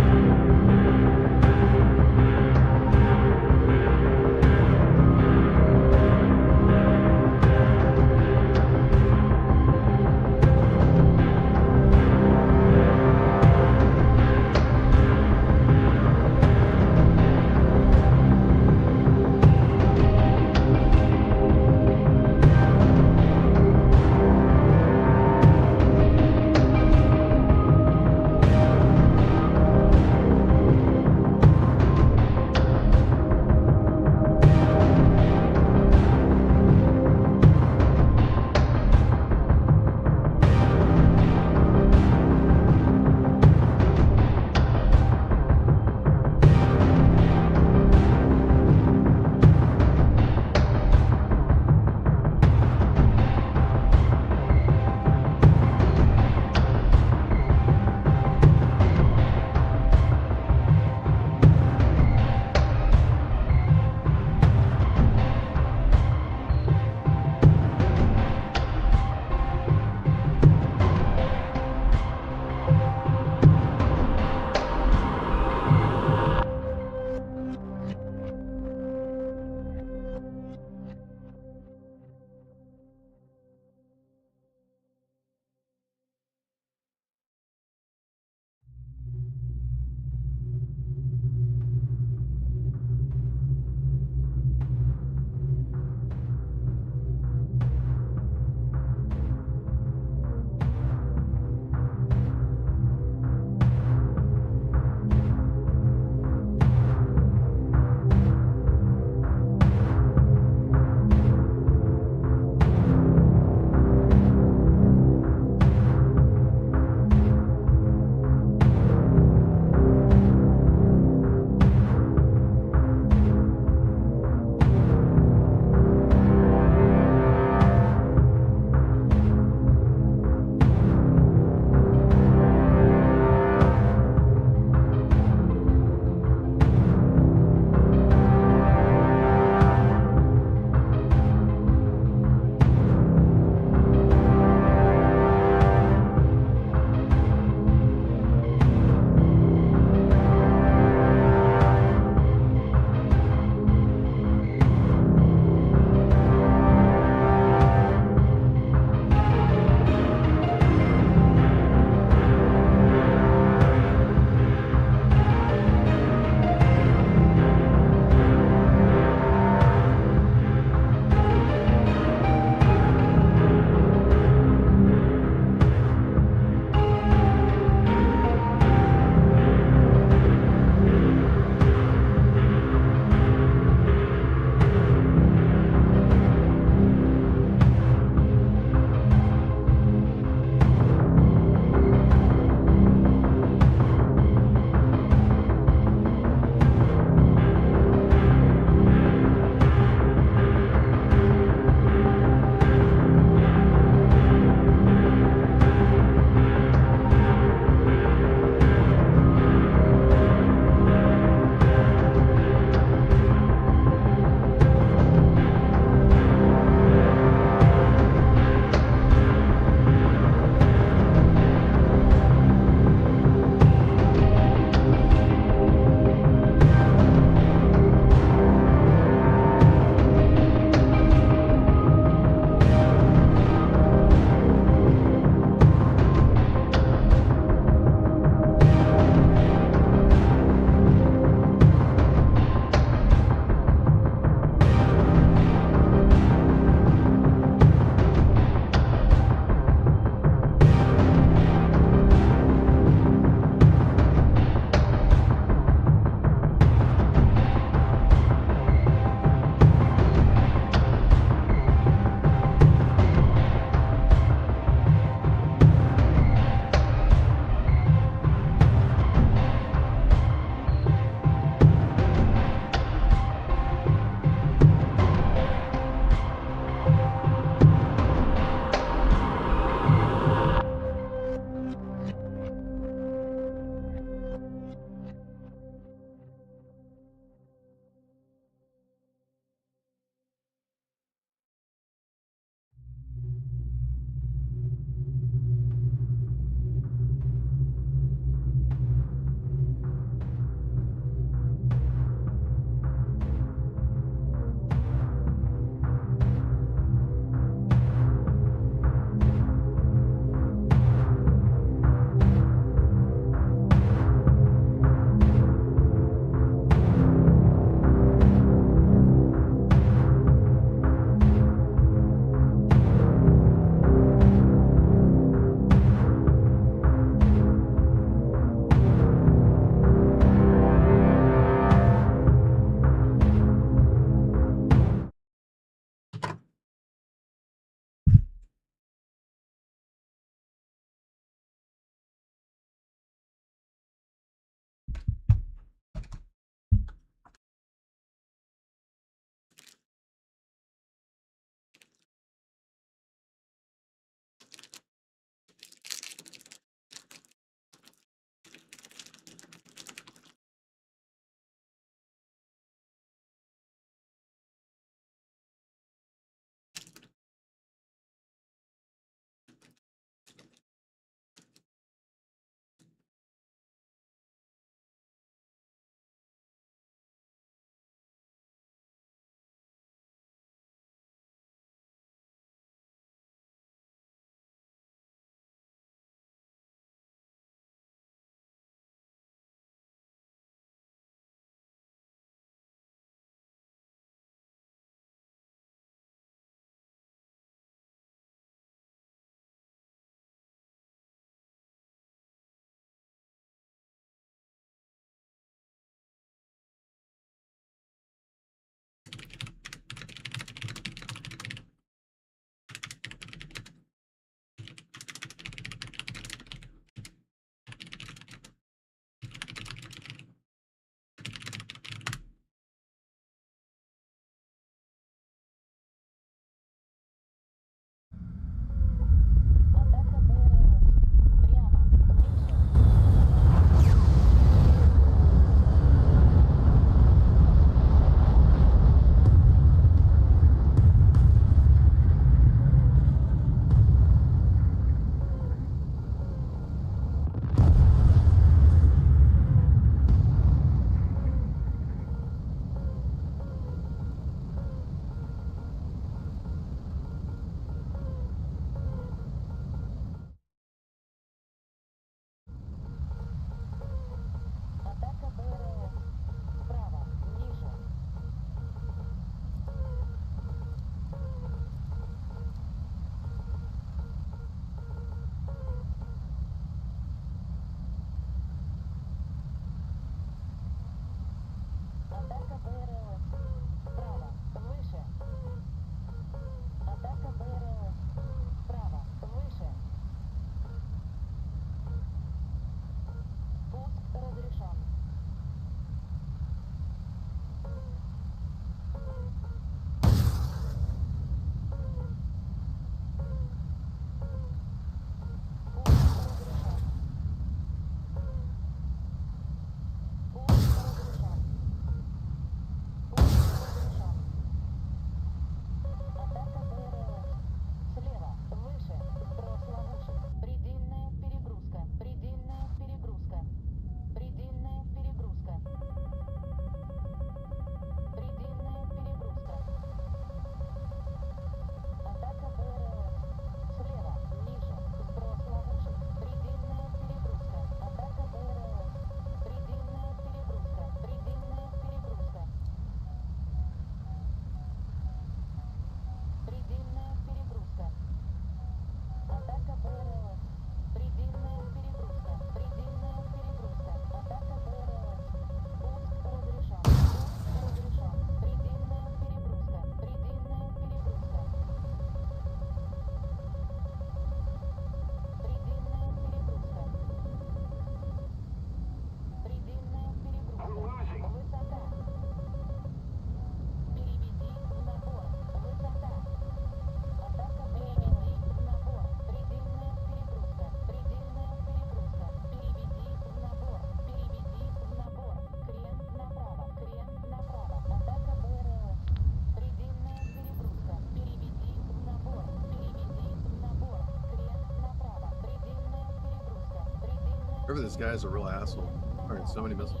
Whoever this guy is a real asshole. Alright, so many missiles.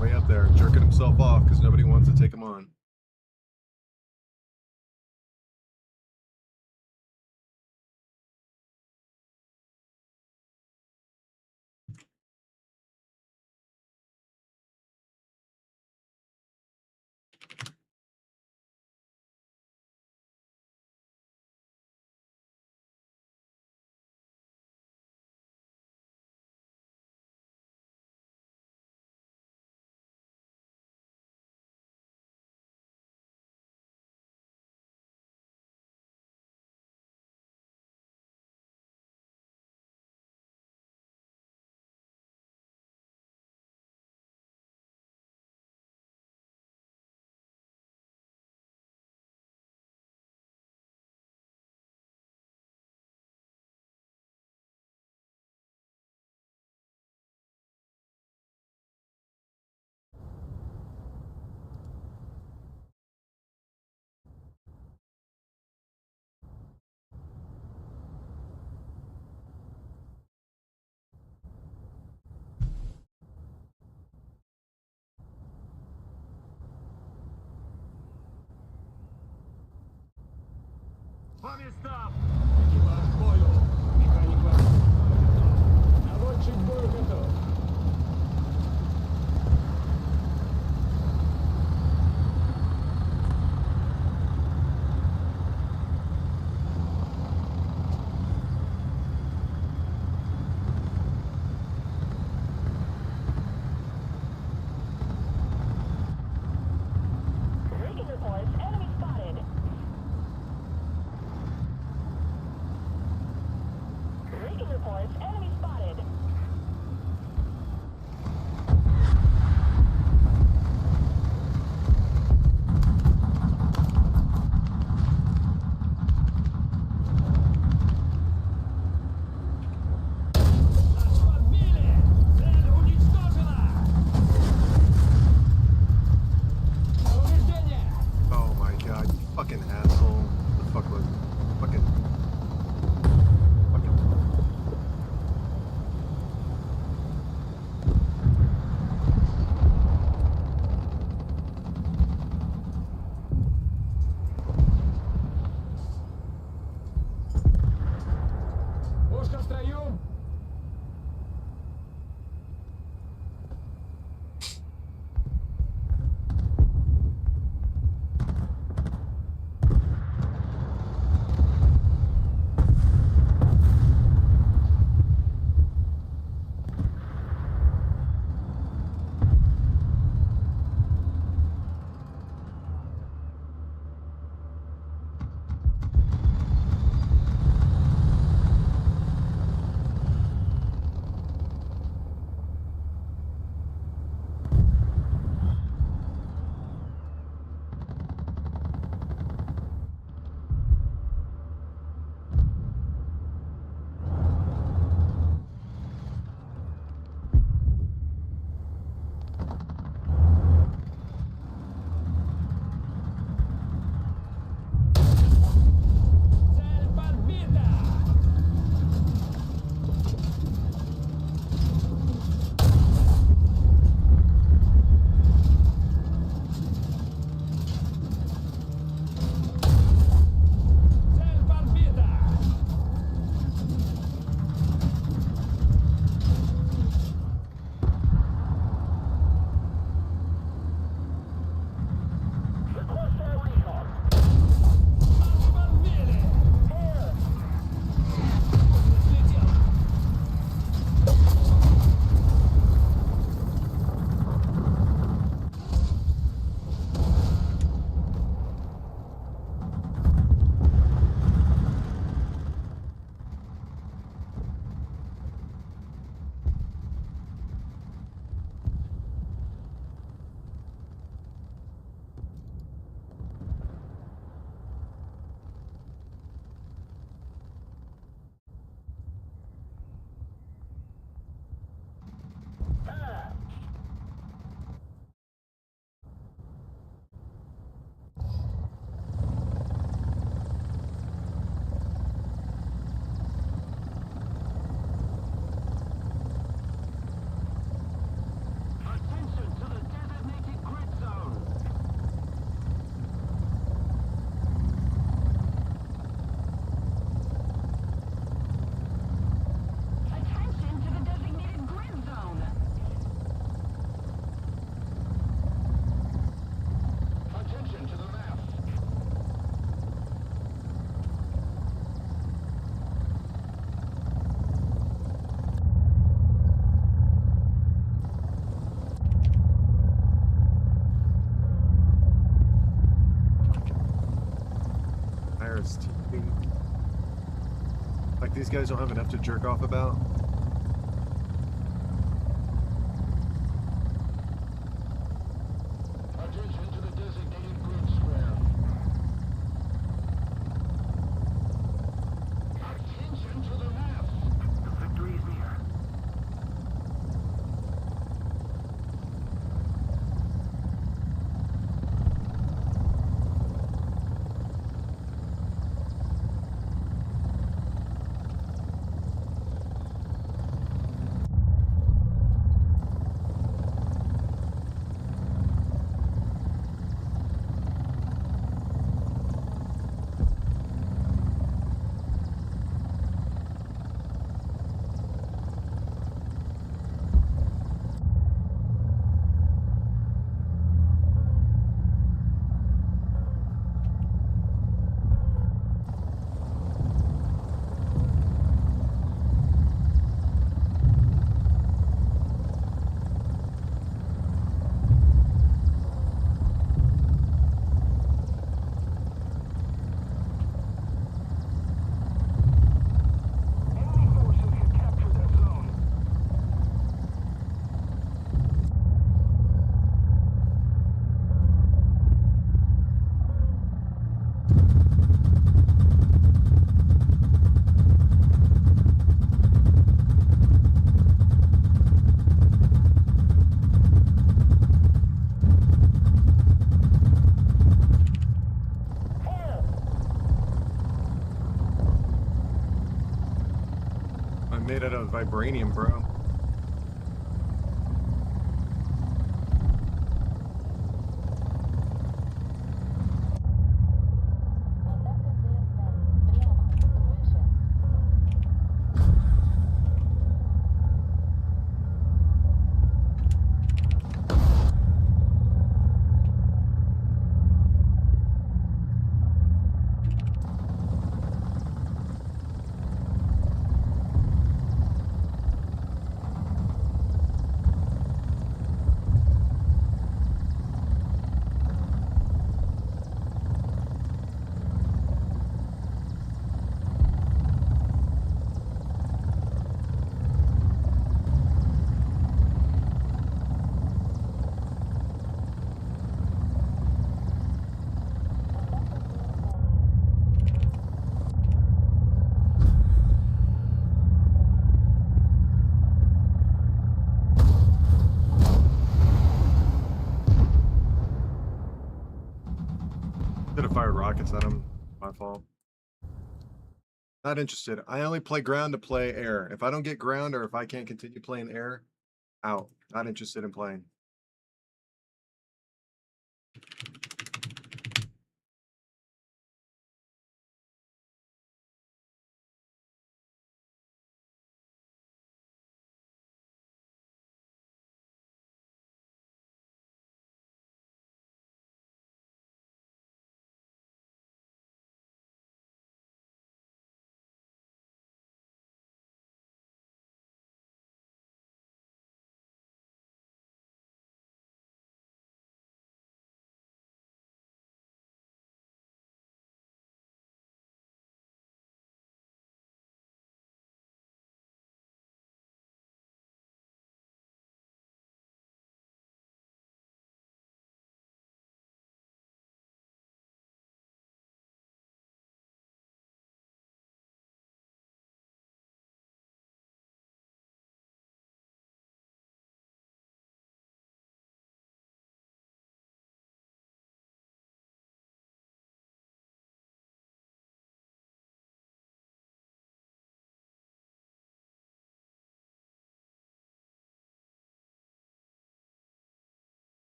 Way up there, jerking himself off because nobody wants to take him on. По местам! Экипаж к бою! Механик готов! Наводчик к бою готов! Rigging reports, enemy spotted. Rigging reports, enemy spotted. Нас подбили! Цель уничтожена! Повреждение! Oh my god, you fucking asshole. The fuck was fucking. Пушка в строю! Like these guys don't have enough to jerk off about. Attention to the designated grid square. Attention to the map. Victory is near. Enemy forces have captured that zone. I'm made out of vibranium, bro. Атака ЗС. Прямо. Выше. Could have fired rockets at him. My fault. Not interested. I only play ground to play air. If I don't get ground or if I can't continue playing air, out. Not interested in playing.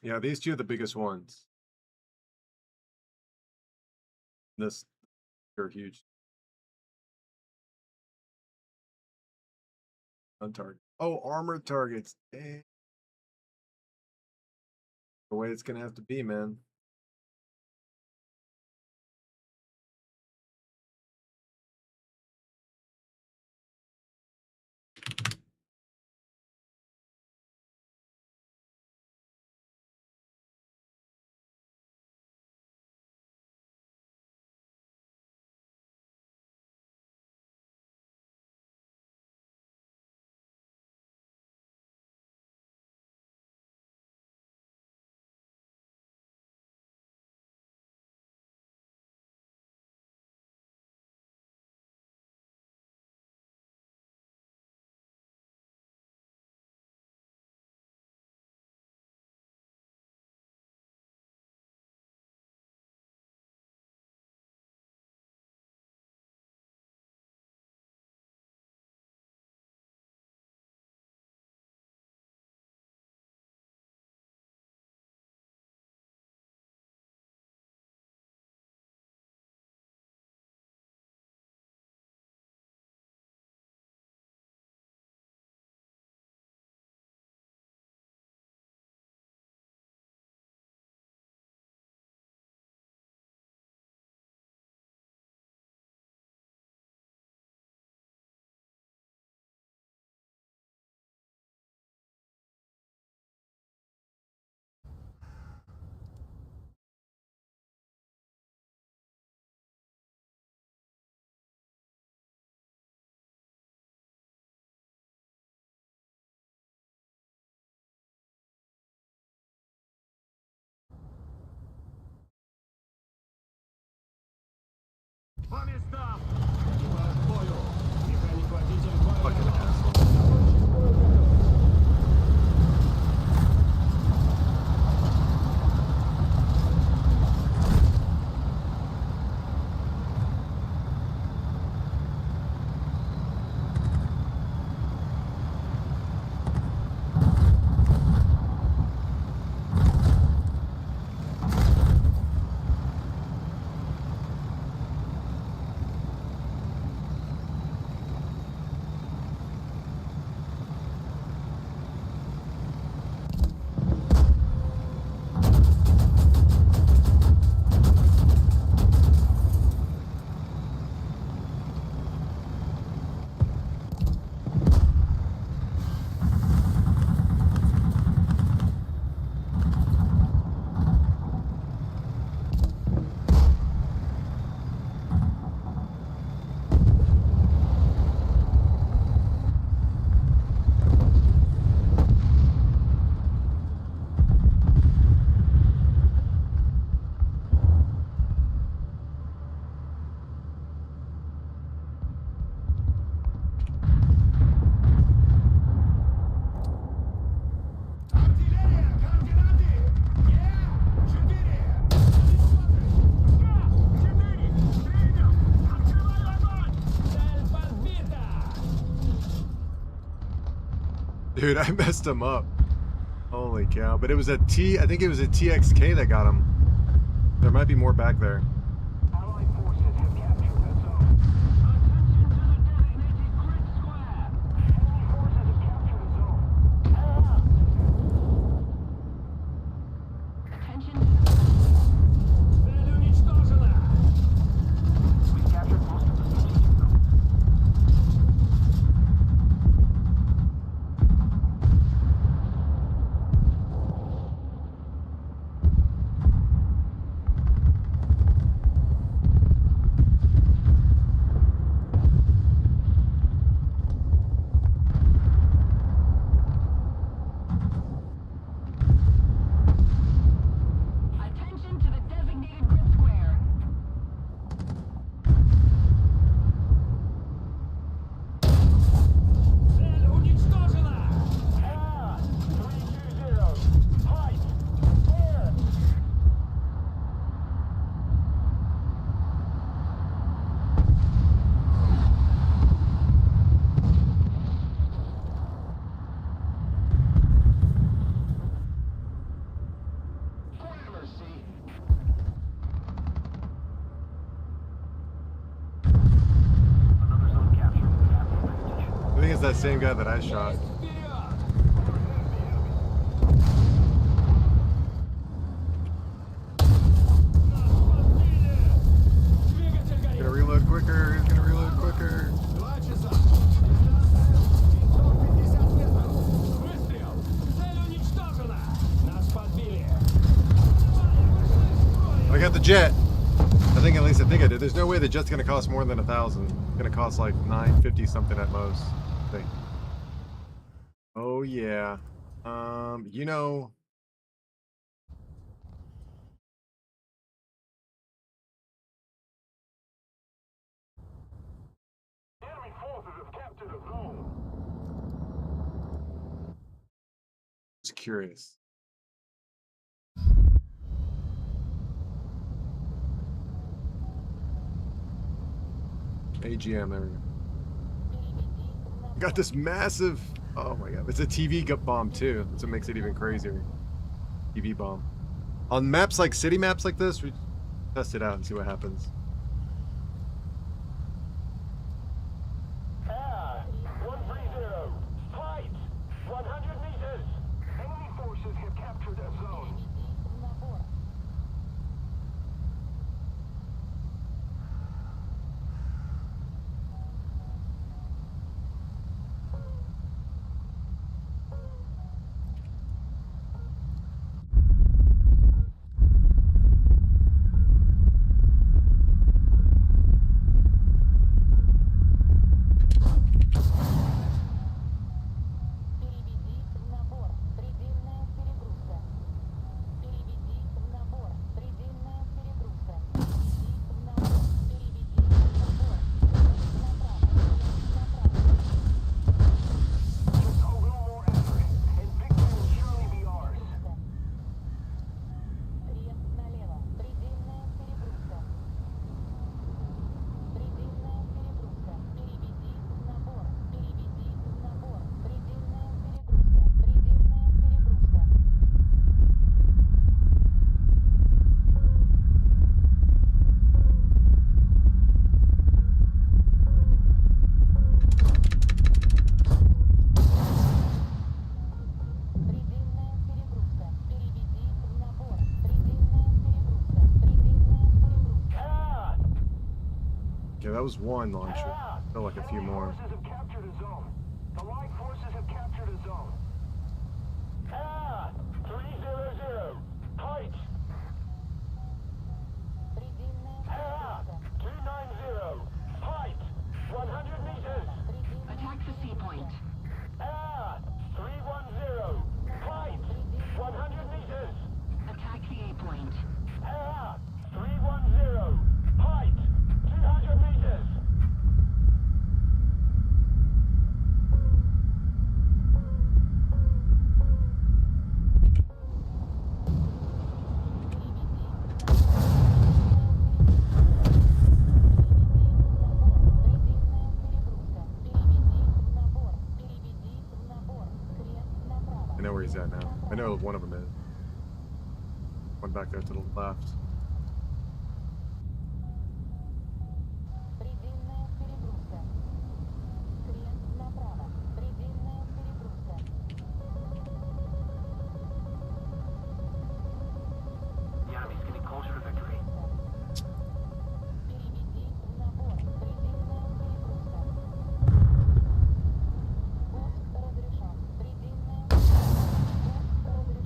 Yeah, these two are the biggest ones. This are huge. On target. Oh, armored targets. Dang. The way it's gonna have to be, man. По местам! Прибываю к бою! Механик-водитель боя Fucking готов! asshole. Рабочий бой готов! Артиллерия! Координаты! Е-4! Г-4! Принял! Открываю огонь! Цель подбита! Dude, I messed him up. Holy cow. But it was a T, I think it was a TXK that got him. There might be more back there. Allied forces have captured the zone. Attention to the designated grid square! Enemy forces have captured the zone. Attention to the Цель уничтожена! We captured most of the strategic zone. that same guy that I shot. Gonna reload quicker. He's gonna reload quicker. I got the jet. I think at least I think I did. There's no way the jet's gonna cost more than 1,000. It's gonna cost like 950 something at most. I think. Oh yeah. You know. Enemy forces have captured a zone. Just curious. AGM, there we go. Got this massive. Oh my god, it's a TV bomb too. That's what makes it even crazier. TV bomb. On maps like city maps like this, we test it out and see what happens. Air 130. Fight 100 meters. Enemy forces have captured a zone. Переведи в набор. Предельная перегрузка. Переведи в набор. Предельная перегрузка. Переведи в набор. Переведи в набор. Направо. Just a little more effort, and victory will surely be ours. Рез налево. Предельная перегрузка. Предельная перегрузка. Переведи в набор. Переведи в набор. Предельная перегрузка. Предельная перегрузка. Предельная перегрузка. Переведи в набор. Предельная перегрузка. Предельная перегрузка. Air! Yeah, that was one launcher. Felt like a few Enemy more. forces have captured a zone. Allied forces have captured a zone. Air 300. Height. Предельная Air перегрузка. 290. Height 100 meters. Предельная Attack the C point. Air 310. Height 100 meters. Attack the A point. Air 310. Height 200 meters. I know where he's at now. I know one of them is. One back there to the left. Предельная перегрузка. Крест направо. Предельная перегрузка. The enemy's getting closer to victory. Переведи в набор. Предельная перегрузка. Пуск разрешен. Предельная перегрузка. Пуск разрешен. Переведи в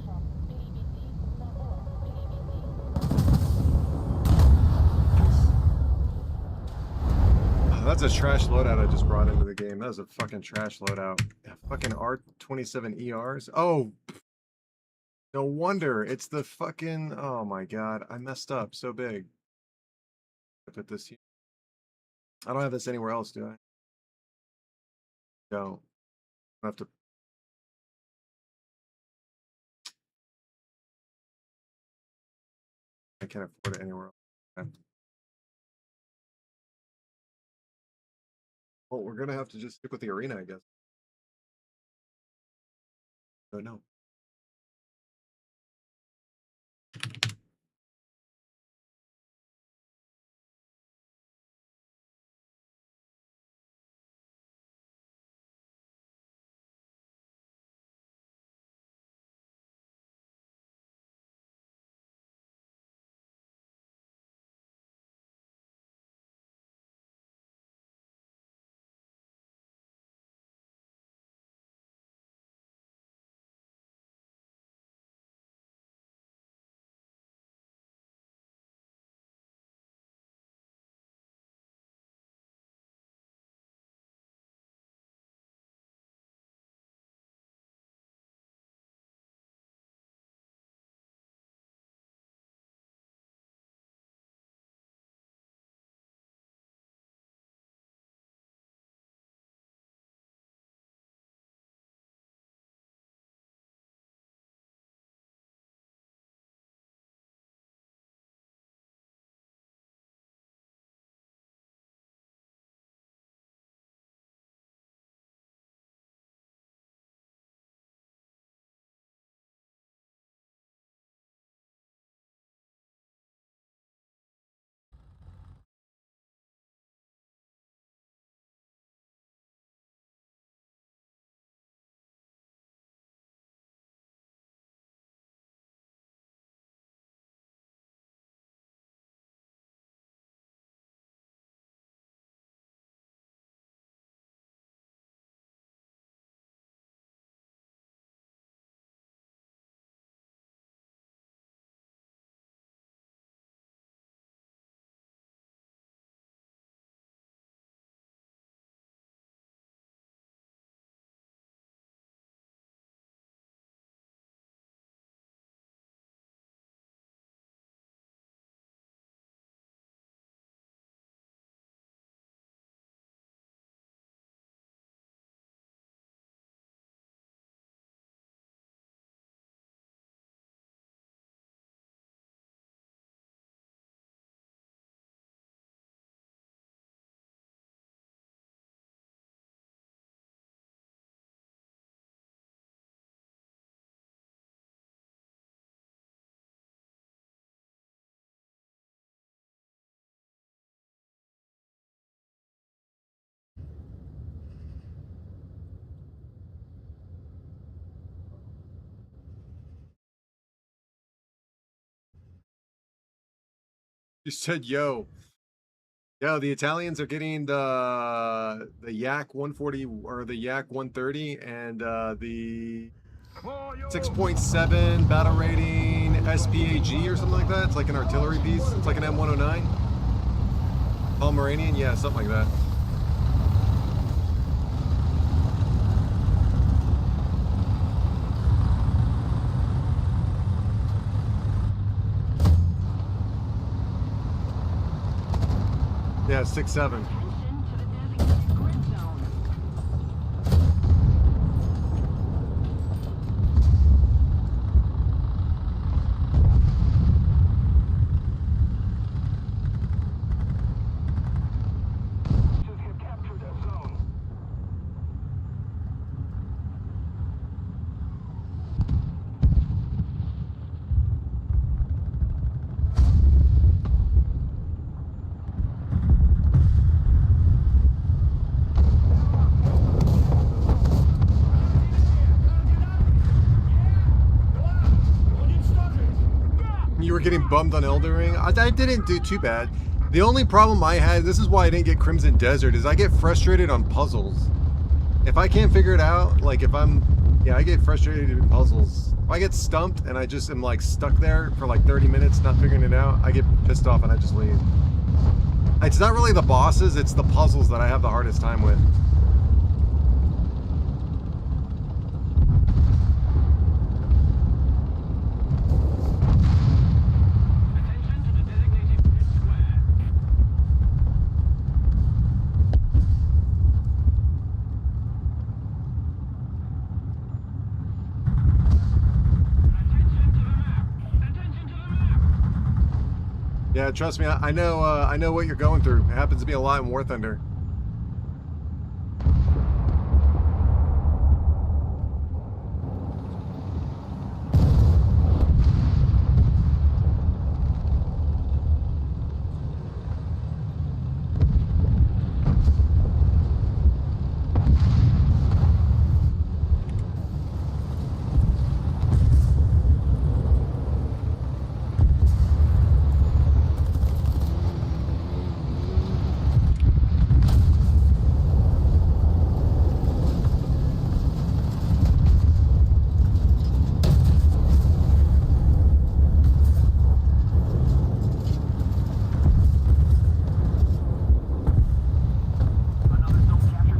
набор. Переведи в That's a trash loadout I just brought into the game. That was a fucking trash loadout. Yeah, fucking R27 ERs. Oh, no wonder. It's the fucking. Oh my god, I messed up so big. I put this here. I don't have this anywhere else, do I? No. I have to. I can't afford it anywhere else. Okay. Well, we're gonna have to just stick with the arena, I guess. Oh no. You said yo. Yo, the Italians are getting the Yak 140 or the Yak 130 and the 6.7 battle rating SPAG or something like that. It's like an artillery piece. It's like an M109. Pomeranian, yeah, something like that. Yeah, 6.7. Attention to the designated grid zone. Forces have captured a zone. You were getting bummed on Elden Ring. I didn't do too bad. The only problem I had, this is why I didn't get Crimson Desert, is I get frustrated on puzzles. If I can't figure it out, like if I get frustrated in puzzles. If I get stumped and I just am like stuck there for like 30 minutes not figuring it out, I get pissed off and I just leave. It's not really the bosses, it's the puzzles that I have the hardest time with. Attention to the designated grid square. Attention to the map. Attention to the map. Yeah, trust me, I know what you're going through. It happens to be a lot in War Thunder. Another zone captured.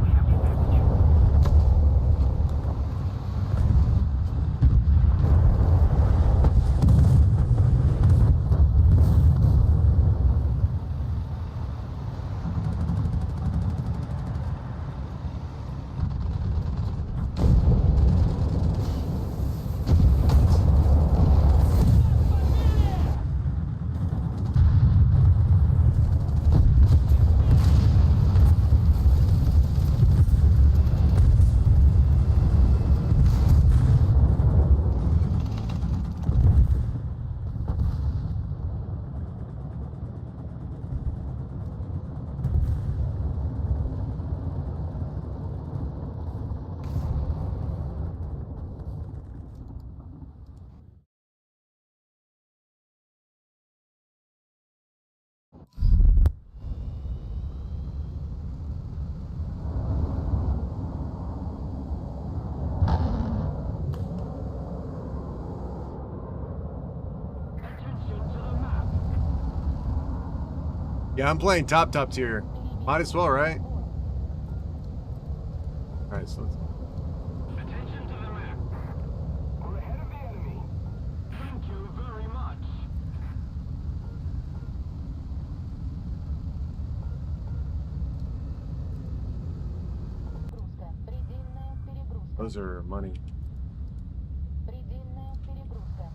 We have the advantage. Attention to the map. Yeah, I'm playing top tier. Might as well, right? Alright, so let's... Attention to the map. We're ahead of the enemy. Thank you very much. Перегрузка. Предельная перегрузка. Those are money. Предельная перегрузка.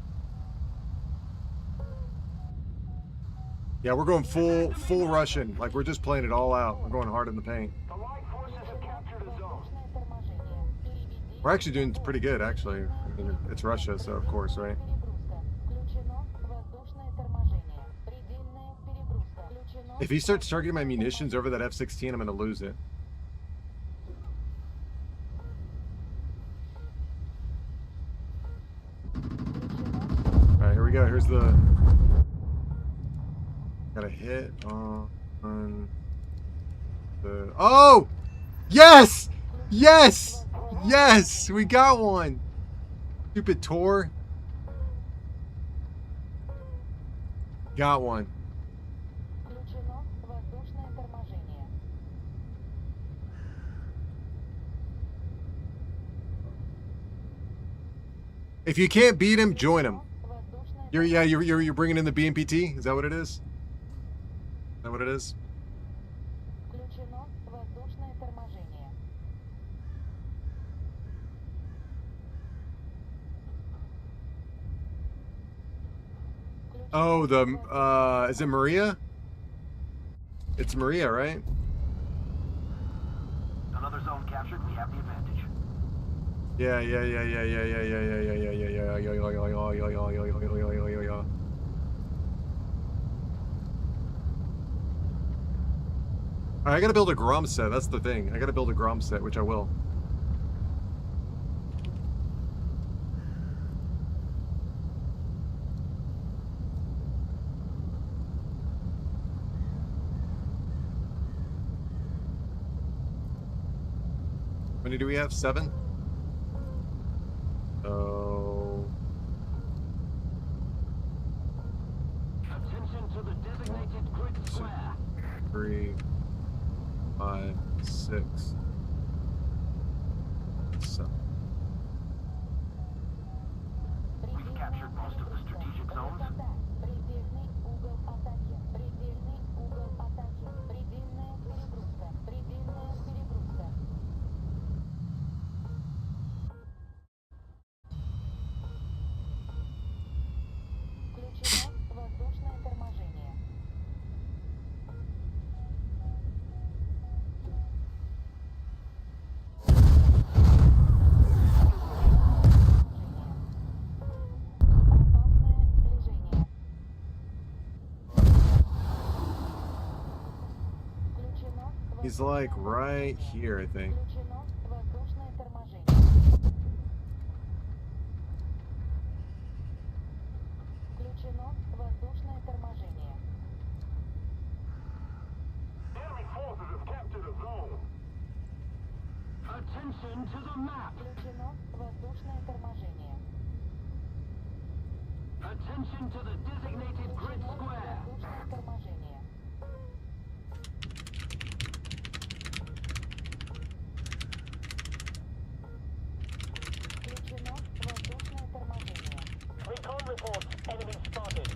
Yeah, we're going full Russian. Like we're just playing it all out. We're going hard in the paint. The light forces have captured a zone. Воздушное торможение. Переведи. We're actually doing pretty good, actually. I mean, it's Russia, so of course, right? Перегрузка. Включено воздушное торможение. Предельная перегрузка. Включено. If he starts targeting my munitions over that F-16, I'm gonna lose it. All right, here we go. Here's the... Got a hit on the. Oh! Yes! Yes! Yes! We got one! Stupid Tor. Got one. Включено воздушное торможение. If you can't beat him, join him. Воздушное You're bringing in the BMPT? Is that what it is? Is that what it is? Включено воздушное торможение. Oh, the is it Maria? It's Maria, right? Another zone captured. We have the advantage. Yeah. Alright, I gotta build a Grom set, that's the thing. I gotta build a Grom set, which I will. How many do we have? 7? Oh. Attention to the designated grid square. 3, 5, 6, 7. We've captured most of the strategic zones. Предельный угол атаки. Предельный угол атаки. Предельная перегрузка. Предельная перегрузка. Включено воздушное торможение. Опасное сближение. Включено He's like right here, I think. Включено воздушное торможение. Включено воздушное торможение. Enemy forces have captured a zone. Attention to the map. Включено воздушное торможение. Attention to the designated grid Включено square. воздушное торможение. Включено воздушное торможение. Recon report. Enemy spotted.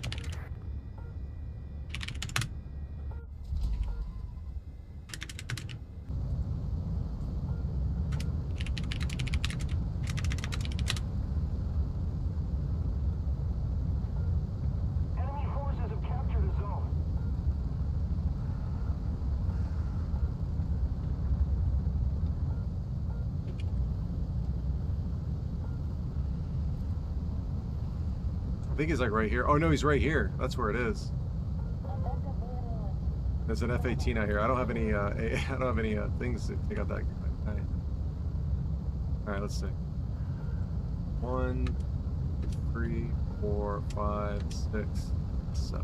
Enemy forces have captured a zone. I think he's like right here. Oh no, he's right here. That's where it is. Атака БРЛС. There's an F-18 out here. I don't have any. I don't have any things to take out that guy. All right, let's see. 1, 2, 3, 4, 5, 6, 7.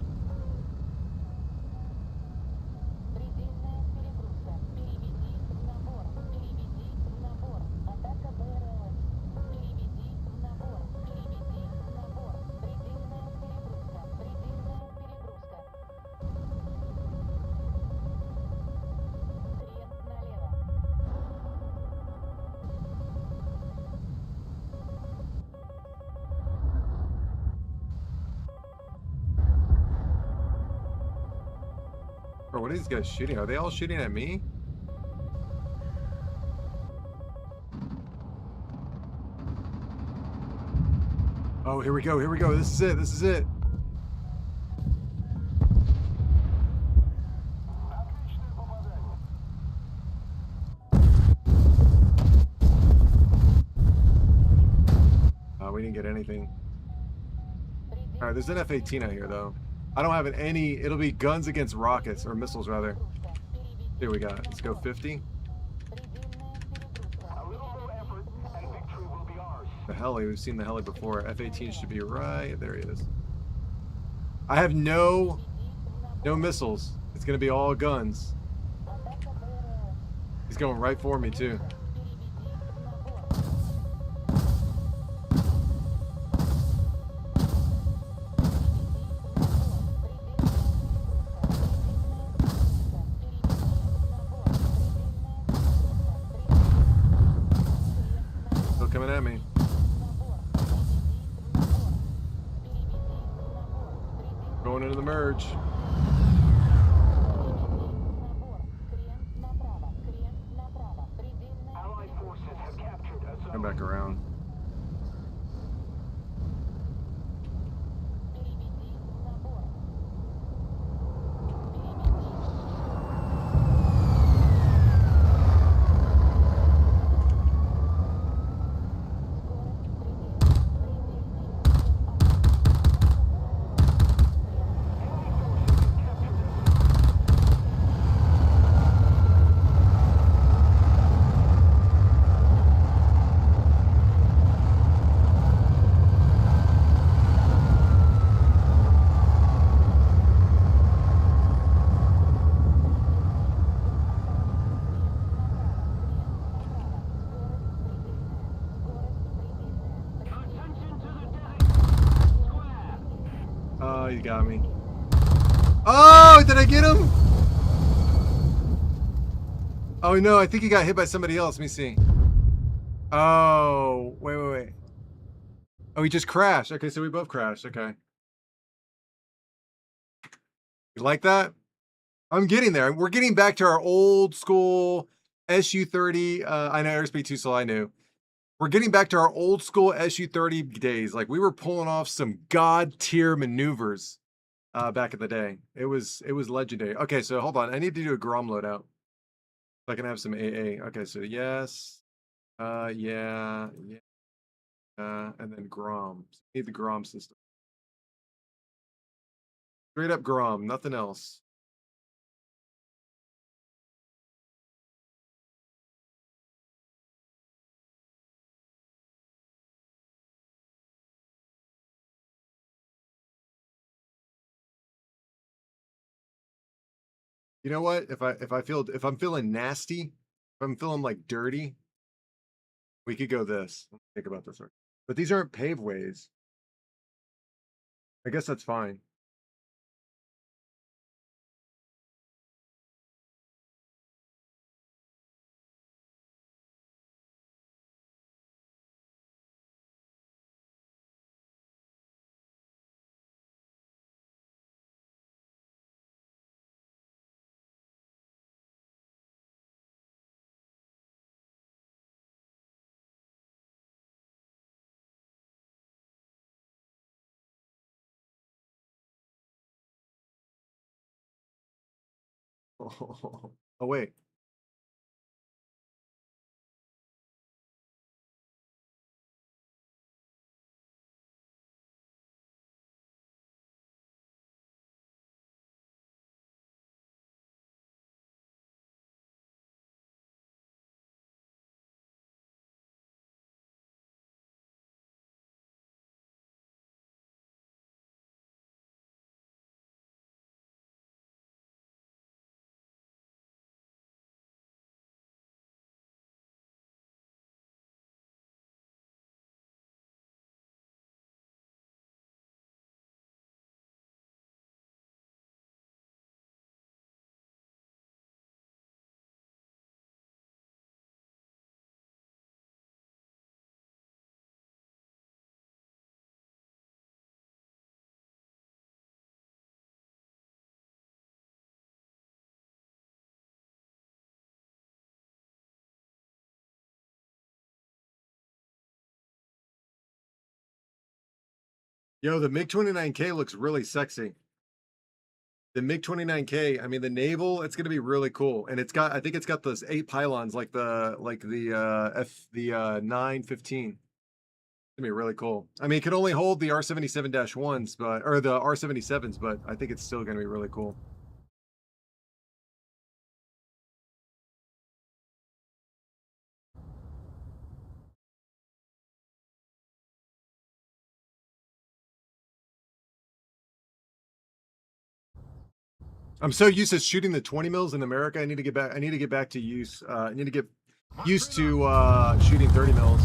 Предельная перегрузка. Переведи в набор. Переведи в набор. Атака БРЛС. Переведи в набор. Переведи в набор. Предельная перегрузка. Предельная перегрузка. Хрен налево. Bro, what are these guys shooting? Are they all shooting at me? Oh, here we go. Here we go. This is it. This is it. Отличное попадание. We didn't get anything. All right, there's an F-18 out here though. I don't have any. It'll be guns against rockets or missiles rather. Here we got. Let's go 50. A little more effort, and victory will be ours. The heli. We've seen the heli before. F-18 should be right there. He is. I have no No missiles. It's gonna be all guns. Атака БРЛС. He's going right for me too. Переведи в набор. Still coming at me. Going into the merge. Allied forces have captured a zone. Come back around. Attention to the designated square. Oh, you got me. Oh, did I get him? Oh no, I think he got hit by somebody else. Let me see. Oh, wait. Oh, he just crashed. Okay, so we both crashed. Okay. You like that? I'm getting there. We're getting back to our old school SU-30. I know airspeed too slow. I knew. We're getting back to our old school SU-30 days. Like we were pulling off some god tier maneuvers back in the day. It was legendary. Okay, so hold on. I need to do a Grom loadout so I can have some AA. Okay, so yes, yeah, and then Grom. Need the Grom system. Straight up Grom, nothing else. You know what? If I'm feeling nasty, if I'm feeling like dirty, we could go this. Let's think about this. But these aren't paved ways. I guess that's fine. Oh wait. Yo, the MiG-29K looks really sexy. The MiG-29K, I mean the naval, it's gonna be really cool. And I think it's got those 8 pylons like the 915. It's gonna be really cool. I mean, it can only hold the R77-1s, or the R77s, but I think it's still gonna be really cool. I'm so used to shooting the 20 mils in America. I need to get back. I need to get back to use. I need to get used to shooting 30 mils.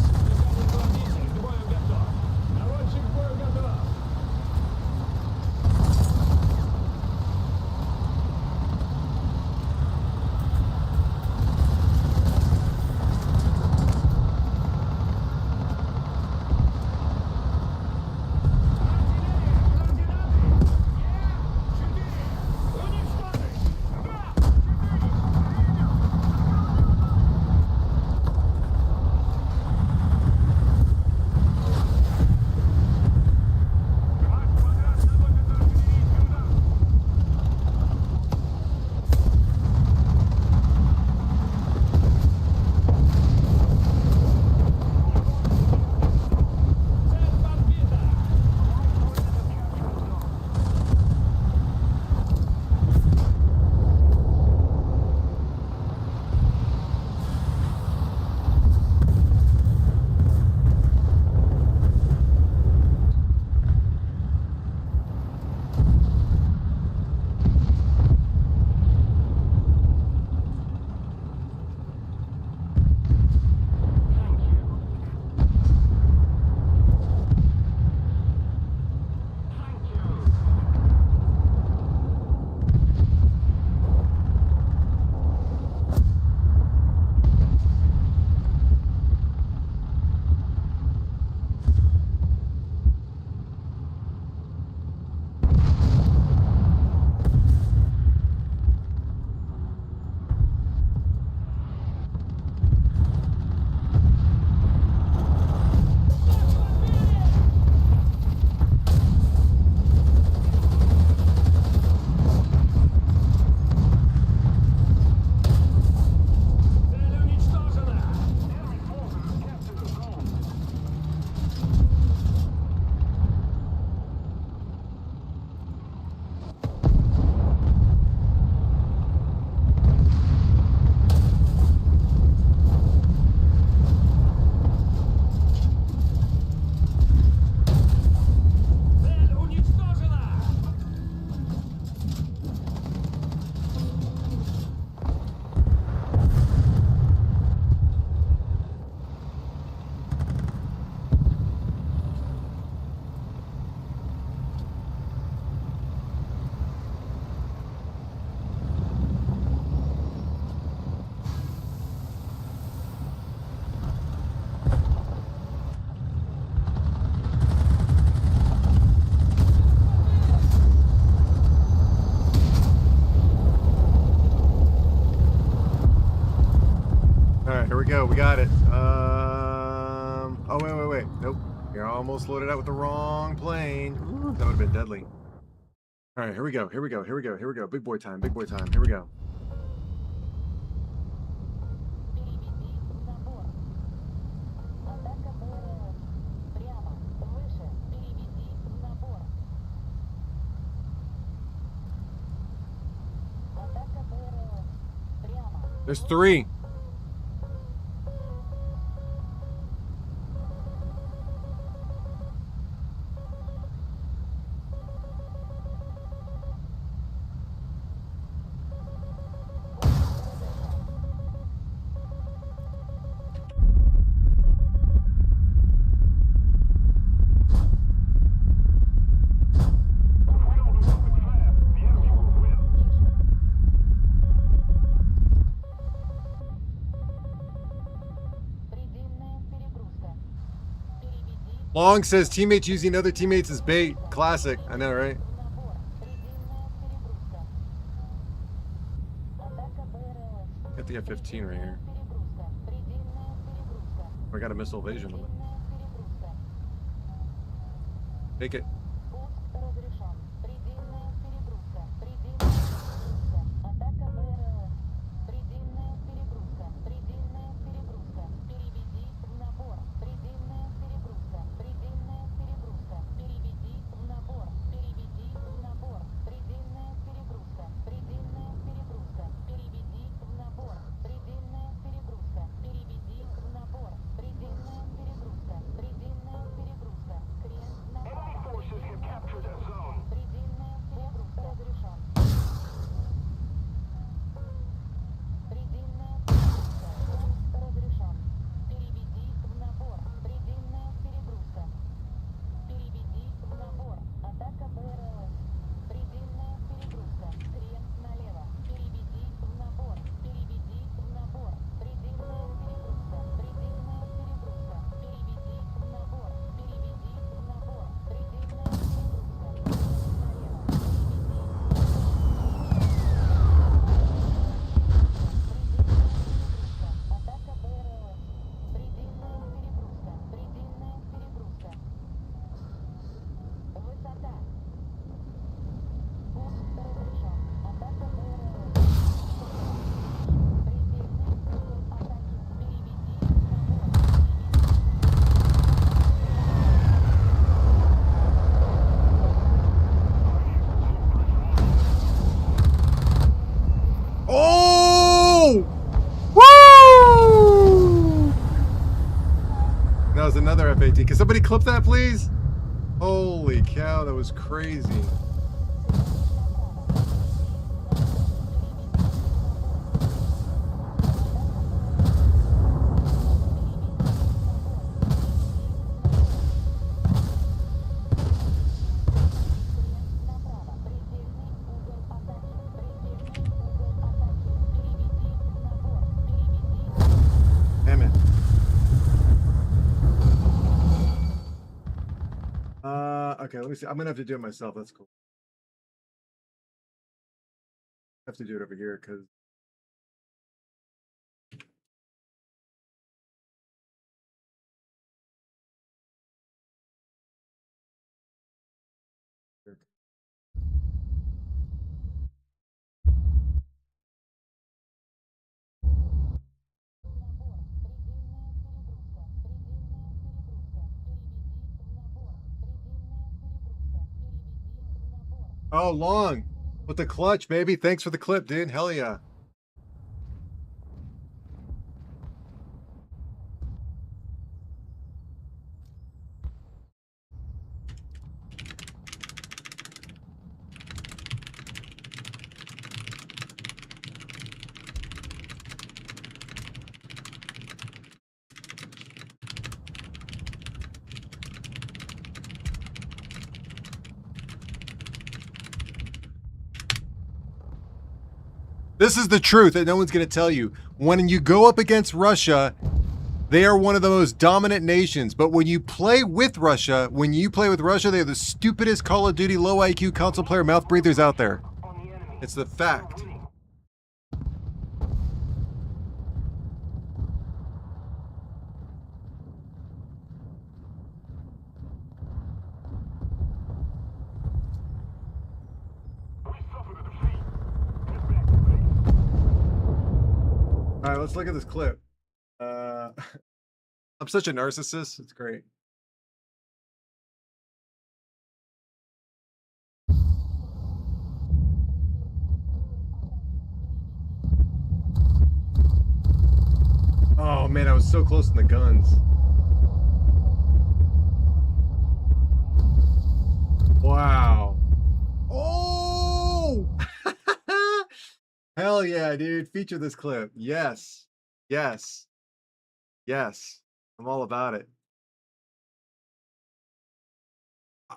Here we go. We got it. Oh, wait. Nope. You're almost loaded out with the wrong plane. Ooh, that would have been deadly. All right, here we go. Big boy time. Here we go. There's 3. Long says teammates using other teammates as bait. Classic. I know, right? Got the F-15 right here. I got a missile evasion with it. Take it. F-18. Can somebody clip that, please? Holy cow, that was crazy. Damn it. Okay, let me see. I'm gonna have to do it myself. That's cool. I have to do it over here because oh, long with the clutch, baby. Thanks for the clip, dude. Hell yeah. This is the truth that no one's going to tell you. When you go up against Russia, they are one of the most dominant nations. But when you play with Russia, they're the stupidest Call of Duty low IQ console player mouth breathers out there. It's the fact. All right, let's look at this clip. I'm such a narcissist. It's great. Oh man, I was so close in the guns. Wow. Oh! Hell yeah, dude. Feature this clip. Yes. Yes. Yes. I'm all about it.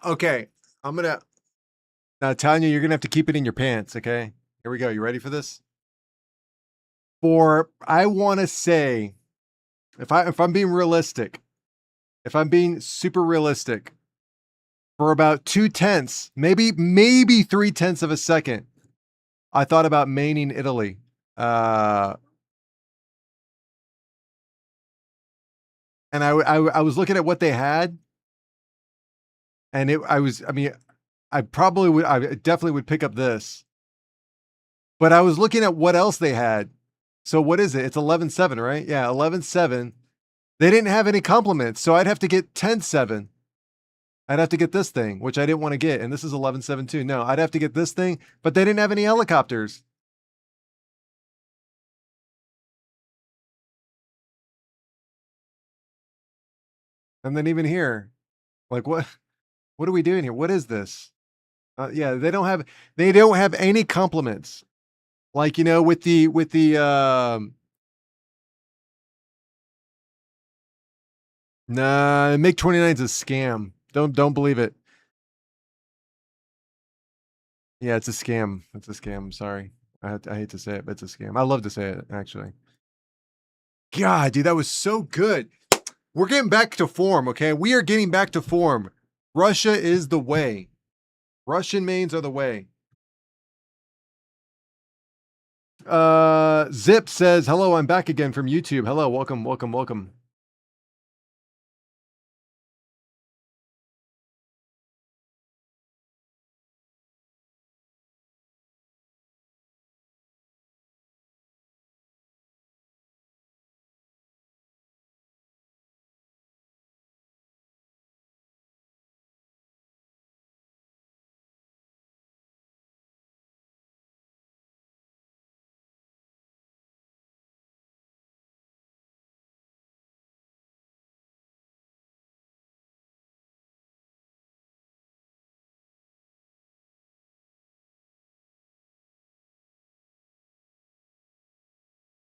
Okay. Now, Tanya, you're gonna have to keep it in your pants, okay? Here we go. You ready for this? I want to say, if I'm being realistic, if I'm being super realistic, for about 2/10, maybe 3/10 of a second, I thought about maining Italy. And I was looking at what they had, and I definitely would pick up this. But I was looking at what else they had. So what is it? It's 11/7, right? Yeah, 11/7. They didn't have any compliments, so I'd have to get 10/7. I'd have to get this thing, which I didn't want to get, and this is 11/7 too. No, I'd have to get this thing, but they didn't have any helicopters. And then even here, like what are we doing here? What is this? Yeah, they don't have any compliments. Like, you know, with the nah, MiG-29 is a scam. Don't believe it. Yeah, it's a scam. It's a scam. I'm sorry. I hate to say it, but it's a scam. I love to say it, actually. God, dude, that was so good. We're getting back to form, okay? We are getting back to form. Russia is the way. Russian mains are the way. Zip says, hello, I'm back again from YouTube. Hello, welcome, welcome, welcome.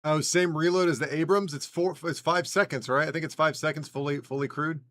Oh, same reload as the Abrams. It's 5 seconds, right? I think it's 5 seconds fully crewed.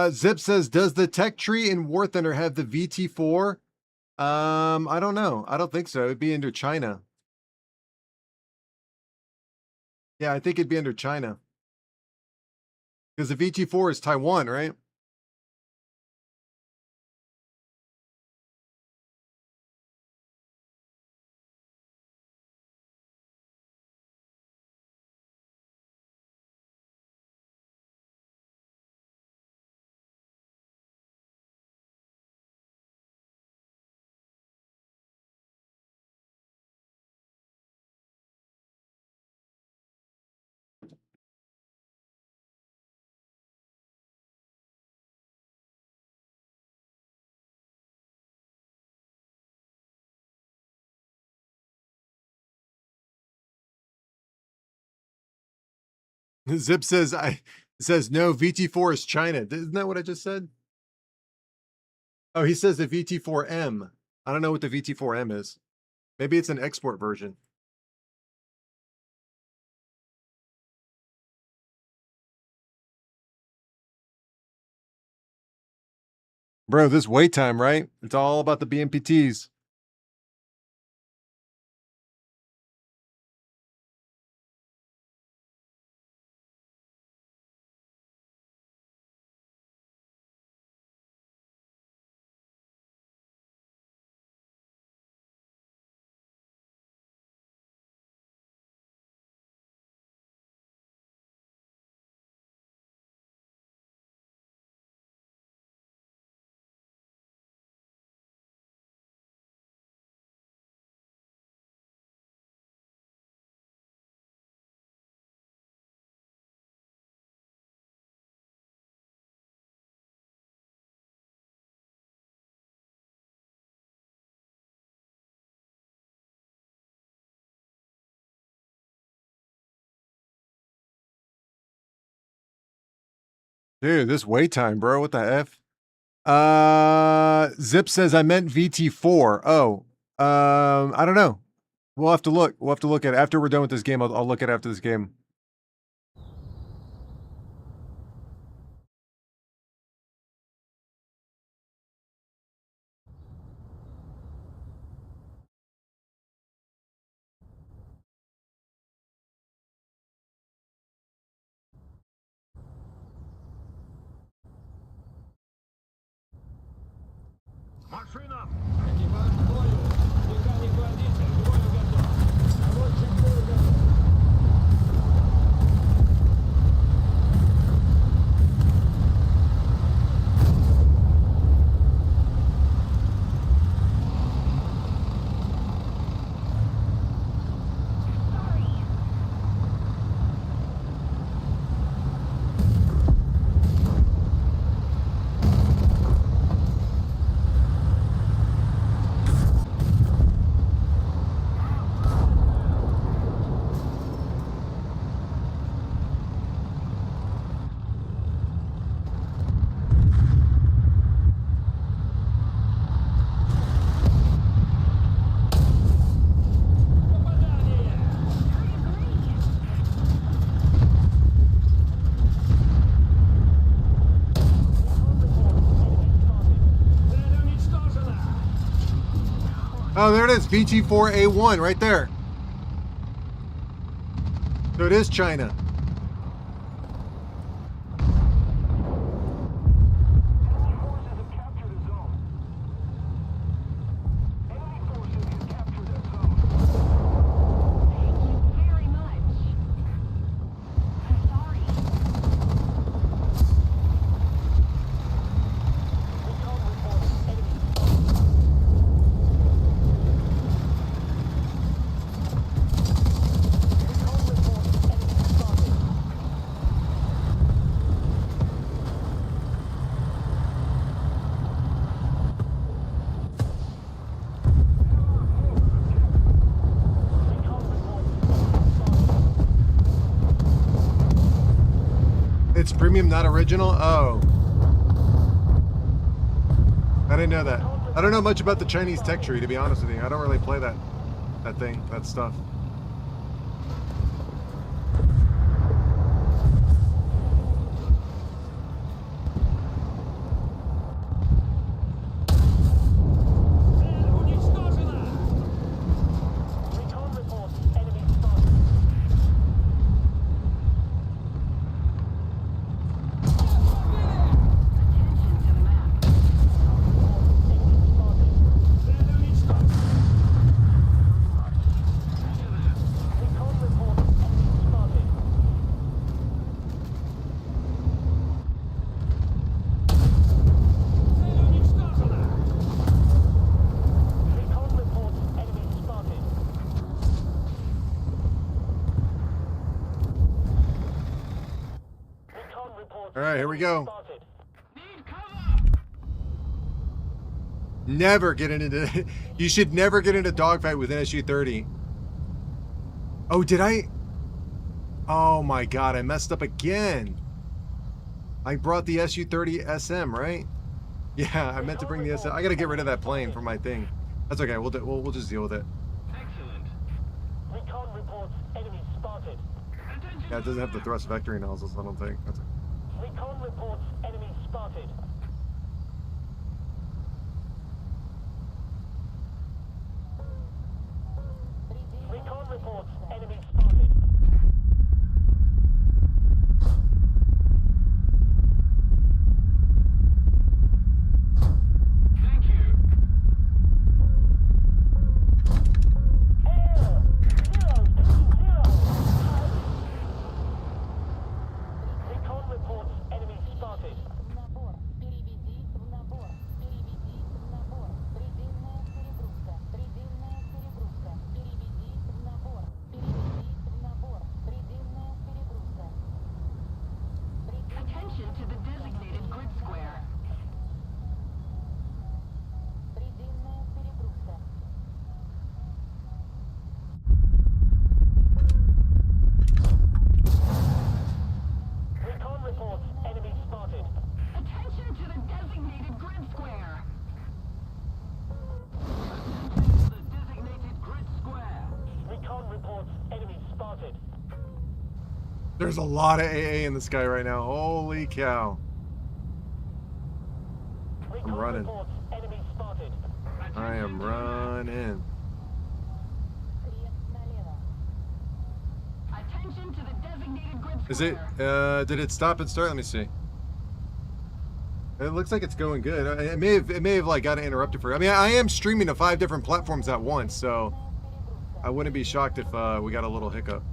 Zip says, does the tech tree in War Thunder have the VT4? I don't know. I don't think so. It'd be under China. Yeah, I think it'd be under China. Because the VT4 is Taiwan, right? Zip says no, VT4 is China. Isn't that what I just said? Oh, he says the VT4M. I don't know what the VT4M is. Maybe it's an export version. Bro, this wait time, right? It's all about the BMPTs. Dude, this wait time, bro. What the F? Zip says I meant VT4. Oh, I don't know. We'll have to look. We'll have to look at it. After we're done with this game. I'll look at it after this game. Машина! Экипаж к бою! Механик-водитель, к бою готов! Наводчик к бою готов! Oh, there it is. VG4A1 right there. So it is China. Enemy forces have captured a zone. Enemy forces have captured a zone. Thank you very much. I'm sorry. Recon reports enemy Recon reports enemy spotted. Recon reports enemy spotted. It's premium, not original? Oh. I didn't know that. I don't know much about the Chinese tech tree, to be honest with you. I don't really play that stuff. Recon reports enemy spotted. Attention to the map. Enemy spotted. Recon reports enemy spotted. Recon reports enemy spotted. Recon reports All right, here we go. spotted. Need cover. Never get into you should never get into dogfight with an SU-30. Oh, did I? Oh my god, I messed up again. I brought the SU-30 SM, right? Yeah, I meant to bring the SM. I gotta get rid of that plane for my thing. That's okay. We'll just deal with it. Excellent. Recon reports enemy spotted. Attention. Yeah, it doesn't have the thrust vectoring nozzles, I don't think. That's Recon reports enemy spotted. Recon reports enemy spotted. Thank you. Air 030. Recon reports enemy spotted. Набор. Переведи в набор. Переведи в набор. Предельная перегрузка. Предельная перегрузка. Переведи в набор. Переведи в набор. Предельная перегрузка. Attention to the designated grid square. Предельная перегрузка. Recon reports enemy spotted. Attention to the designated grid square. Attention to the designated grid square. Recon reports enemy spotted. There's a lot of AA in the sky right now. Holy cow. Recon running. reports enemy spotted. I am running. Крест налево. Attention to the designated grid Is it, square. did it stop and start? Let me see. It looks like it's going good. It may have like got interrupted for, I mean, I am streaming to 5 different platforms at once, so I wouldn't be shocked if we got a little hiccup.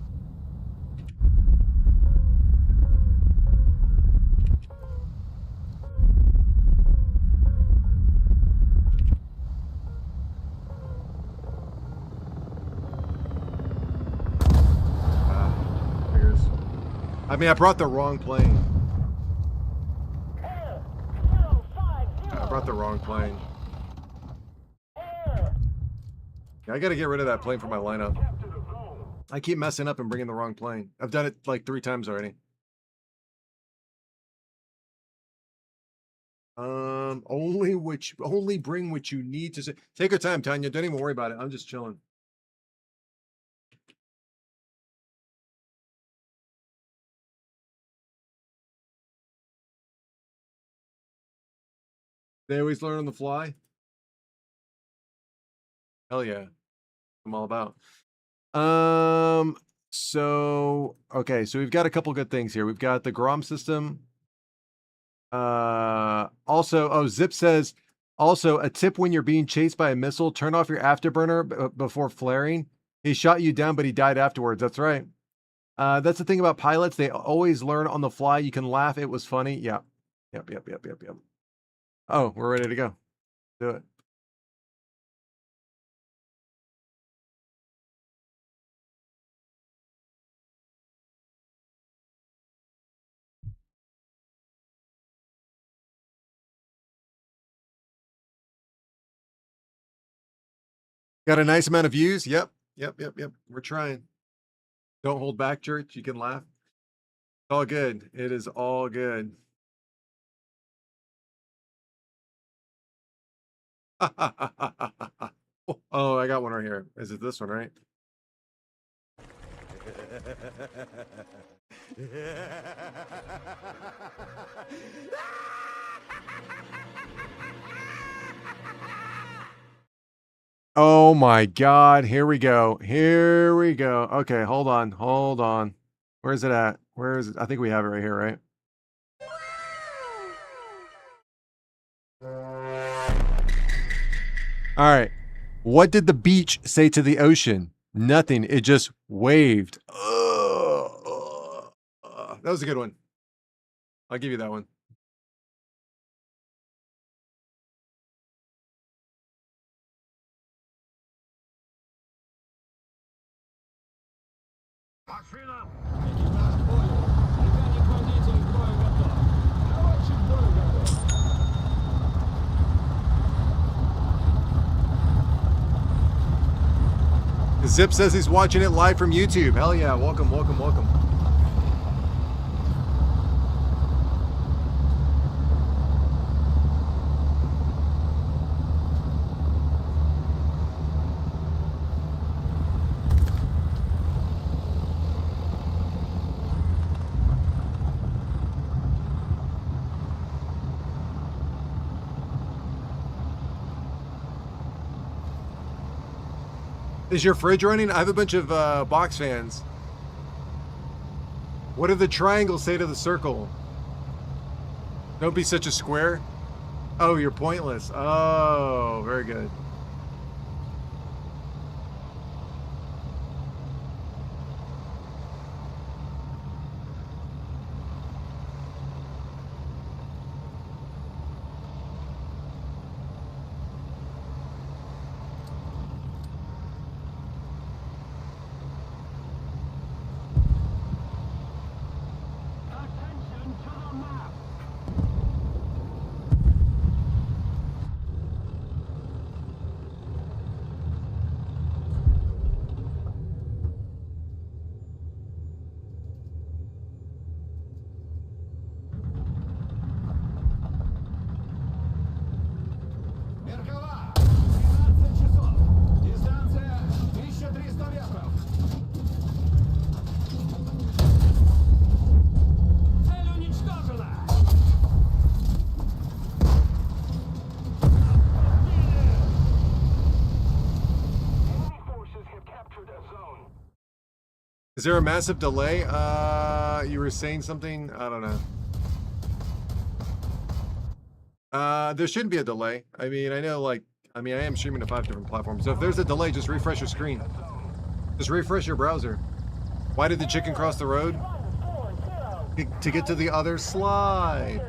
Figures. I mean, I brought the wrong plane. Air 050. I brought the wrong plane. Air. Yeah, I gotta get rid of that plane from my lineup. Captured a zone. I keep messing up and bringing the wrong plane. I've done it like 3 times already. Only bring what you need to say. Take your time, Tanya. Don't even worry about it. I'm just chilling. They always learn on the fly. Hell yeah. I'm all about. So okay, so we've got a couple good things here. We've got the Grom system. Also, oh, Zip says, also a tip when you're being chased by a missile, turn off your afterburner before flaring. He shot you down, but he died afterwards. That's right. That's the thing about pilots. They always learn on the fly. You can laugh. It was funny. Yeah. Yep. Oh, we're ready to go. Do it. Got a nice amount of views. Yep. We're trying. Don't hold back, Church. You can laugh. It's all good. It is all good. Oh, I got one right here. Is it this one, right? Oh my God. Here we go. Okay, hold on. Where is it at? Where is it? I think we have it right here, right? All right. What did the beach say to the ocean? Nothing. It just waved. That was a good one. I'll give you that one. Машина! Экипаж к бою! Механик-водитель к бою готов! Товарищи к бою готов! Zip says he's watching it live from YouTube. Hell yeah. Welcome. Is your fridge running? I have a bunch of box fans. What did the triangle say to the circle? Don't be such a square. Oh, you're pointless. Oh, very good. Attention to the map! Меркова! 12 часов! Дистанция 1300 метров! Цель уничтожена! Enemy forces have captured a zone. Is there a massive delay? You were saying something? I don't know. There shouldn't be a delay. I mean, I know, like, I am streaming to 5 different platforms. So if there's a delay, just refresh your screen. Just refresh your browser. Why did the chicken cross the road? To get to the other slide.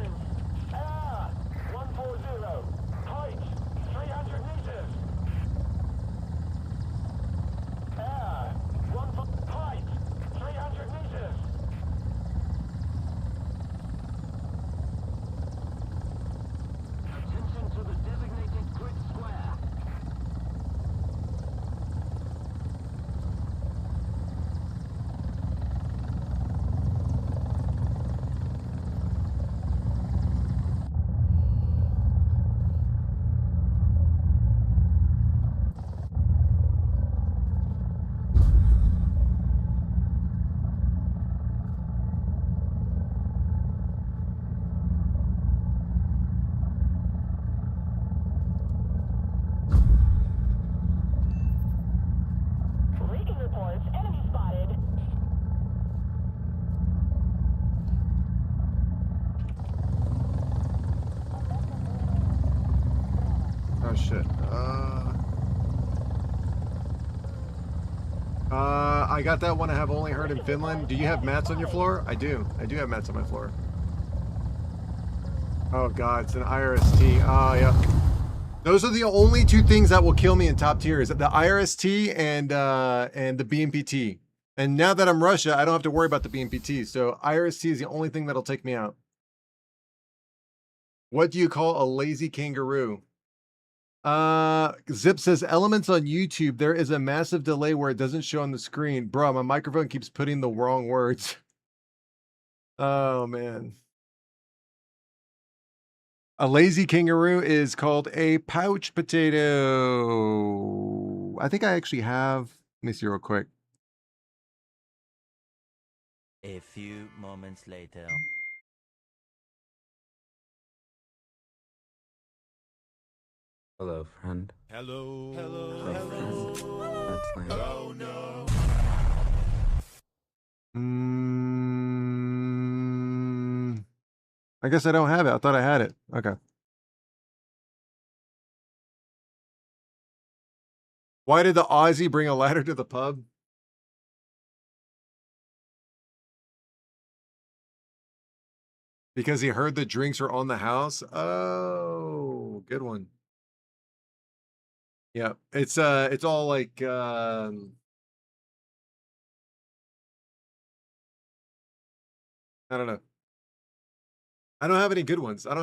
140. Height 300 meters. Height 300 meters. Attention to the designated grid square. shit. I got that one I have only heard in Finland. Do you have mats on your floor? I do. I do have mats on my floor. Oh god, it's an IRST. Oh, yeah. Those are the only two things that will kill me in top tier is the IRST and the BMPT. And now that I'm Russia, I don't have to worry about the BMPT. So IRST is the only thing that'll take me out. What do you call a lazy kangaroo? Zip says elements on YouTube. There is a massive delay where it doesn't show on the screen. Bro, my microphone keeps putting the wrong words. Oh man. A lazy kangaroo is called a pouch potato. I think I actually have. Let me see real quick. A few moments later. Hello, friend. Hello. That's lame. Oh no. I guess I don't have it. I thought I had it. Okay. Why did the Aussie bring a ladder to the pub? Because he heard the drinks were on the house. Oh, good one. Yeah, it's all like I don't know. I don't have any good ones. I'm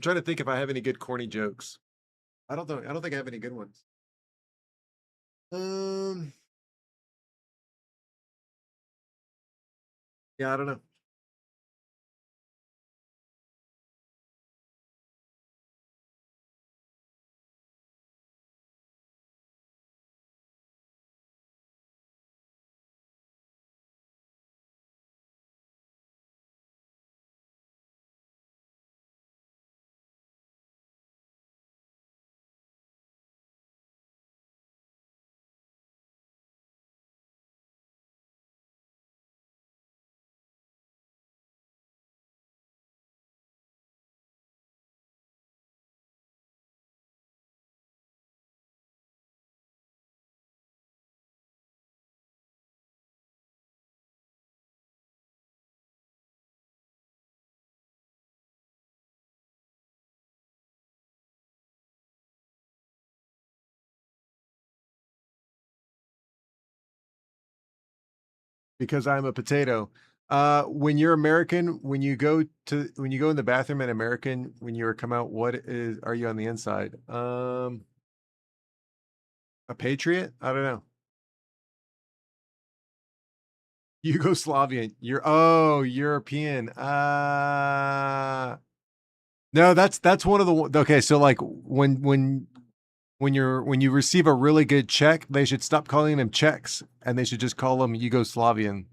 trying to think if I have any good corny jokes. I don't think I have any good ones. Yeah, I don't know. Because I'm a potato. When you're American, when you go in the bathroom in American, when you come out, are you on the inside? A patriot? I don't know. Yugoslavian. European. No, that's one of the okay. So like when you receive a really good Czech, they should stop calling them Czechs and they should just call them Yugoslavian.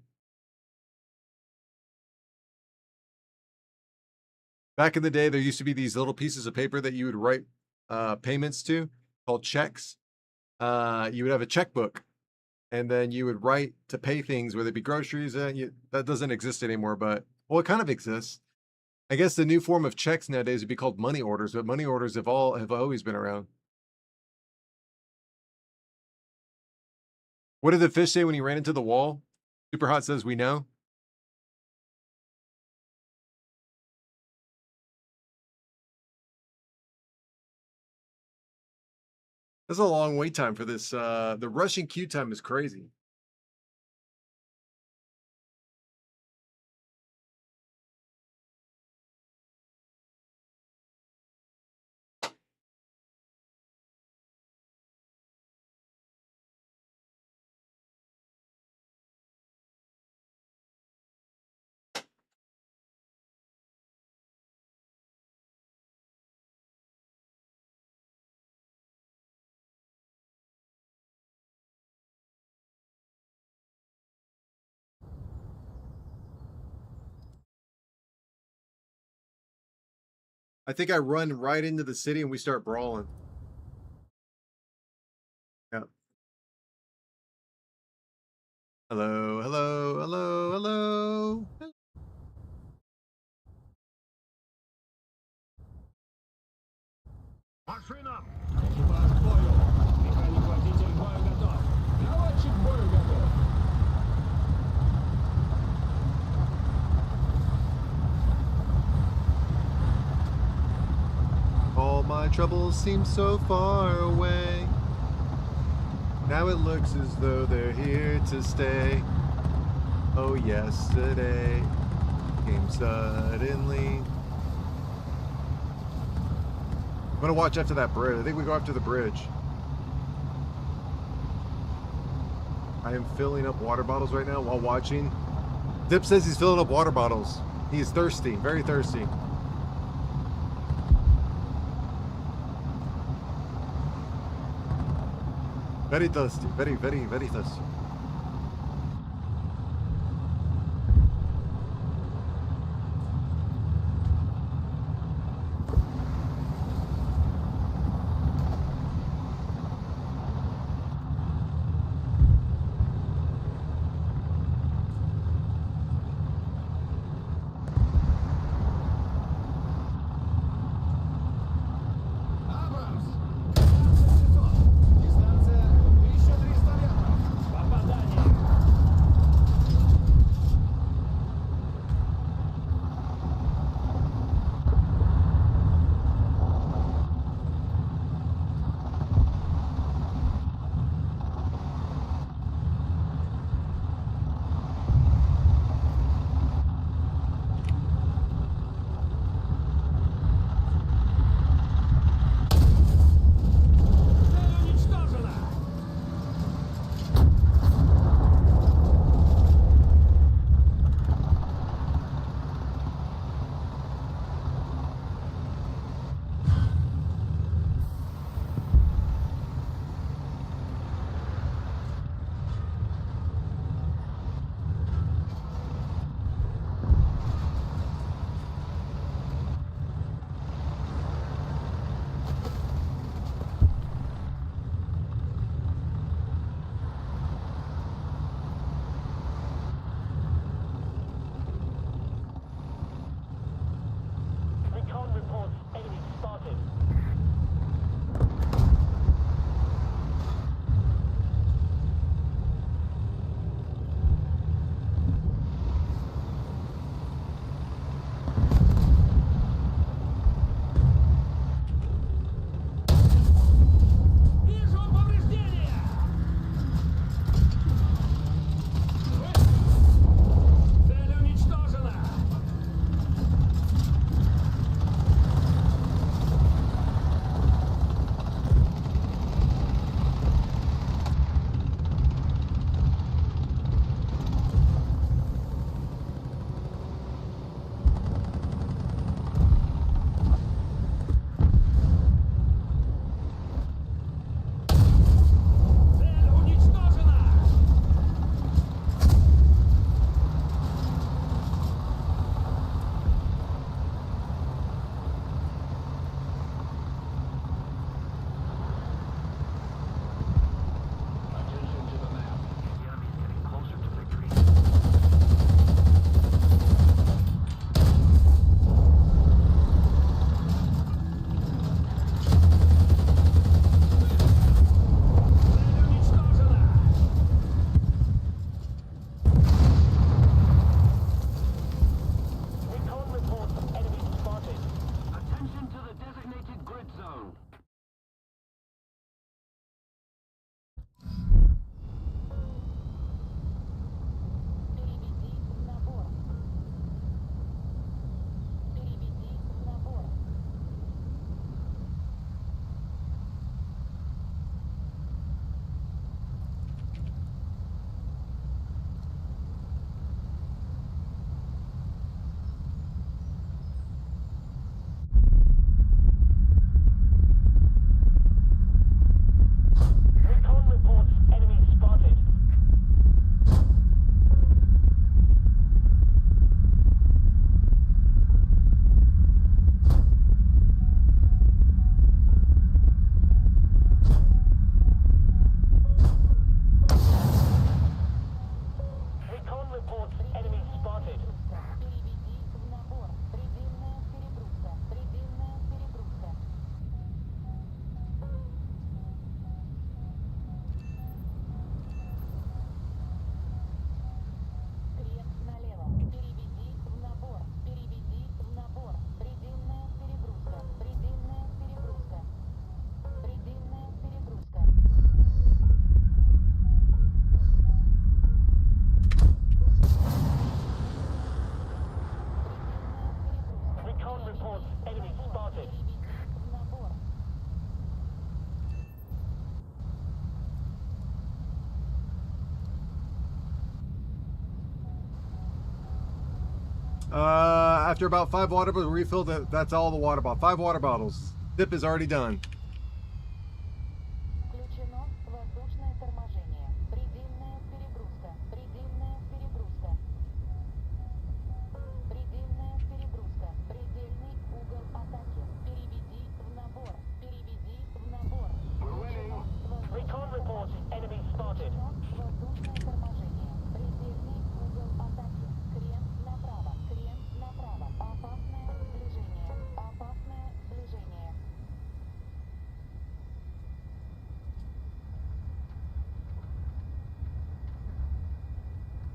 Back in the day, there used to be these little pieces of paper that you would write payments to called checks. You would have a checkbook, and then you would write to pay things, whether it be groceries. That doesn't exist anymore, but well, it kind of exists. I guess the new form of checks nowadays would be called money orders, but money orders have always been around. What did the fish say when he ran into the wall? Superhot says we know. That's a long wait time for this. The Russian queue time is crazy. I think I run right into the city and we start brawling. Yeah. Hello, hello, hello, hello. Машина! Экипаж к бою! Механик-водитель к бою готов! Наводчик к бою готов! All my troubles seem so far away. Now it looks as though they're here to stay. Oh, yesterday came suddenly. I'm gonna watch after that bridge. I think we go after the bridge. I am filling up water bottles right now while watching. Dip says he's filling up water bottles. He's thirsty, very thirsty. Very thirsty, very, very, very thirsty. Абрамс! 15 часов! Дистанция 1300 метров! Попал After about 5 water bottles refilled, that's all the water bottle. 5 water bottles. Dip is already done. Включено воздушное торможение. Предельная перегрузка. Предельная перегрузка. Предельная перегрузка. Предельный угол атаки. Переведи в набор. Переведи в набор. Включено Recon воздушное reports. торможение. Enemy spotted. Включено воздушное торможение. Предельный угол атаки. Крен направо. Крен направо. Опасное сближение. Опасное сближение.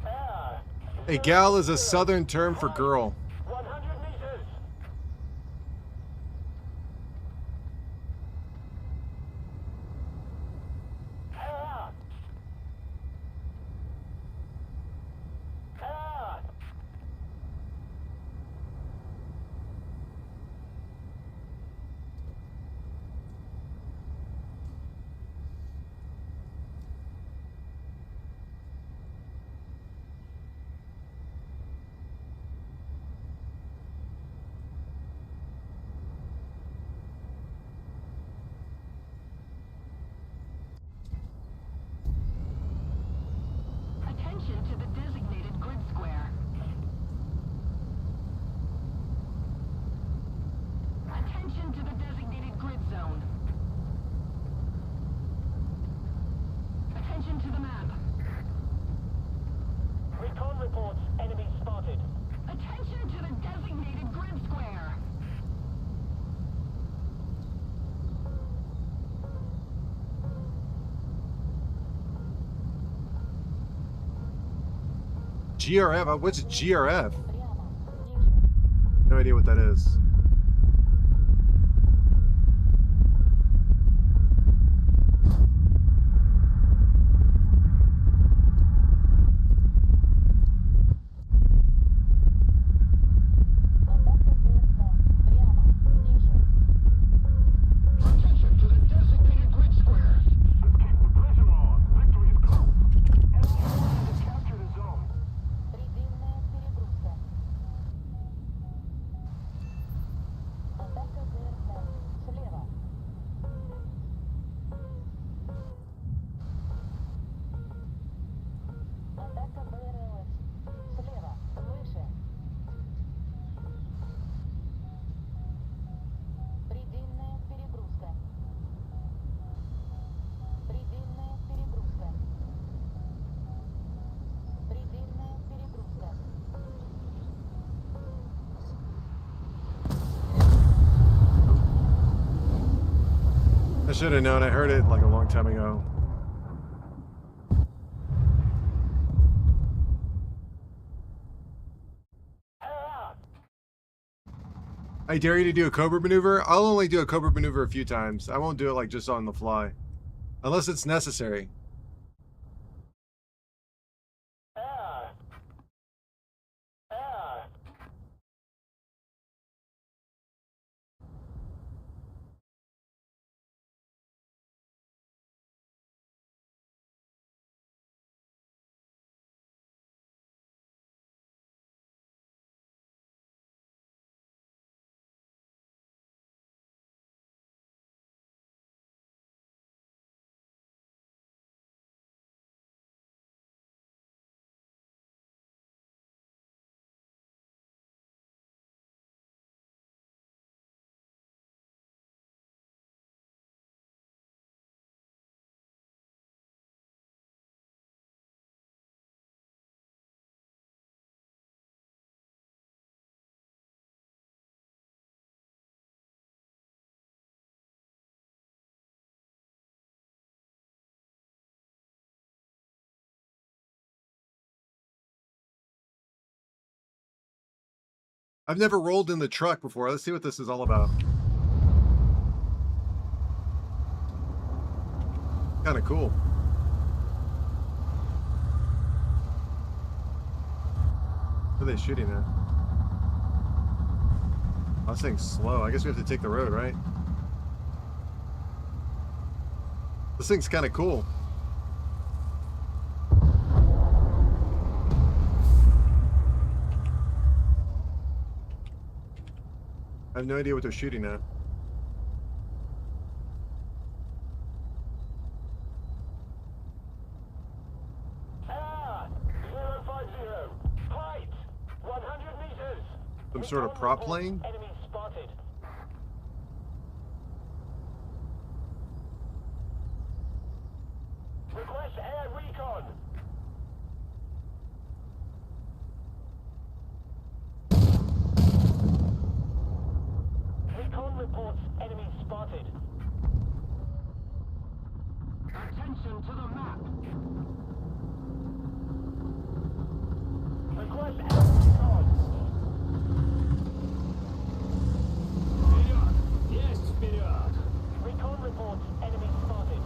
Air. A gal is a southern term for girl. 100 meters. Air. Air. Attention to the designated grid square. Attention to the designated grid zone. Attention to the map. Recon reports. Enemy spotted. Attention to the designated grid square. GRF? What's GRF? Прямо. Ниже. No idea what that is. Атака ЗСВ. Прямо. Ниже. Attention to the designated grid square. Let's keep the pressure on. Victory is close. Enemy forces have captured a zone. Предельная перегрузка. Атака ЗСВ. Слева. Атака БРЛС. Слева. Выше. Предельная перегрузка. Предельная перегрузка. Предельная перегрузка. I should have known. I heard it like a long time ago. Air. I dare you to do a cobra maneuver. I'll only do a cobra maneuver a few times. I won't do it like just on the fly. Unless it's necessary. Air. Air. I've never rolled in the truck before. Let's see what this is all about. Kind of cool. What are they shooting at? Oh, this thing's slow. I guess we have to take the road, right? This thing's kind of cool. I have no idea what they're shooting at. Air 050. Height 100 meters. Some sort of Recon prop reports plane? Enemy spotted. Request air recon. Recon reports enemy spotted. Attention to the map. Request air recon. Вперед! Есть вперед! Recon reports enemy spotted.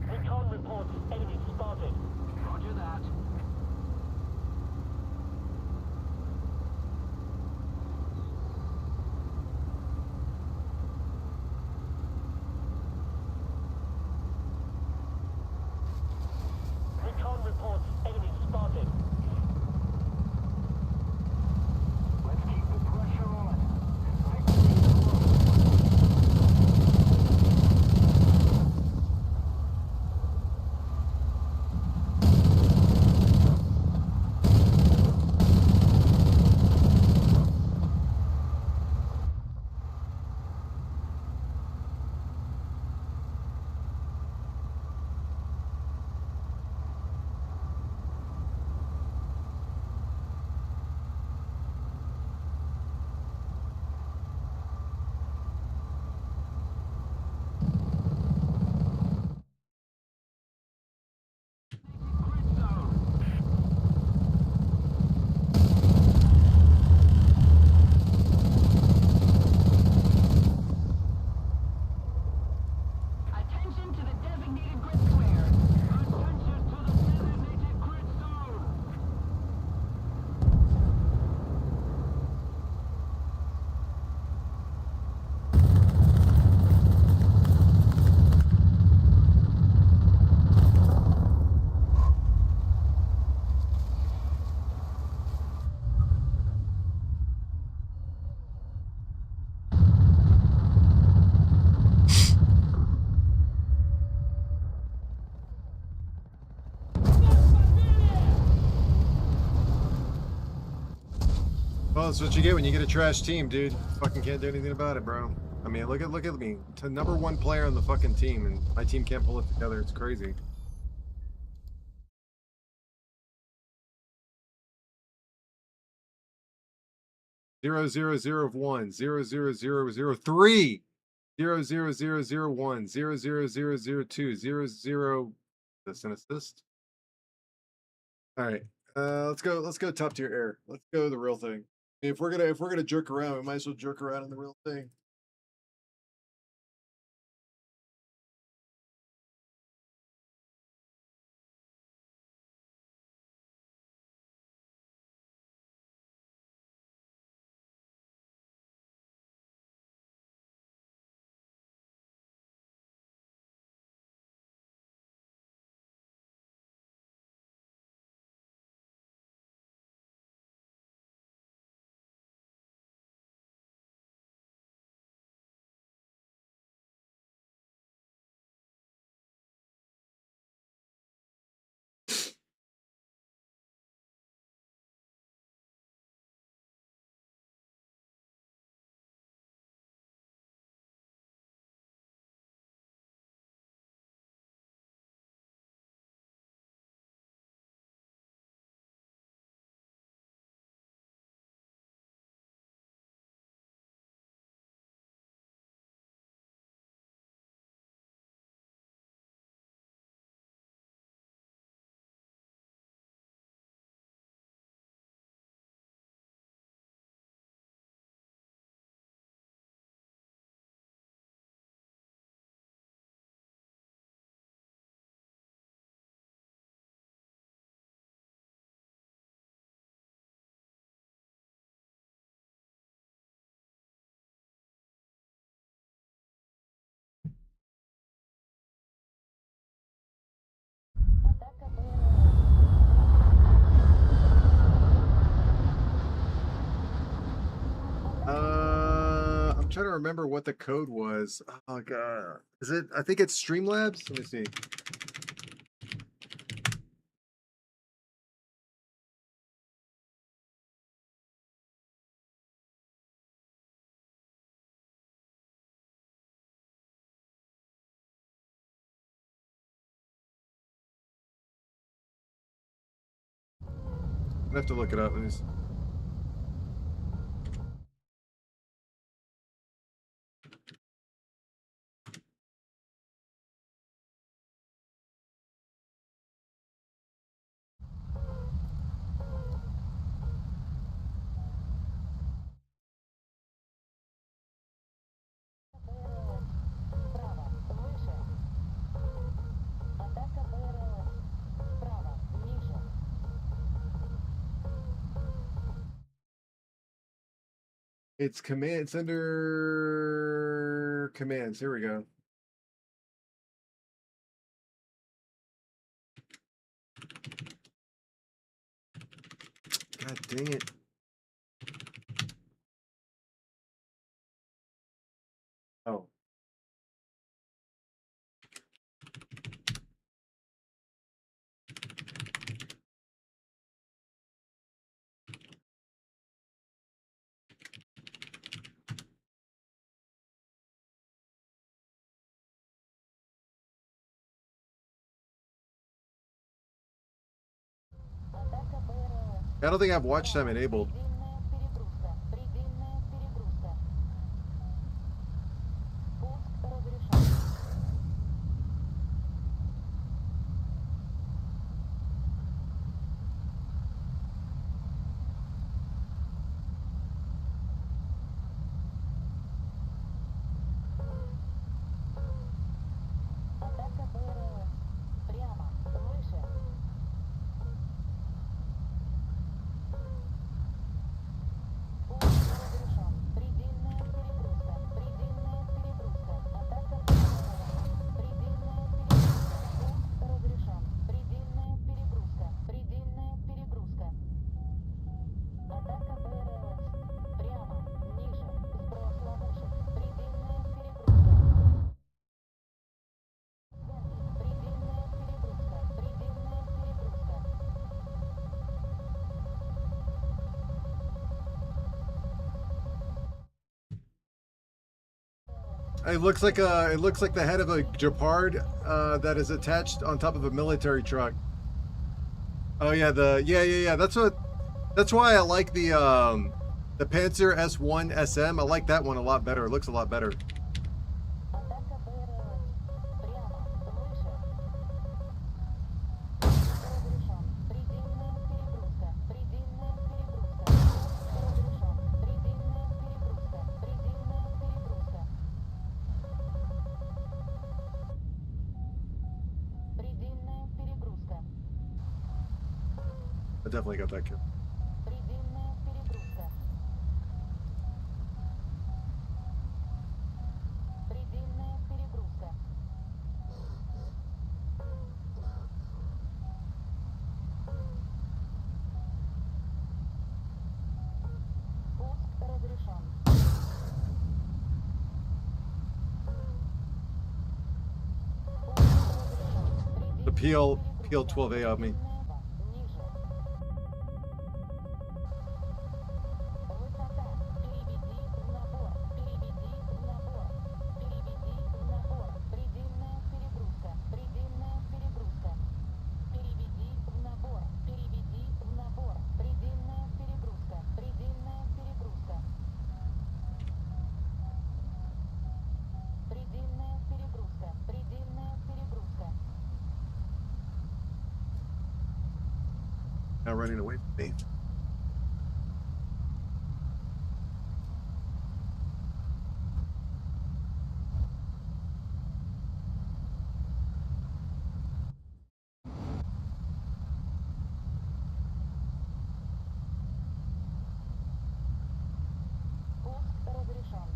Recon reports enemy spotted. Roger that. Recon reports enemy spotted. Let's keep the pressure on. Victory is close. Grid zone. Attention to the designated grid square. Attention to the designated grid zone. Well, that's what you get when you get a trash team, dude. Fucking can't do anything about it, bro. I mean, look at me. To number one player on the fucking team, and my team can't pull it together. It's crazy. Zero zero zero one 00003 00001 00002 00. That's an assist. All right, let's go top tier air. Let's go the real thing. If we're gonna jerk around, we might as well jerk around in the real thing. trying to remember what the code was. Oh god. Is it? I think it's Streamlabs. Let me see. I have to look it up. Let me see. Справа, выше. Атака БРЛС. Справа, ниже. It's command. It's under commands. Here we go. God dang it. Oh. Атака БРЛС. I don't think I have watch time enabled. Предельная перегрузка. Предельная перегрузка. Пуск разрешен. Атака БРЛС. Прямо, выше. Пуск разрешен. Предельная перегрузка. Предельная перегрузка. Атака БРЛС. Предельная перегрузка. Пуск разрешен. Предельная перегрузка. Предельная перегрузка. Атака БРЛС. Прямо, ниже. Сброс ловушек. Предельная перегрузка. Предельная перегрузка. Предельная перегрузка. It looks like the head of a Gepard that is attached on top of a military truck. Oh yeah, yeah. That's why I like the Panzer S1 SM. I like that one a lot better. It looks a lot better. Атака БРЛС. Прямо, выше. Разрешен. Предельная перегрузка. Предельная перегрузка. Разрешен. Предельная перегрузка. Предельная перегрузка. Предельная перегрузка. I definitely got that kill. Предельная перегрузка. Предельная перегрузка. Пуск разрешен. Пуск разрешен. The Предельная PL перегрузка. 12A on me. Ниже. Высота. Переведи в набор. Переведи в набор. Переведи в набор. Предельная перегрузка. Предельная перегрузка. Переведи в набор. Переведи в набор. Предельная перегрузка. Предельная перегрузка. Предельная перегрузка. Предельная перегрузка. Now running away from me. Пуск разрешен.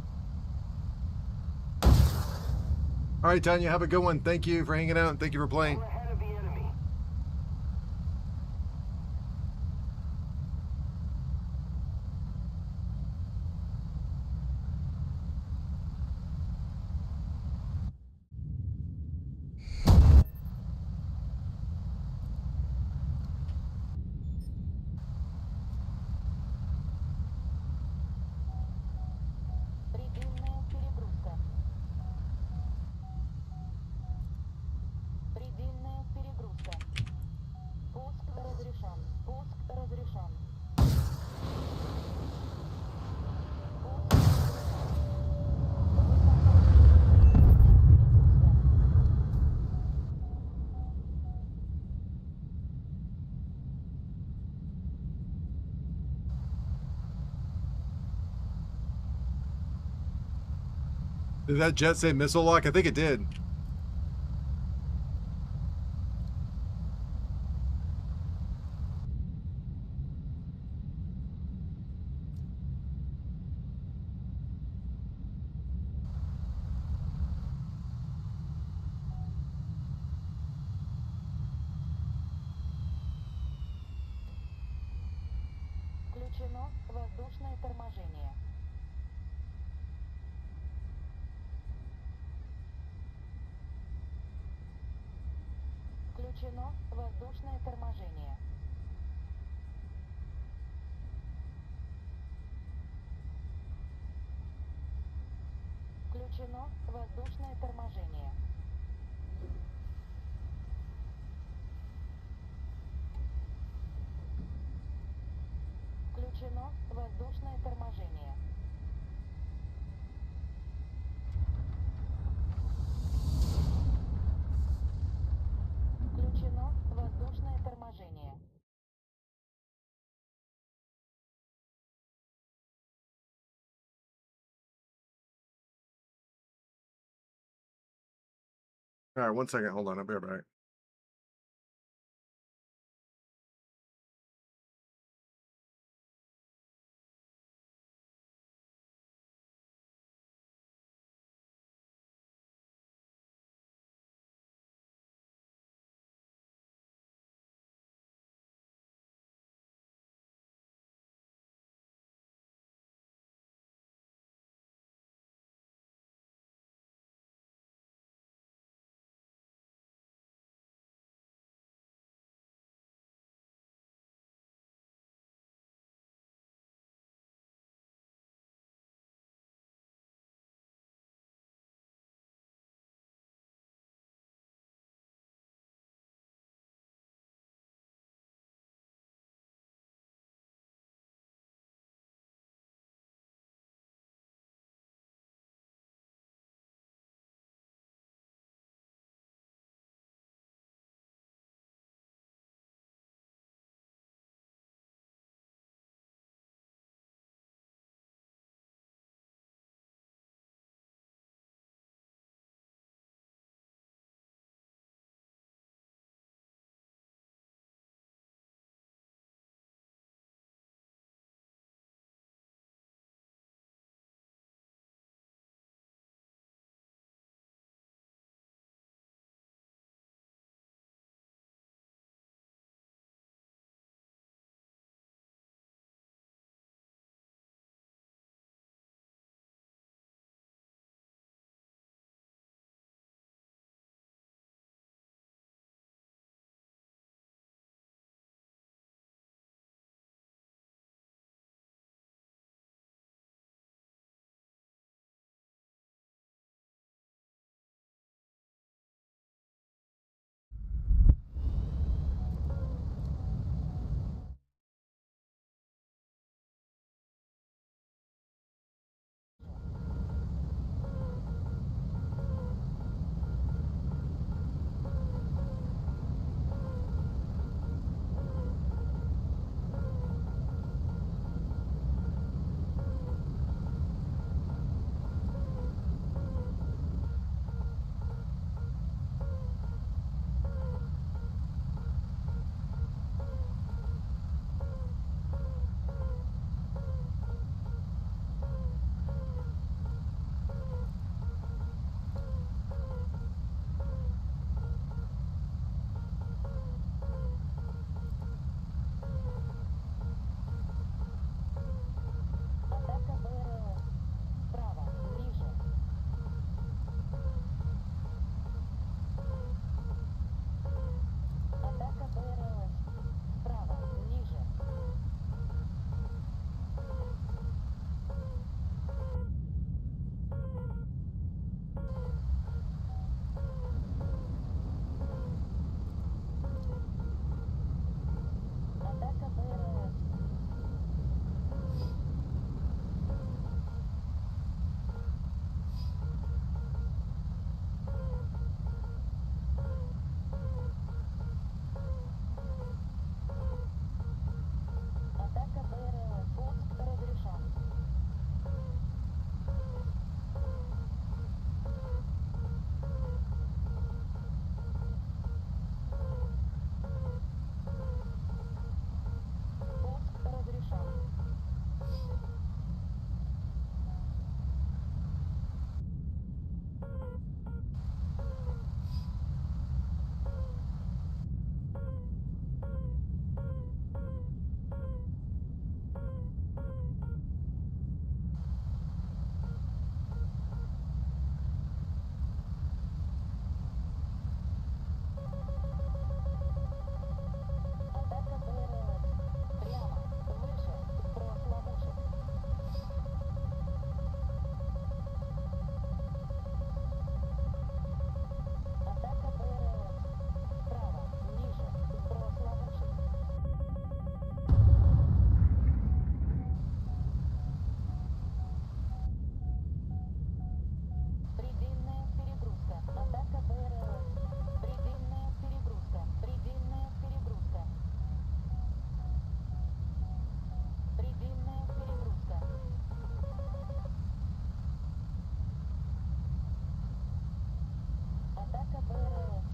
All right, Tanya, have a good one. Thank you for hanging out and thank you for playing. We're ahead of the enemy. Did that jet say missile lock? I think it did. Включено воздушное торможение. Включено воздушное торможение. Включено воздушное торможение. Включено воздушное торможение. Включено воздушное торможение. All right, 1 second. Hold on. I'll be right back. Атака БРС.